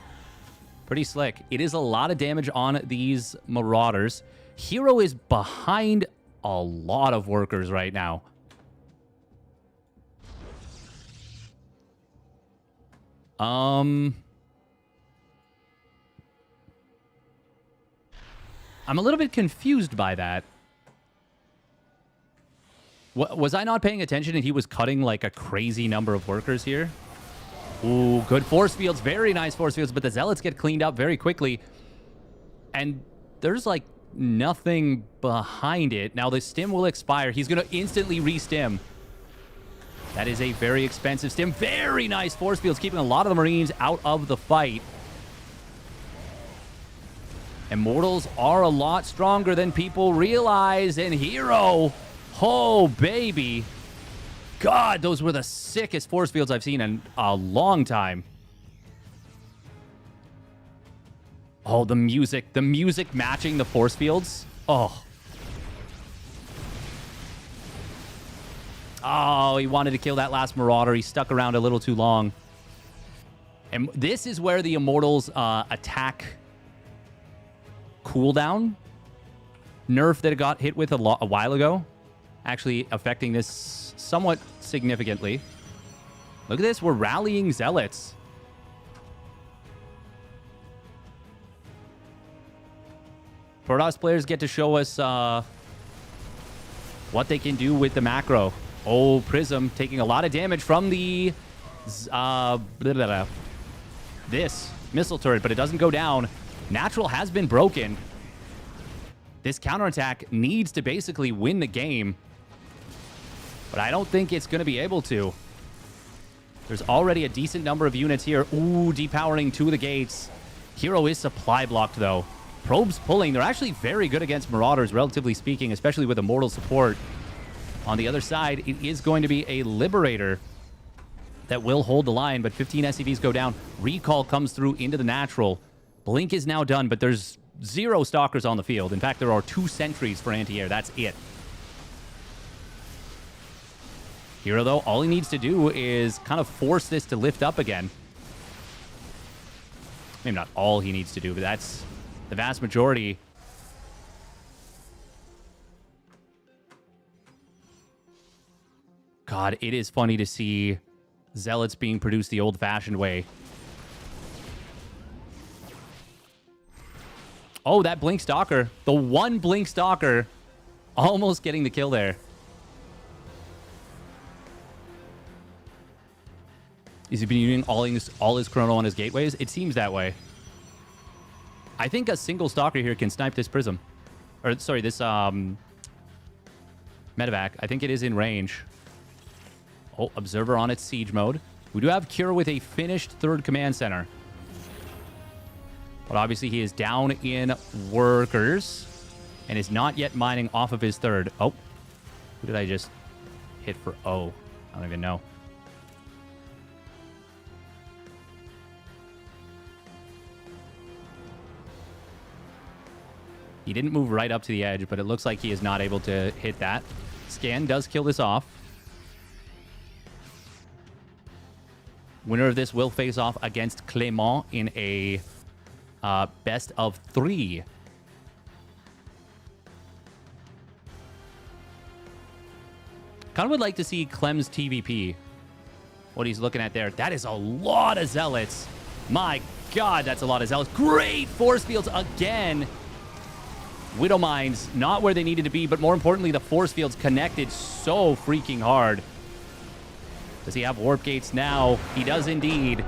[SPEAKER 1] pretty slick. It is a lot of damage on these Marauders. Hero is behind a lot of workers right now. I'm a little bit confused by that. Was I not paying attention and he was cutting like a crazy number of workers here? Ooh, good force fields. Very nice force fields, but the Zealots get cleaned up very quickly. And there's like nothing behind it. Now the stim will expire. He's going to instantly re-stim. That is a very expensive stim. Very nice force fields, keeping a lot of the Marines out of the fight. Immortals are a lot stronger than people realize. And Hero... Oh, baby. God, those were the sickest force fields I've seen in a long time. Oh, the music. The music matching the force fields. Oh. Oh, he wanted to kill that last Marauder. He stuck around a little too long. And this is where the Immortals attack cooldown nerf that it got hit with a while ago. Actually affecting this somewhat significantly. Look at this. We're rallying Zealots. Protoss players get to show us what they can do with the macro. Oh, Prism taking a lot of damage from the this missile turret, but it doesn't go down. Natural has been broken. This counterattack needs to basically win the game. But I don't think it's going to be able to. There's already a decent number of units here. Ooh, depowering 2 of the gates. Hero is supply blocked, though. Probes pulling. They're actually very good against Marauders, relatively speaking, especially with Immortal support. On the other side, it is going to be a Liberator that will hold the line, but 15 SCVs go down. Recall comes through into the Natural. Blink is now done, but there's 0 Stalkers on the field. In fact, there are 2 sentries for anti-air. That's it. Hero, though, all he needs to do is kind of force this to lift up again. Maybe not all he needs to do, but that's the vast majority. God, it is funny to see Zealots being produced the old-fashioned way. Oh, that Blink Stalker. The one Blink Stalker almost getting the kill there. Is he been using all his chrono on his gateways? It seems that way. I think a single Stalker here can snipe this Prism. Or, sorry, this Medevac. I think it is in range. Oh, Observer on its siege mode. We do have Cure with a finished third command center. But obviously he is down in workers and is not yet mining off of his third. Oh, who did I just hit for O? I don't even know. He didn't move right up to the edge, but it looks like he is not able to hit that. Scan does kill this off. Winner of this will face off against Clément in a best of 3. Kind of would like to see Clem's TVP. What he's looking at there. That is a lot of zealots. My God, that's a lot of zealots. Great force fields again. Widow Mines, not where they needed to be, but more importantly, the force fields connected so freaking hard. Does he have warp gates now? He does indeed.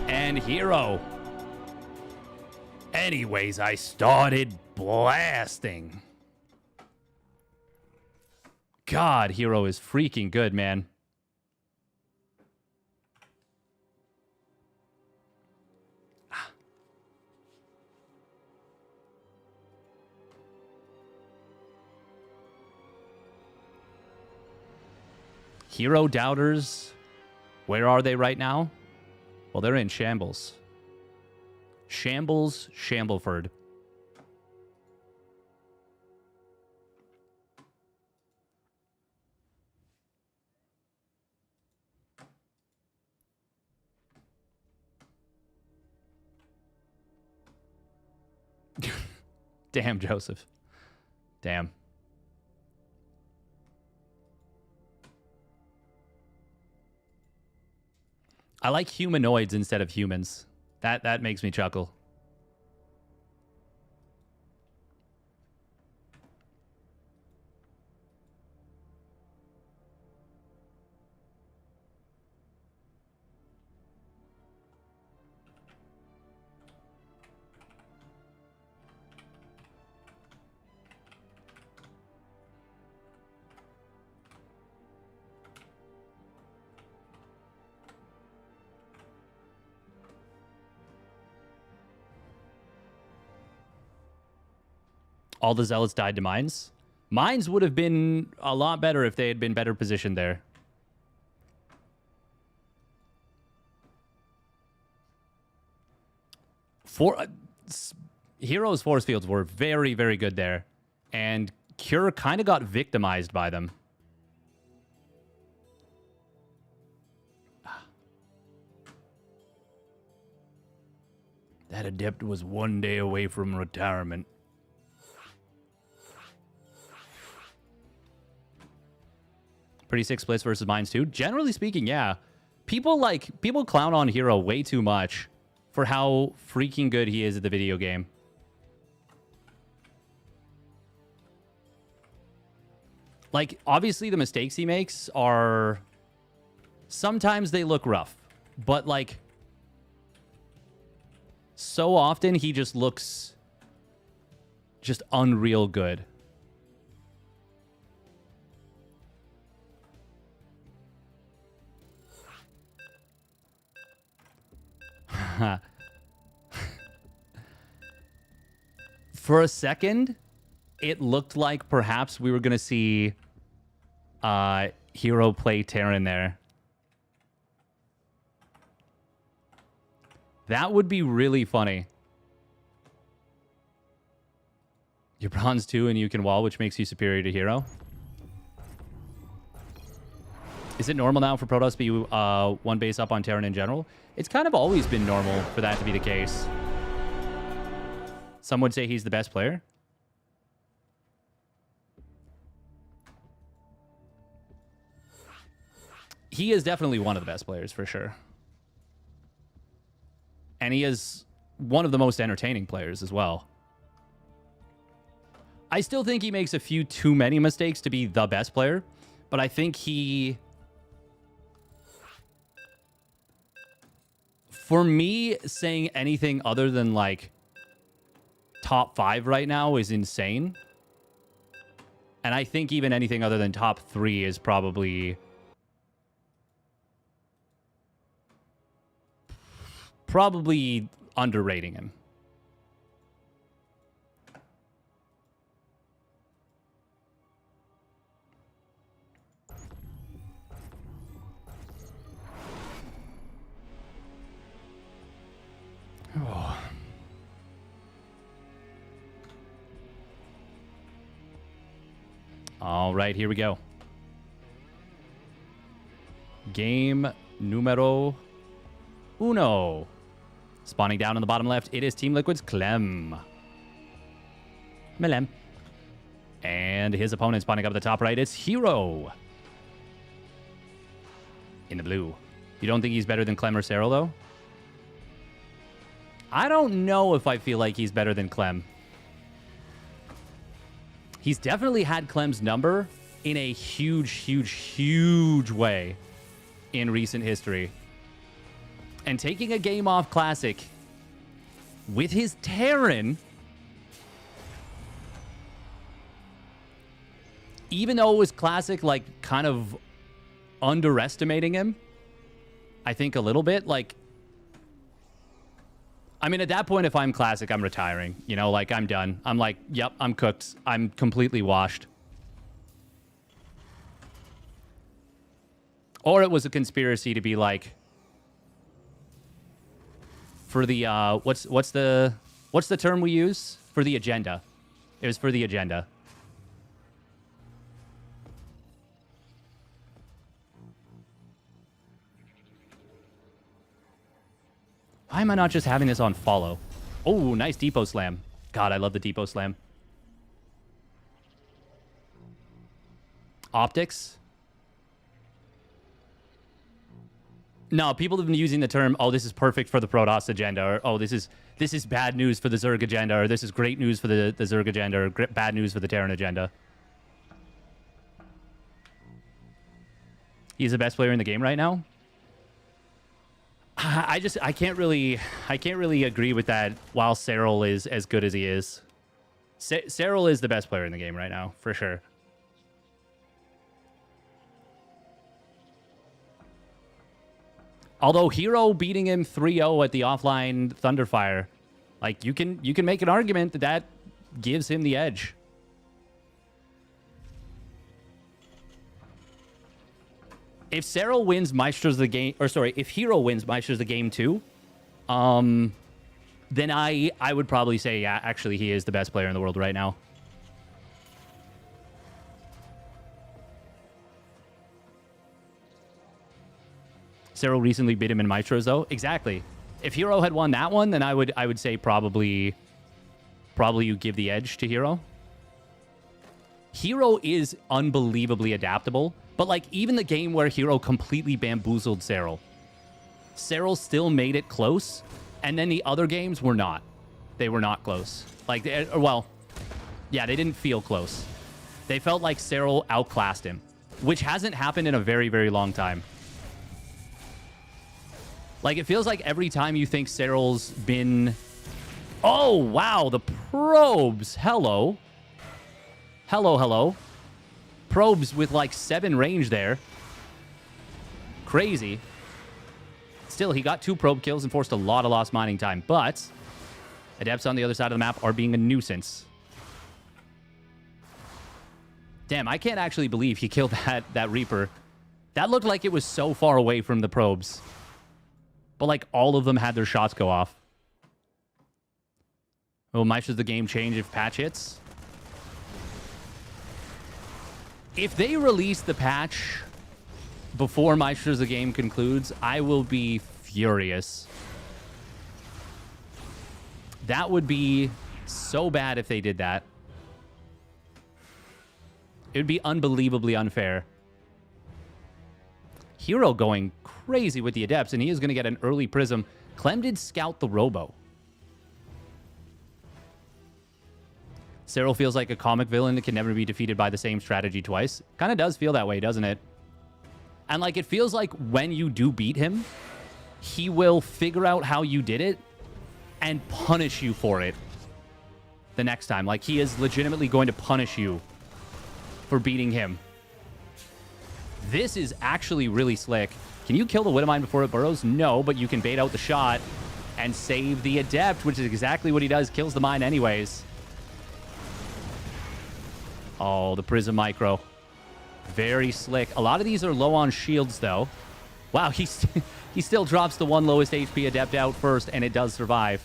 [SPEAKER 1] And Hero. Anyways, I started blasting. God, Hero is freaking good, man. Hero doubters, where are they right now? Well, they're in shambles. Shambles, Shambleford. Damn, Joseph. Damn. I like humanoids instead of humans. That makes me chuckle. All the zealots died to mines. Mines would have been a lot better if they had been better positioned there. Heroes' force fields were very, very good there. And Cure kind of got victimized by them. That adept was one day away from retirement. Pretty sick splits versus mines too. Generally speaking, yeah. People clown on Hero way too much for how freaking good he is at the video game. Like, obviously the mistakes he makes are... Sometimes they look rough. But, like... So often he just looks... just unreal good. For a second, it looked like perhaps we were going to see Hero play Terran there. That would be really funny. You're bronze 2 and you can wall, which makes you superior to Hero. Is it normal now for Protoss to be one base up on Terran in general? It's kind of always been normal for that to be the case. Some would say he's the best player. He is definitely one of the best players, for sure. And he is one of the most entertaining players as well. I still think he makes a few too many mistakes to be the best player, but I think he... For me, saying anything other than, like, top 5 right now is insane. And I think even anything other than top 3 is probably underrating him. Oh. All right, here we go. Game numero uno. Spawning down on the bottom left, it is Team Liquid's Clem. Melem. And his opponent spawning up at the top right, it's Hero. In the blue. You don't think he's better than Clem or Serral, though? I don't know if I feel like he's better than Clem. He's definitely had Clem's number in a huge way in recent history. And taking a game off Classic with his Terran, even though it was Classic, like, kind of underestimating him, I think a little bit, like, I mean, at that point, if I'm Classic, I'm retiring. You know, like, I'm done. I'm like, yep, I'm cooked. I'm completely washed. Or it was a conspiracy to be like, for the, what's the term we use? For the agenda. It was for the agenda. Why am I not just having this on follow? Oh, nice depot slam. God, I love the depot slam. Optics. No, people have been using the term, oh, this is perfect for the Protoss agenda, or oh, this is bad news for the Zerg agenda, or this is great news for the Zerg agenda, or bad news for the Terran agenda. He's the best player in the game right now. I can't really agree with that. While Serral is as good as he is, Serral is the best player in the game right now, for sure. Although Hero beating him 3-0 at the offline Thunderfire, like, you can make an argument that gives him the edge. If Serral wins Maestros the game, or sorry, if Hero wins Maestros the game too, then I would probably say, yeah, actually he is the best player in the world right now. Serral recently beat him in Maestros though. Exactly. If Hero had won that one, then I would say probably you give the edge to Hero. Hero is unbelievably adaptable. But, like, even the game where Hero completely bamboozled Serral, Serral still made it close, and then the other games were not. They were not close. Like, well, yeah, they didn't feel close. They felt like Serral outclassed him, which hasn't happened in a very, very long time. Like, it feels like every time you think Serral's been... Oh, wow, the probes. Hello. Hello. Probes with like 7 range there. Crazy. Still, he got 2 probe kills and forced a lot of lost mining time. But Adepts on the other side of the map are being a nuisance. Damn, I can't actually believe he killed that Reaper. That looked like it was so far away from the probes. But like all of them had their shots go off. Will Maestros the game change if patch hits? If they release the patch before Maestros the game concludes, I will be furious. That would be so bad if they did that. It would be unbelievably unfair. Hero going crazy with the Adepts, and he is going to get an early Prism. Clem did scout the Robo. Serral feels like a comic villain that can never be defeated by the same strategy twice. Kind of does feel that way, doesn't it? And like, it feels like when you do beat him, he will figure out how you did it and punish you for it the next time. Like, he is legitimately going to punish you for beating him. This is actually really slick. Can you kill the Widowmine before it burrows? No, but you can bait out the shot and save the Adept, which is exactly what he does. Kills the mine anyways. Oh, the Prism Micro. Very slick. A lot of these are low on shields, though. Wow, he still drops the one lowest HP Adept out first, and it does survive.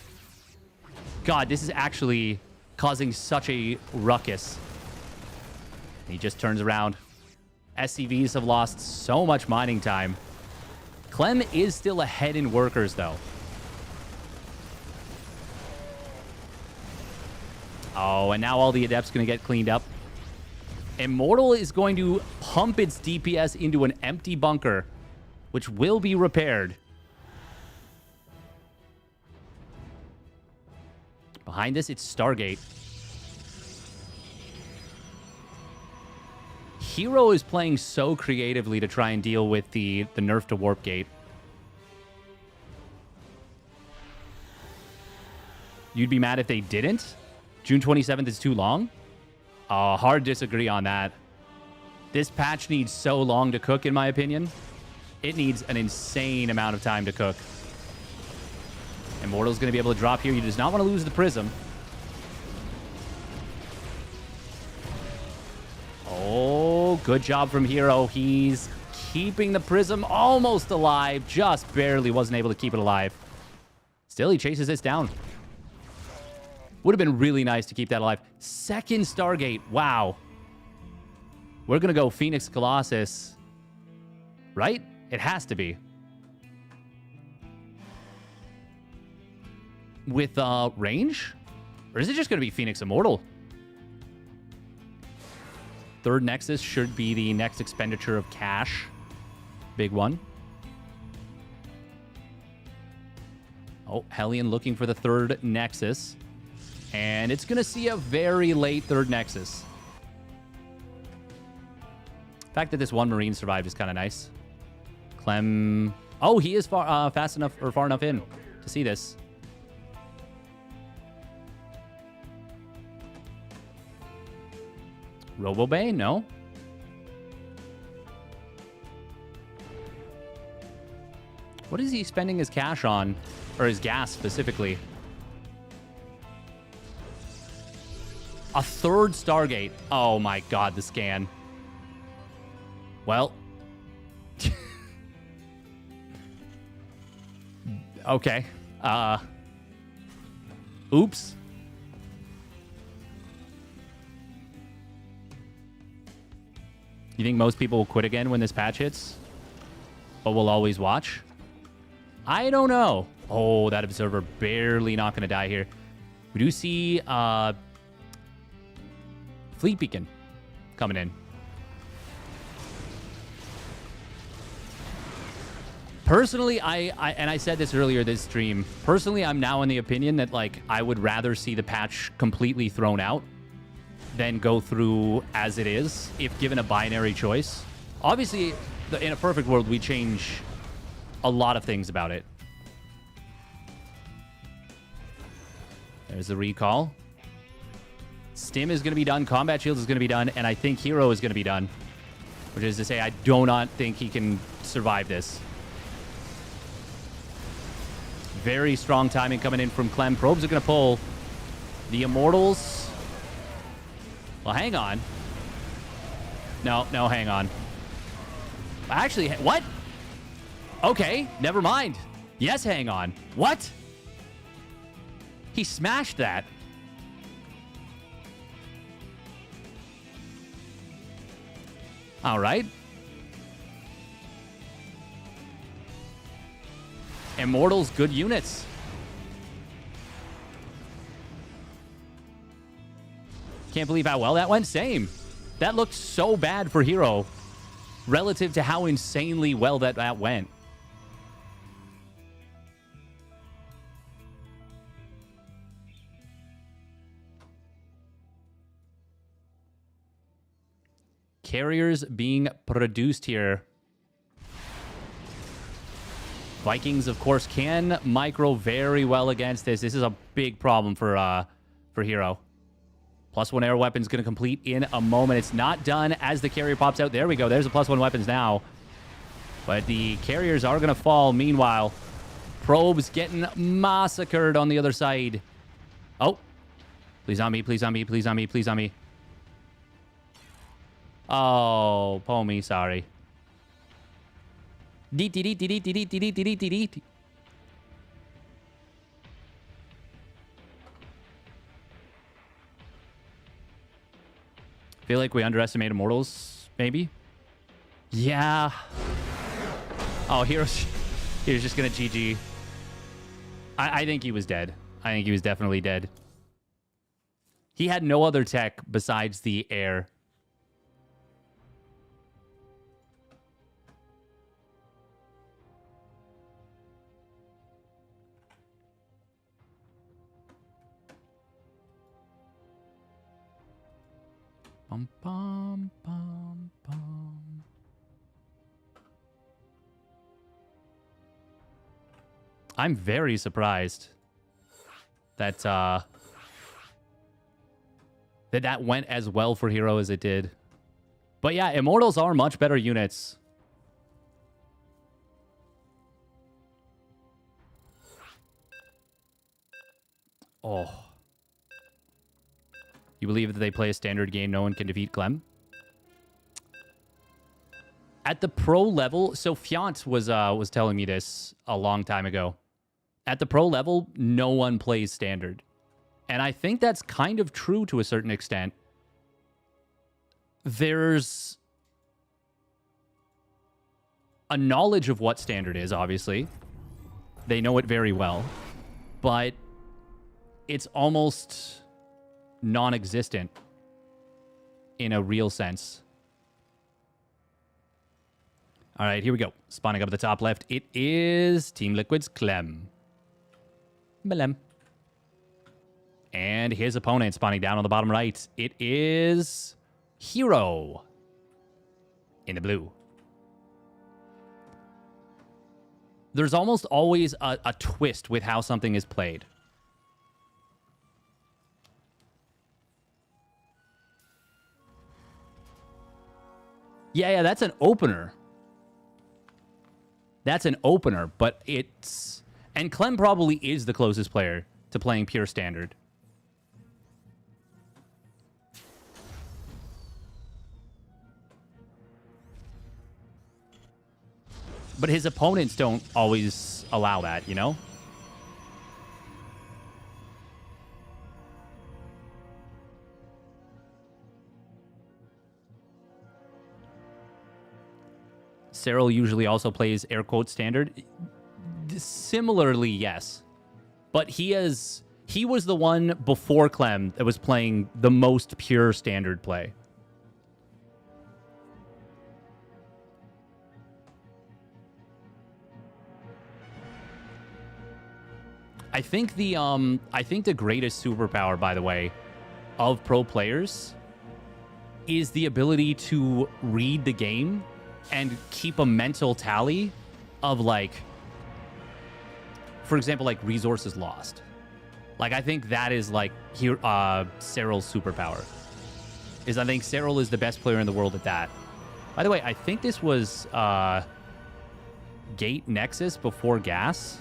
[SPEAKER 1] God, this is actually causing such a ruckus. He just turns around. SCVs have lost so much mining time. Clem is still ahead in workers, though. Oh, and now all the Adepts going to get cleaned up. Immortal is going to pump its DPS into an empty bunker, which will be repaired. Behind this, it's Stargate. Hero is playing so creatively to try and deal with the nerf to Warp Gate. You'd be mad if they didn't? June 27th is too long? Hard disagree on that. This patch needs so long to cook, in my opinion. It needs an insane amount of time to cook. Immortal's going to be able to drop here. He does not want to lose the Prism. Oh, good job from Hero. He's keeping the Prism almost alive. Just barely wasn't able to keep it alive. Still, he chases this down. Would have been really nice to keep that alive. Second Stargate. Wow. We're going to go Phoenix Colossus. Right? It has to be. With range? Or is it just going to be Phoenix Immortal? Third Nexus should be the next expenditure of cash. Big one. Oh, Hellion looking for the third Nexus. And it's going to see a very late third Nexus. The fact that this one Marine survived is kind of nice. Clem... Oh, he is fast enough or far enough in to see this. Robobay? No. What is he spending his cash on? Or his gas, specifically? A third Stargate. Oh my god, the scan. Well. Okay. Oops. You think most people will quit again when this patch hits? But will always watch? I don't know. Oh, that Observer barely not going to die here. We do see Fleet Beacon coming in. Personally, I said this earlier this stream. Personally, I'm now in the opinion that, like, I would rather see the patch completely thrown out than go through as it is, if given a binary choice. Obviously, in a perfect world, we change a lot of things about it. There's the recall. Stim is going to be done. Combat Shields is going to be done. And I think Hero is going to be done. Which is to say, I do not think he can survive this. Very strong timing coming in from Clem. Probes are going to pull. The Immortals... Well, hang on. No, hang on. Actually, what? Okay, never mind. Yes, hang on. What? He smashed that. All right. Immortals, good units. Can't believe how well that went. Same. That looked so bad for Hero relative to how insanely well that went. Carriers being produced here. Vikings, of course, can micro very well against this. This is a big problem for Hero. +1 air weapon's going to complete in a moment. It's not done as the carrier pops out. There we go. There's the +1 weapons now. But the carriers are going to fall. Meanwhile, Probe's getting massacred on the other side. Oh. Please on me, please on me, please on me, please on me. Oh, Pommy, sorry. Feel like we underestimate Immortals, maybe? Yeah. Oh, Hero's just gonna GG. I think he was dead. I think he was definitely dead. He had no other tech besides the air. Bum, bum, bum, bum. I'm very surprised that that went as well for Hero as it did. But yeah, Immortals are much better units. Oh. You believe that they play a standard game, no one can defeat Clem? At the pro level, so Fiant was telling me this a long time ago. At the pro level, no one plays standard. And I think that's kind of true to a certain extent. There's a knowledge of what standard is, obviously. They know it very well. But it's almost non-existent in a real sense. All right, here we go. Spawning up at the top left. It is Team Liquid's Clem. Belem. And his opponent spawning down on the bottom right. It is Hero in the blue. There's almost always a twist with how something is played. Yeah, that's an opener. That's an opener, but it's... And Clem probably is the closest player to playing pure standard. But his opponents don't always allow that, you know? Cyril usually also plays air quote standard. Similarly, yes. But he was the one before Clem that was playing the most pure standard play. I think the greatest superpower, by the way, of pro players is the ability to read the game and keep a mental tally of, like, for example, like resources lost. Like, I think that is like here Cyril's superpower. I think Cyril is the best player in the world at that. By the way, I think this was Gate Nexus before Gas.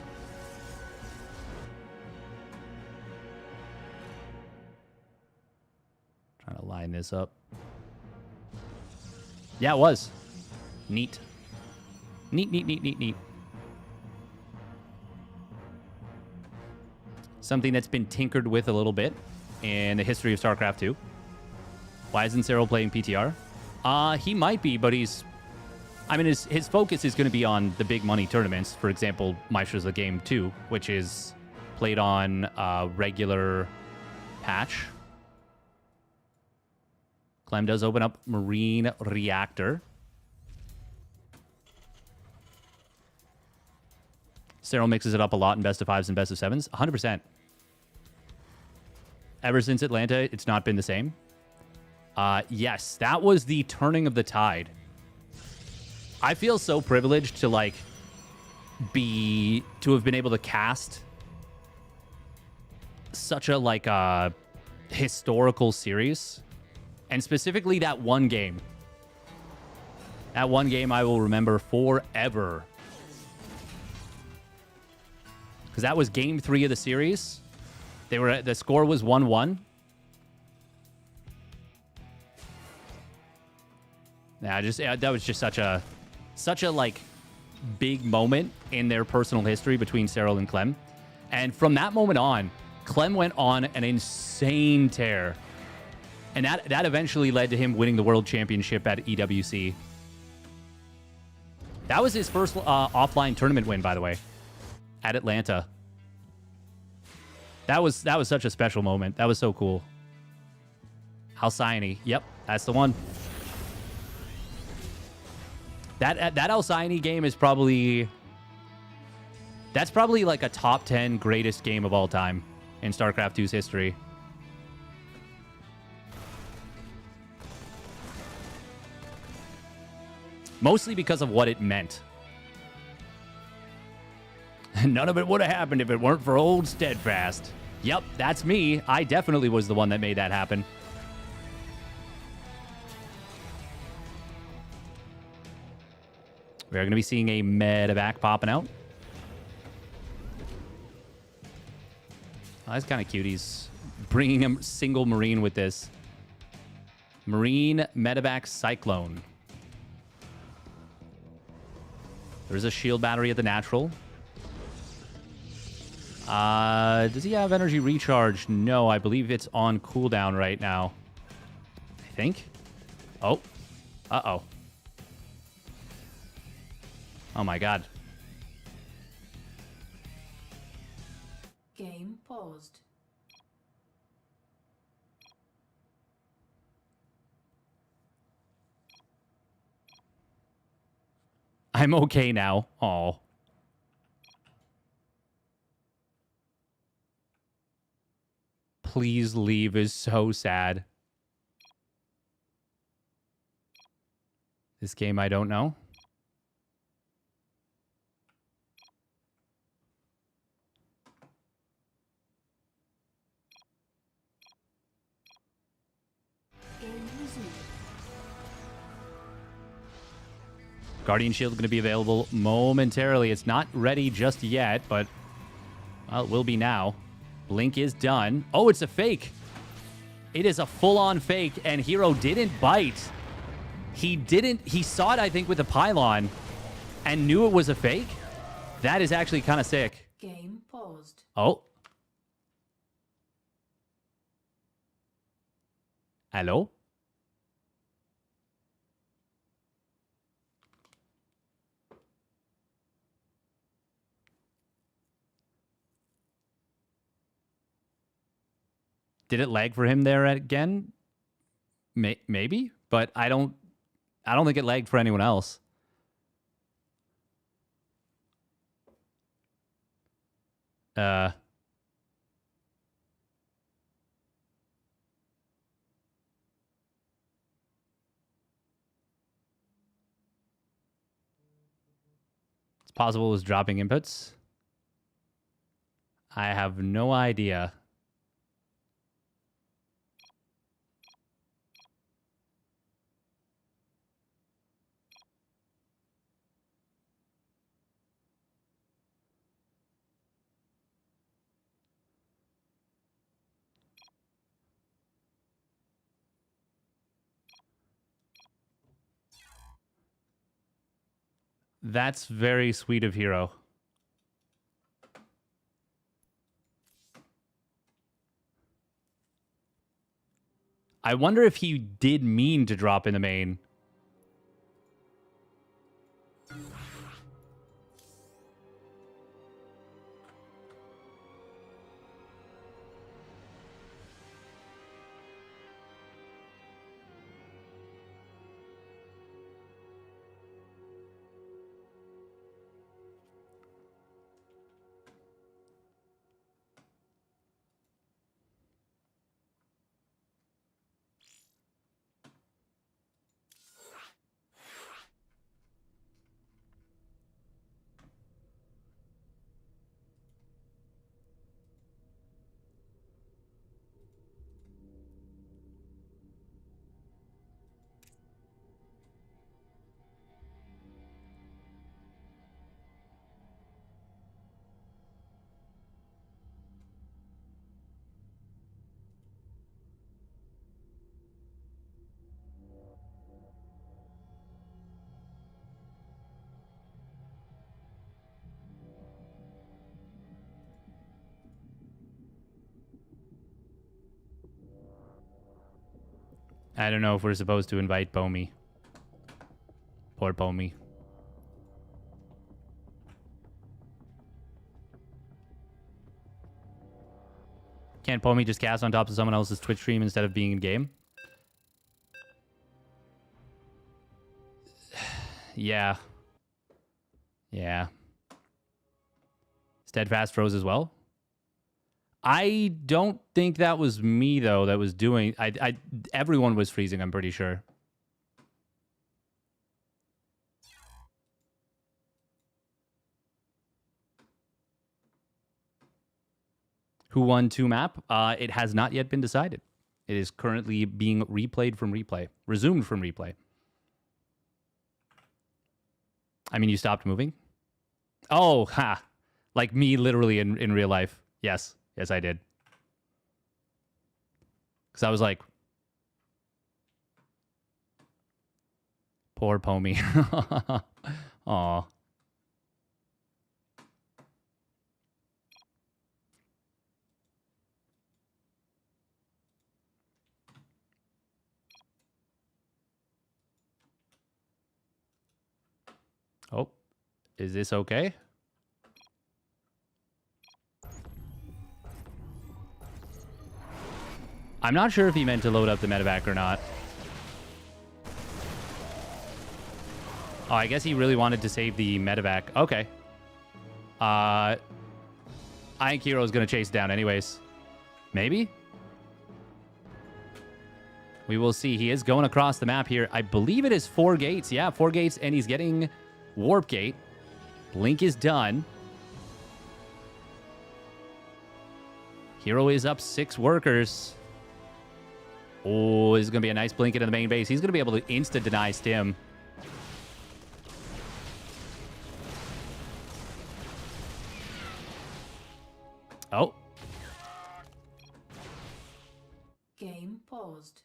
[SPEAKER 1] Trying to line this up. Yeah, it was. Neat. Neat. Something that's been tinkered with a little bit in the history of StarCraft 2. Why isn't Cyril playing PTR? He might be, but he's... I mean, his focus is going to be on the big money tournaments. For example, Maestro's the Game 2, which is played on regular patch. Clem does open up Marine Reactor. Cyril mixes it up a lot in best of 5s and best of 7s. 100%. Ever since Atlanta, it's not been the same. Yes, that was the turning of the tide. I feel so privileged to, like, to have been able to cast such a, like, historical series, and specifically that one game. That one game I will remember forever. Because that was game 3 of the series. The score was 1-1. That was just such a like big moment in their personal history between Cyril and Clem. And from that moment on, Clem went on an insane tear. And that eventually led to him winning the world championship at EWC. That was his first offline tournament win, by the way, at Atlanta. That was such a special moment. That was so cool. Alcyone. Yep, that's the one. That Alcyone game is probably... That's probably like a top 10 greatest game of all time in StarCraft 2's history. Mostly because of what it meant. None of it would have happened if it weren't for old Steadfast. Yep, that's me. I definitely was the one that made that happen. We're going to be seeing a medevac popping out. Oh, that's kind of cute. He's bringing a single Marine with this. Marine medevac Cyclone. There's a shield battery at the natural. Does he have energy recharge? No, I believe it's on cooldown right now. I think. Oh. Uh-oh. Oh my god.
[SPEAKER 2] Game paused.
[SPEAKER 1] I'm okay now. Oh. Please leave is so sad. This game I don't know.
[SPEAKER 2] Game resumed.
[SPEAKER 1] Guardian Shield is going to be available momentarily. It's not ready just yet, but well, it will be now. Blink is done. Oh, it's a fake. It is a full-on fake, and Hero didn't bite. He saw it, I think, with the pylon and knew it was a fake. That is actually kind of sick.
[SPEAKER 2] Game paused.
[SPEAKER 1] Oh. Hello? Did it lag for him there again? Maybe, but I don't think it lagged for anyone else. It's possible it was dropping inputs. I have no idea. That's very sweet of Hero. I wonder if he did mean to drop in the main. I don't know if we're supposed to invite Pomi. Poor Pomi. Can't Pomi just cast on top of someone else's Twitch stream instead of being in game? Yeah. Yeah. Steadfast froze as well. I don't think that was me though that was doing. Everyone was freezing. I'm pretty sure. Who won 2 map? It has not yet been decided. It is currently being replayed from replay, resumed from replay. I mean, you stopped moving. Oh, ha! Like me, literally in real life. Yes. Yes, I did. Because I was like, poor Pomi. Aw. Oh, is this okay? I'm not sure if he meant to load up the medevac or not. Oh, I guess he really wanted to save the medevac. Okay. I think Hero's going to chase it down anyways. Maybe? We will see. He is going across the map here. I believe it is 4 gates. Yeah, 4 gates, and he's getting Warp Gate. Blink is done. Hero is up 6 workers. Oh, this is going to be a nice blink into the main base. He's going to be able to insta-deny Stim. Oh.
[SPEAKER 2] Game paused.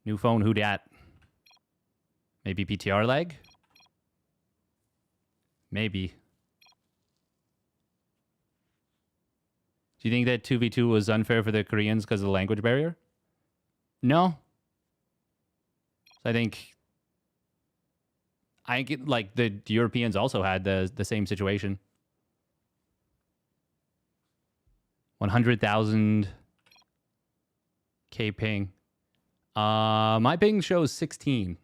[SPEAKER 1] New phone, who dat? Maybe PTR lag? Maybe. Do you think that 2v2 was unfair for the Koreans because of the language barrier? No. I think like the Europeans also had the same situation. 100,000 K ping. My ping shows 16.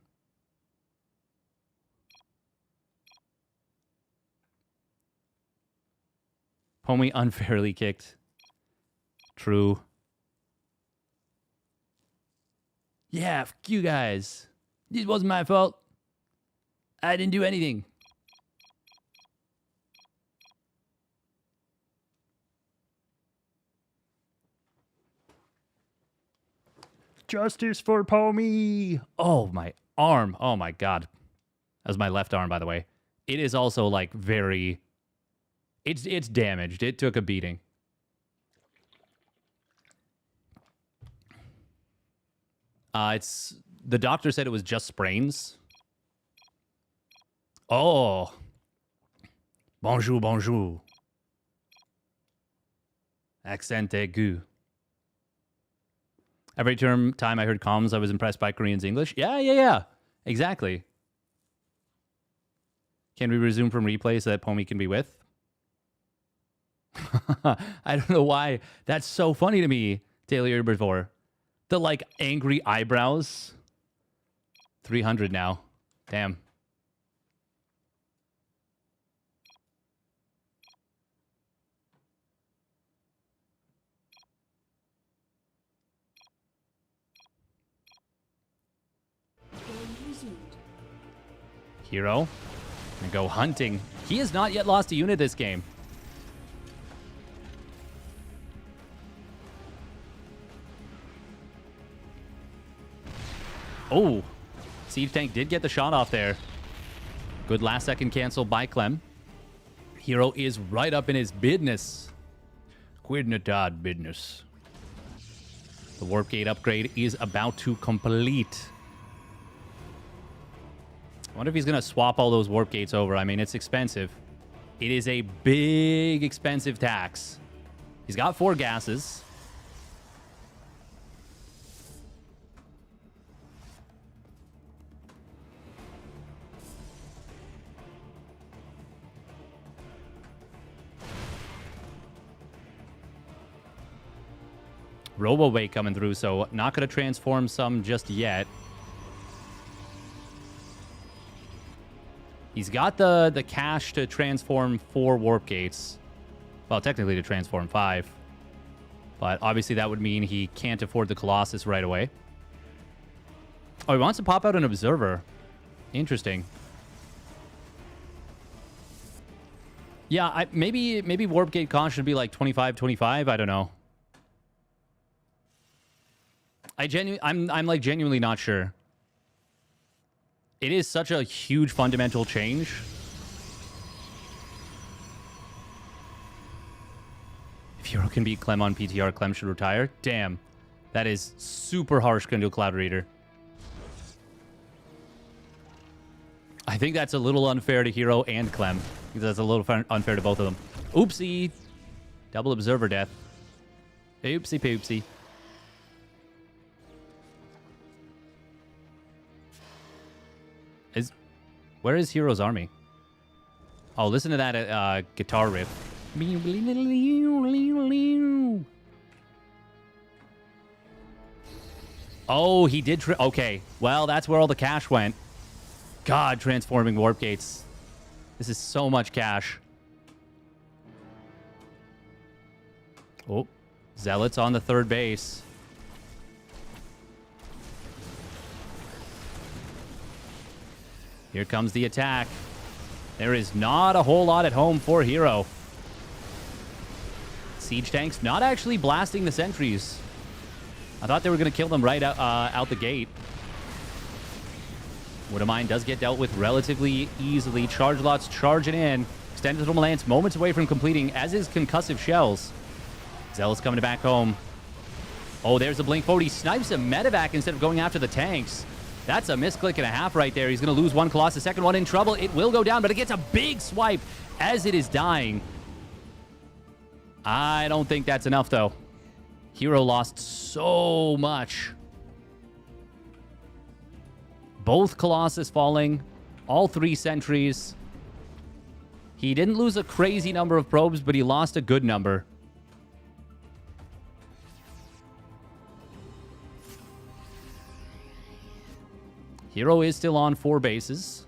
[SPEAKER 1] Homie unfairly kicked. True. Yeah, fuck you guys. This wasn't my fault. I didn't do anything. Justice for Pomi. Oh, my arm. Oh, my God. That was my left arm, by the way. It is also, like, very... It's damaged. It took a beating. The doctor said it was just sprains. Oh. Bonjour, bonjour. Accent aigu. Every time I heard comms, I was impressed by Koreans' English. Yeah. Exactly. Can we resume from replay so that Pomi can be with? I don't know why. That's so funny to me, Taylor before. The, like, angry eyebrows. 300 now. Damn. Hero. And go hunting. He has not yet lost a unit this game. Oh, Siege Tank did get the shot off there. Good last second cancel by Clem. Hero is right up in his business. Quidnatad business. The Warp Gate upgrade is about to complete. I wonder if he's going to swap all those Warp Gates over. I mean, it's expensive. It is a big, expensive tax. He's got 4 gases. Robo-Wake coming through, so not going to transform some just yet. He's got the cash to transform 4 Warp Gates. Well, technically to transform 5. But obviously that would mean he can't afford the Colossus right away. Oh, he wants to pop out an Observer. Interesting. Yeah, maybe Warp Gate cost should be like 25. I don't know. I'm like genuinely not sure. It is such a huge fundamental change. If Hero can beat Clem on PTR, Clem should retire. Damn. That is super harsh going to a Cloud Reader. I think that's a little unfair to Hero and Clem. That's a little unfair to both of them. Oopsie. Double Observer death. Oopsie poopsie. Where is Hero's army? Oh, listen to that guitar riff. Oh, he did... Okay. Well, that's where all the cash went. God, transforming Warp Gates. This is so much cash. Oh, Zealots on the 3rd base. Here comes the attack. There is not a whole lot at home for Hero. Siege tanks not actually blasting the sentries. I thought they were going to kill them right out the gate. Wood of Mine does get dealt with relatively easily. Charge lots charging in. Extended Thermal Lance moments away from completing, as is Concussive Shells. Zealous coming back home. Oh, there's a Blink Forward. He snipes a Medevac instead of going after the tanks. That's a misclick and a half right there. He's going to lose one Colossus. Second one in trouble. It will go down, but it gets a big swipe as it is dying. I don't think that's enough, though. Hero lost so much. Both Colossus falling. All 3 sentries. He didn't lose a crazy number of probes, but he lost a good number. Hero is still on 4 bases.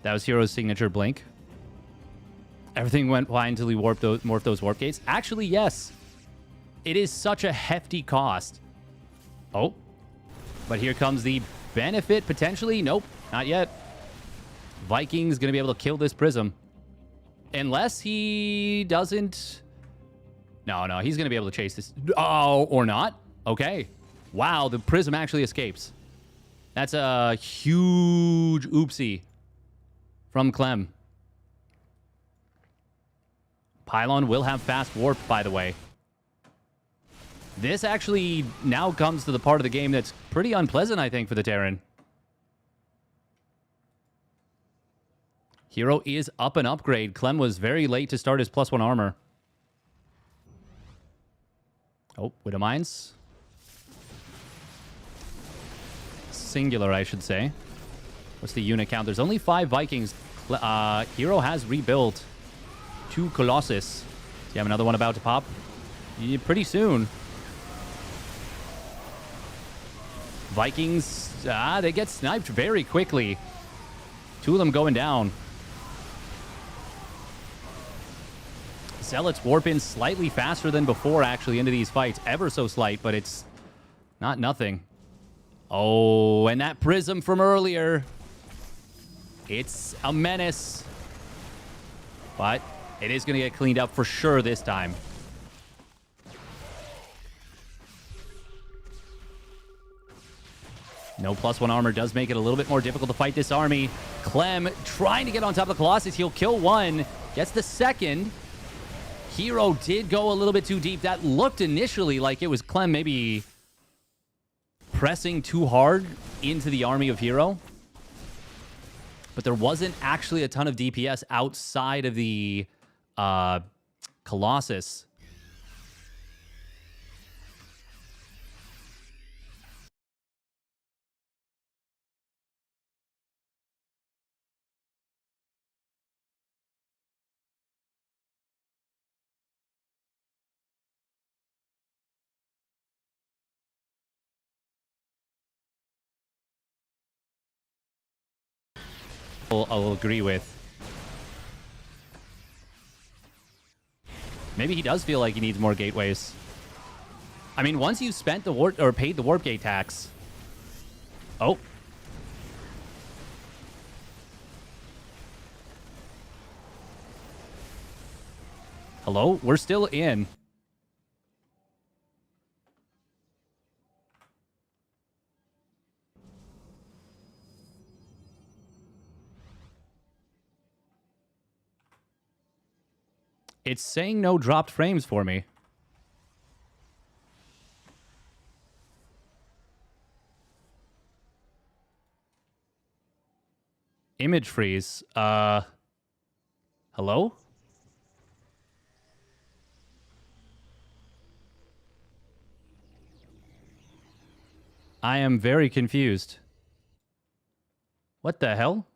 [SPEAKER 1] That was Hero's signature blink. Everything went fine until he morphed those Warp Gates. Actually, yes. It is such a hefty cost. Oh. But here comes the benefit, potentially. Nope, not yet. Viking's going to be able to kill this Prism. Unless he doesn't... No, he's going to be able to chase this. Oh, or not. Okay. Wow, the Prism actually escapes. That's a huge oopsie from Clem. Pylon will have fast warp, by the way. This actually now comes to the part of the game that's pretty unpleasant, I think, for the Terran. Hero is up an upgrade. Clem was very late to start his +1 armor. Oh, Widow Mines. Singular, I should say. What's the unit count? There's only 5 Vikings. Hero has rebuilt 2 Colossus. Do you have another one about to pop? Yeah, pretty soon. Vikings, they get sniped very quickly. 2 of them going down. Zealots warp in slightly faster than before, actually, into these fights. Ever so slight, but it's not nothing. Oh, and that Prism from earlier. It's a menace. But it is going to get cleaned up for sure this time. No +1 armor does make it a little bit more difficult to fight this army. Clem trying to get on top of the Colossus. He'll kill 1. Gets the 2nd. Hero did go a little bit too deep. That looked initially like it was Clem maybe pressing too hard into the army of Hero. But there wasn't actually a ton of DPS outside of the Colossus. I'll agree with. Maybe he does feel like he needs more gateways. I mean, once you spent the warp or paid the warp gate tax. Oh. Hello? We're still in. It's saying no dropped frames for me. Image freeze. Hello? I am very confused. What the hell?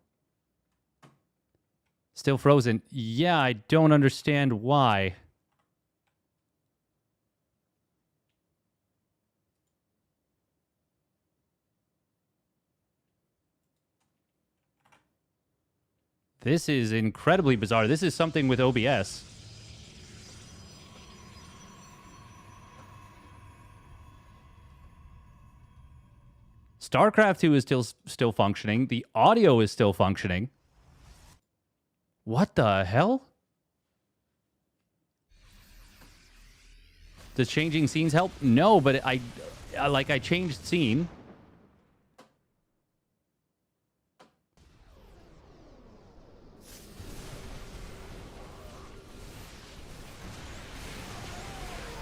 [SPEAKER 1] Still frozen. Yeah, I don't understand why. This is incredibly bizarre. This is something with OBS. StarCraft 2 is still functioning. The audio is still functioning. What the hell? Does changing scenes help? No, but I changed scene.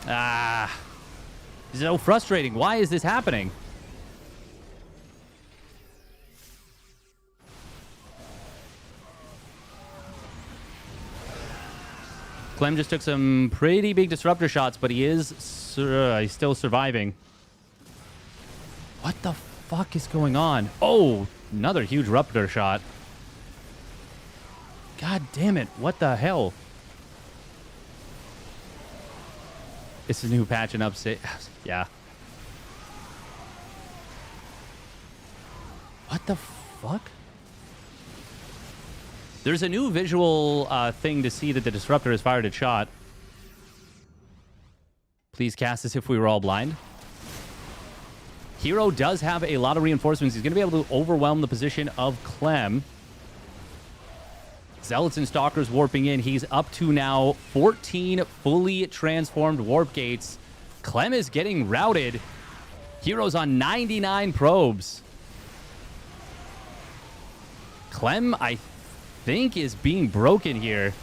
[SPEAKER 1] Ah. This is so frustrating. Why is this happening? Clem just took some pretty big disruptor shots, but he's still surviving. What the fuck is going on? Oh, another huge ruptor shot. God damn it. What the hell? It's a new patch and update. Yeah. What the fuck? There's a new visual thing to see that the disruptor has fired its shot. Please cast as if we were all blind. Hero does have a lot of reinforcements. He's going to be able to overwhelm the position of Clem. Zealots and Stalkers warping in. He's up to now 14 fully transformed warp gates. Clem is getting routed. Hero's on 99 probes. Clem, I think, is being broken here.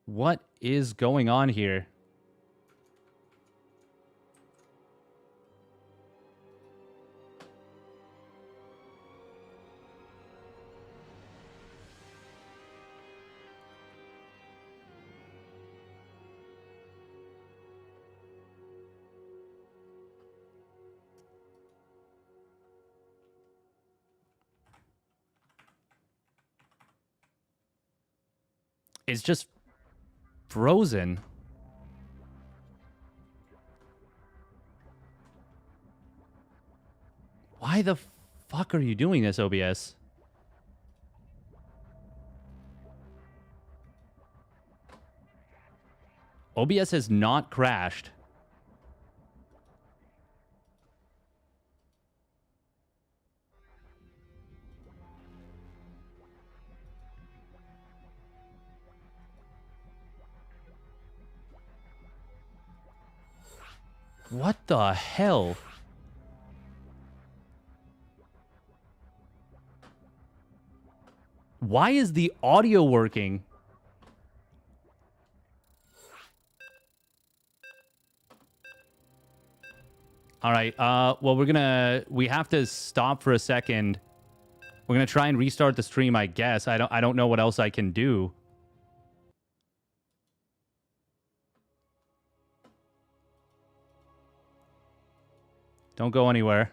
[SPEAKER 1] What is going on here? It's just frozen. Why the fuck are you doing this, OBS? OBS has not crashed. What the hell? Why is the audio working? All right. Well, we have to stop for a second. We're gonna try and restart the stream, I guess. I don't know what else I can do. Don't go anywhere.